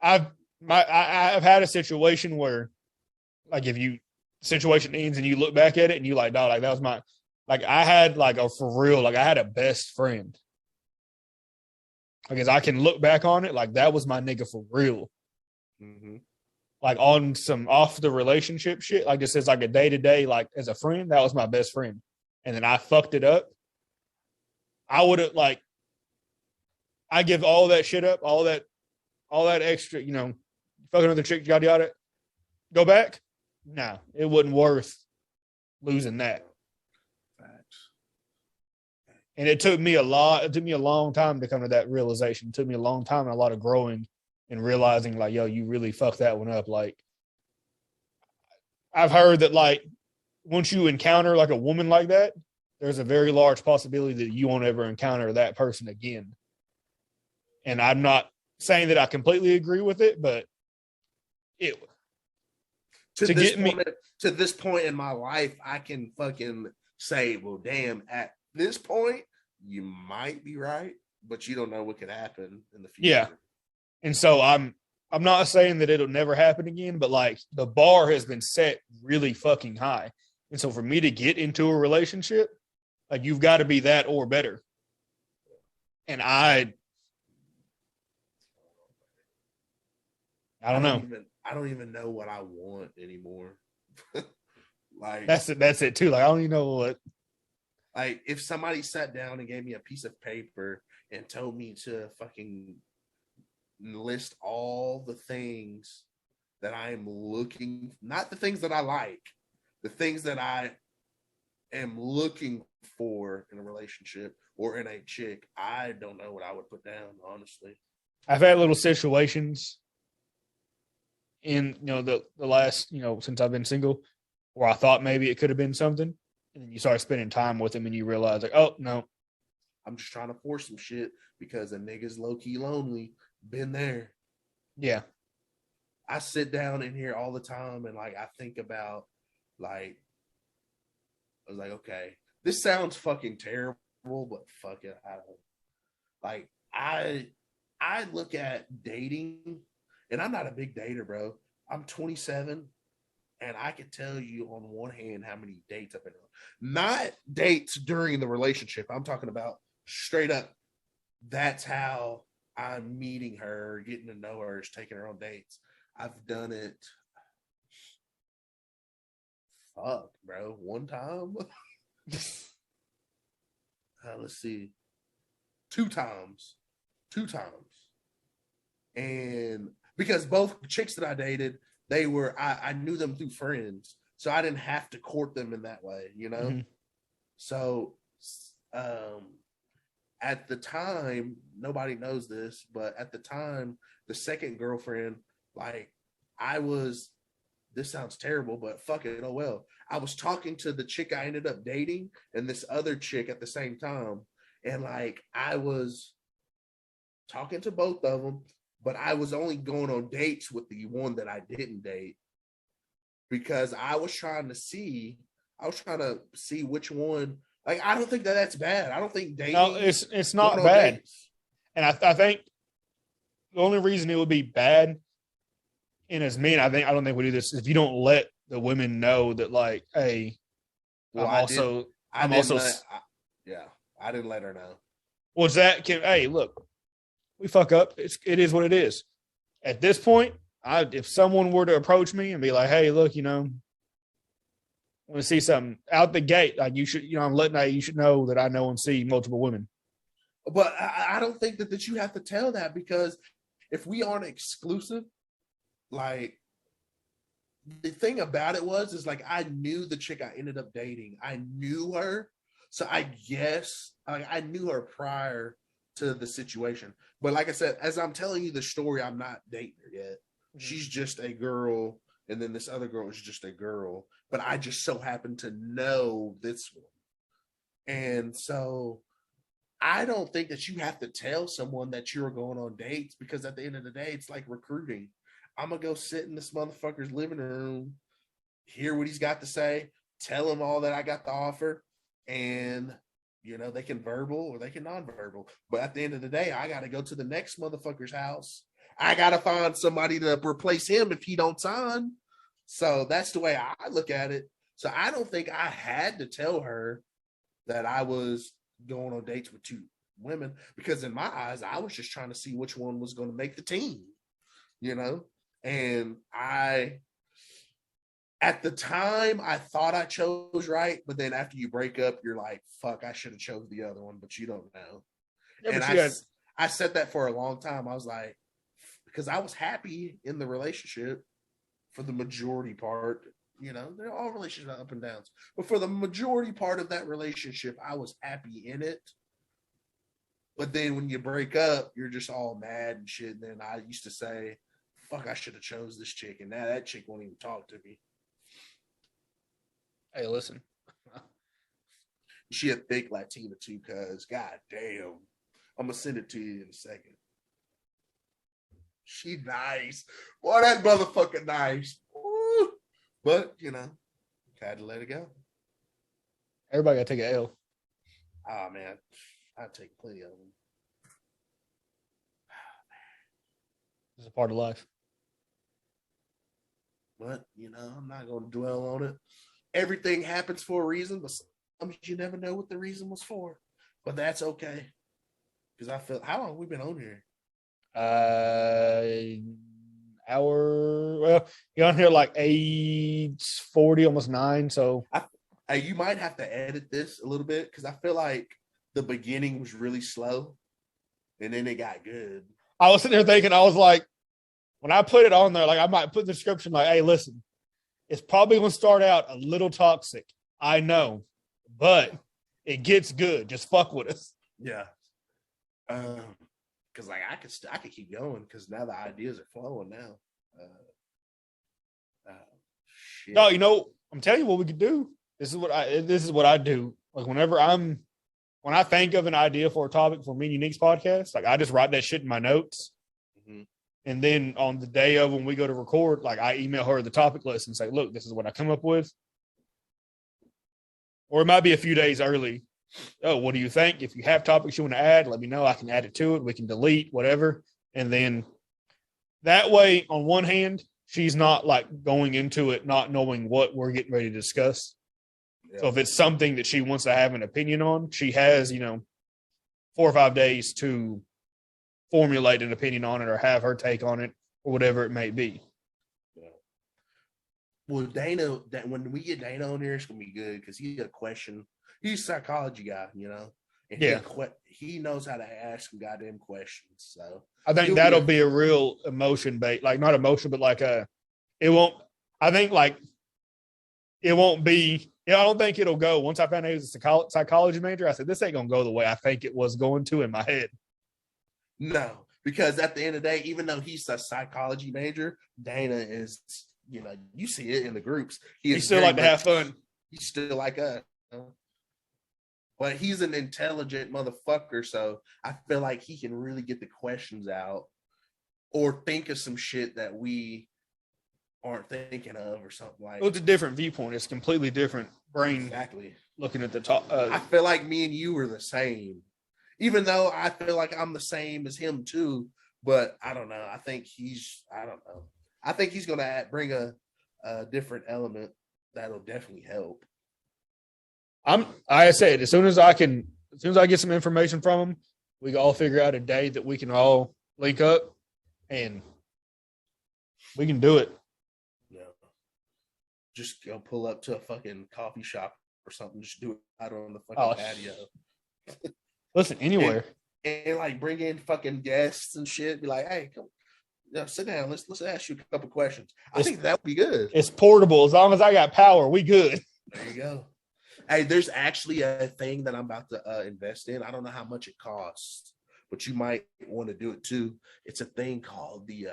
had a situation where, like, situation ends and you look back at it and you like, dog, like that was my. Like I had I had a best friend. Because I can look back on it, like that was my nigga for real. Mm-hmm. Like on some off the relationship shit, like just as like a day-to-day, like as a friend, that was my best friend. And then I fucked it up. I would have I give all that shit up, all that extra, fucking another chick, yada yada. Go back? No, it wasn't worth losing that. And it took me a long time to come to that realization. It took me a long time and a lot of growing and realizing, like, yo, you really fucked that one up. Like, I've heard that, like, once you encounter, like, a woman like that, there's a very large possibility that you won't ever encounter that person again. And I'm not saying that I completely agree with it, but to this point in my life, I can fucking say, well, damn, at this point, you might be right, but you don't know what could happen in the future. Yeah. And so I'm not saying that it'll never happen again, but like the bar has been set really fucking high. And so for me to get into a relationship, like you've got to be that or better. And I I don't know. I don't even know what I want anymore. Like That's it too. Like I don't even know what. Like if somebody sat down and gave me a piece of paper and told me to fucking list all the things that I'm looking, not the things that I like, the things that I am looking for in a relationship or in a chick, I don't know what I would put down, honestly. I've had little situations in the last since I've been single where I thought maybe it could have been something, and then you start spending time with them and you realize like, oh no, I'm just trying to force some shit because a nigga's low key lonely. Been there. Yeah. I sit down in here all the time and like I think about like I was like, okay, this sounds fucking terrible, but fuck it. I don't like I look at dating, and I'm not a big dater, bro. I'm 27, and I can tell you on one hand how many dates I've been on. Not dates during the relationship. I'm talking about straight up. That's how I'm meeting her, getting to know her, is taking her on dates. I've done it. Fuck, bro. One time. Let's see. Two times. And because both chicks that I dated, they were, I knew them through friends. So I didn't have to court them in that way, Mm-hmm. So at the time, nobody knows this, but at the time, the second girlfriend, like this sounds terrible, but fuck it, oh well. I was talking to the chick I ended up dating and this other chick at the same time. And like, I was talking to both of them, but I was only going on dates with the one that I didn't date because I was trying to see which one. Like, I don't think that's bad. I don't think dating. No, it's not bad. Dates. And I think the only reason it would be bad, and as men, I don't think we do this, if you don't let the women know that, like, hey, well, I didn't let her know. Was hey, look, we fuck up. It is what it is. At this point, if someone were to approach me and be like, hey, look, I want to see something out the gate, like you should, you should know that I know and see multiple women. But I don't think that you have to tell that, because if we aren't exclusive, like, the thing about it is like, I knew the chick I ended up dating. I knew her. So I guess I knew her prior to the situation. But like I said, as I'm telling you the story, I'm not dating her yet. Mm-hmm. She's just a girl. And then this other girl is just a girl. But I just so happen to know this one. And so I don't think that you have to tell someone that you're going on dates, because at the end of the day, it's like recruiting. I'm going to go sit in this motherfucker's living room, hear what he's got to say, tell him all that I got to offer, and, they can verbal or they can nonverbal. But at the end of the day, I got to go to the next motherfucker's house. I got to find somebody to replace him if he don't sign. So that's the way I look at it. So I don't think I had to tell her that I was going on dates with two women, because in my eyes, I was just trying to see which one was going to make the team, And at the time, I thought I chose right, but then after you break up, you're like, fuck, I should have chose the other one, but you don't know. Yeah, and I said that for a long time. I was like, because I was happy in the relationship for the majority part. They're all relationships up and downs, but for the majority part of that relationship, I was happy in it. But then when you break up, you're just all mad and shit. And then I used to say, fuck, I should have chose this chick, and now that chick won't even talk to me. Hey, listen. She a thick Latina too, cuz god damn. I'm gonna send it to you in a second. She nice. Boy, that motherfucker nice. Woo. But, had to let it go. Everybody gotta take an L. Oh man, I take plenty of them. It's a part of life. But, I'm not going to dwell on it. Everything happens for a reason, but sometimes you never know what the reason was for. But that's okay. Because I feel, how long have we been on here? hour. Well, you're on here like 8:40, almost 9. So you might have to edit this a little bit because I feel like the beginning was really slow, and then it got good. I was sitting there thinking, I was like, when I put it on there, like I might put the description like, "Hey, listen, it's probably going to start out a little toxic. I know, but it gets good. Just fuck with us." Yeah. Because like I could keep going because now the ideas are flowing now. Shit. No, you know, I'm telling you what we could do. This is what I do. Like when I think of an idea for a topic for Me and Unique's podcast, like I just write that shit in my notes. Mm-hmm. And then on the day of when we go to record, like I email her the topic list and say, "Look, this is what I come up with." Or it might be a few days early. "Oh, what do you think? If you have topics you want to add, let me know. I can add it to it. We can delete, whatever." And then that way, on one hand, she's not like going into it not knowing what we're getting ready to discuss. Yeah. So if it's something that she wants to have an opinion on, she has, 4 or 5 days to formulate an opinion on it or have her take on it or whatever it may be. Yeah. Well, Dana, when we get Dana on here, it's going to be good because he's a question. He's a psychology guy, And yeah. He knows how to ask some goddamn questions. So I think that'll be a real emotion bait, like not emotion, but like it won't be. I don't think it'll go. Once I found out he was a psychology major, I said, this ain't going to go the way I think it was going to in my head. No, because at the end of the day, even though he's a psychology major, Dana is, you see it in the groups. He still like to have fun. He's still like us. But he's an intelligent motherfucker, so I feel like he can really get the questions out or think of some shit that we aren't thinking of or something like that. Well, it's a different viewpoint. It's completely different brain. Exactly. Looking at the top. I feel like me and you are the same, even though I feel like I'm the same as him too. But I don't know. I think he's going to bring a different element that'll definitely help. I said, as soon as I get some information from him, we can all figure out a day that we can all link up and we can do it. Yeah. Just go pull up to a fucking coffee shop or something. Just do it out on the fucking patio. Listen, anywhere. And like bring in fucking guests and shit. Be like, "Hey, come sit down. Let's ask you a couple questions." I think that would be good. It's portable. As long as I got power, we good. There you go. Hey, there's actually a thing that I'm about to invest in. I don't know how much it costs, but you might want to do it too. It's a thing called the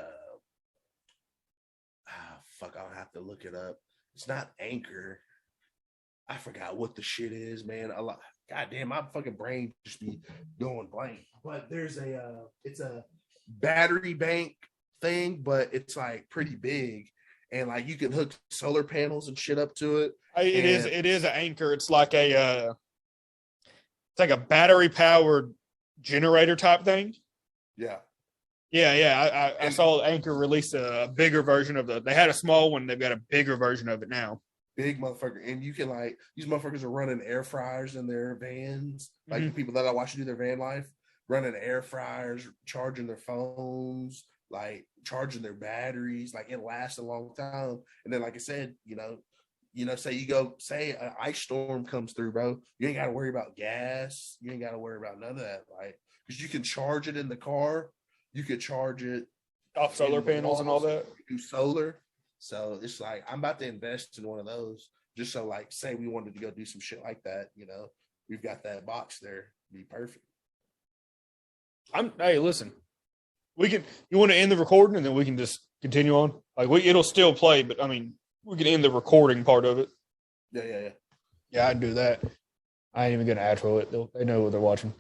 I'll have to look it up. It's not Anchor. I forgot what the shit is, man. God damn, my fucking brain just be going blank. But there's it's a battery bank thing, but it's like pretty big. And like you can hook solar panels and shit up to it. It is an Anchor. It's like a battery powered generator type thing. Yeah. Yeah. I saw Anchor release a bigger version of they had a small one. They've got a bigger version of it now. Big motherfucker. And you can these motherfuckers are running air fryers in their vans. Like the people that I watch do their van life, running air fryers, charging their phones, like charging their batteries, like it lasts a long time. And then, like I said, say an ice storm comes through, bro, you ain't got to worry about gas. You ain't got to worry about none of that, like, because you can charge it in the car. You could charge it off solar panels and all that. Do solar. So it's like, I'm about to invest in one of those just so like, say we wanted to go do some shit like that, we've got that box there. It'd be perfect. Hey, listen. You want to end the recording and then we can just continue on? Like it'll still play, but I mean, we can end the recording part of it. Yeah. Yeah, I'd do that. I ain't even going to outro it. They know what they're watching.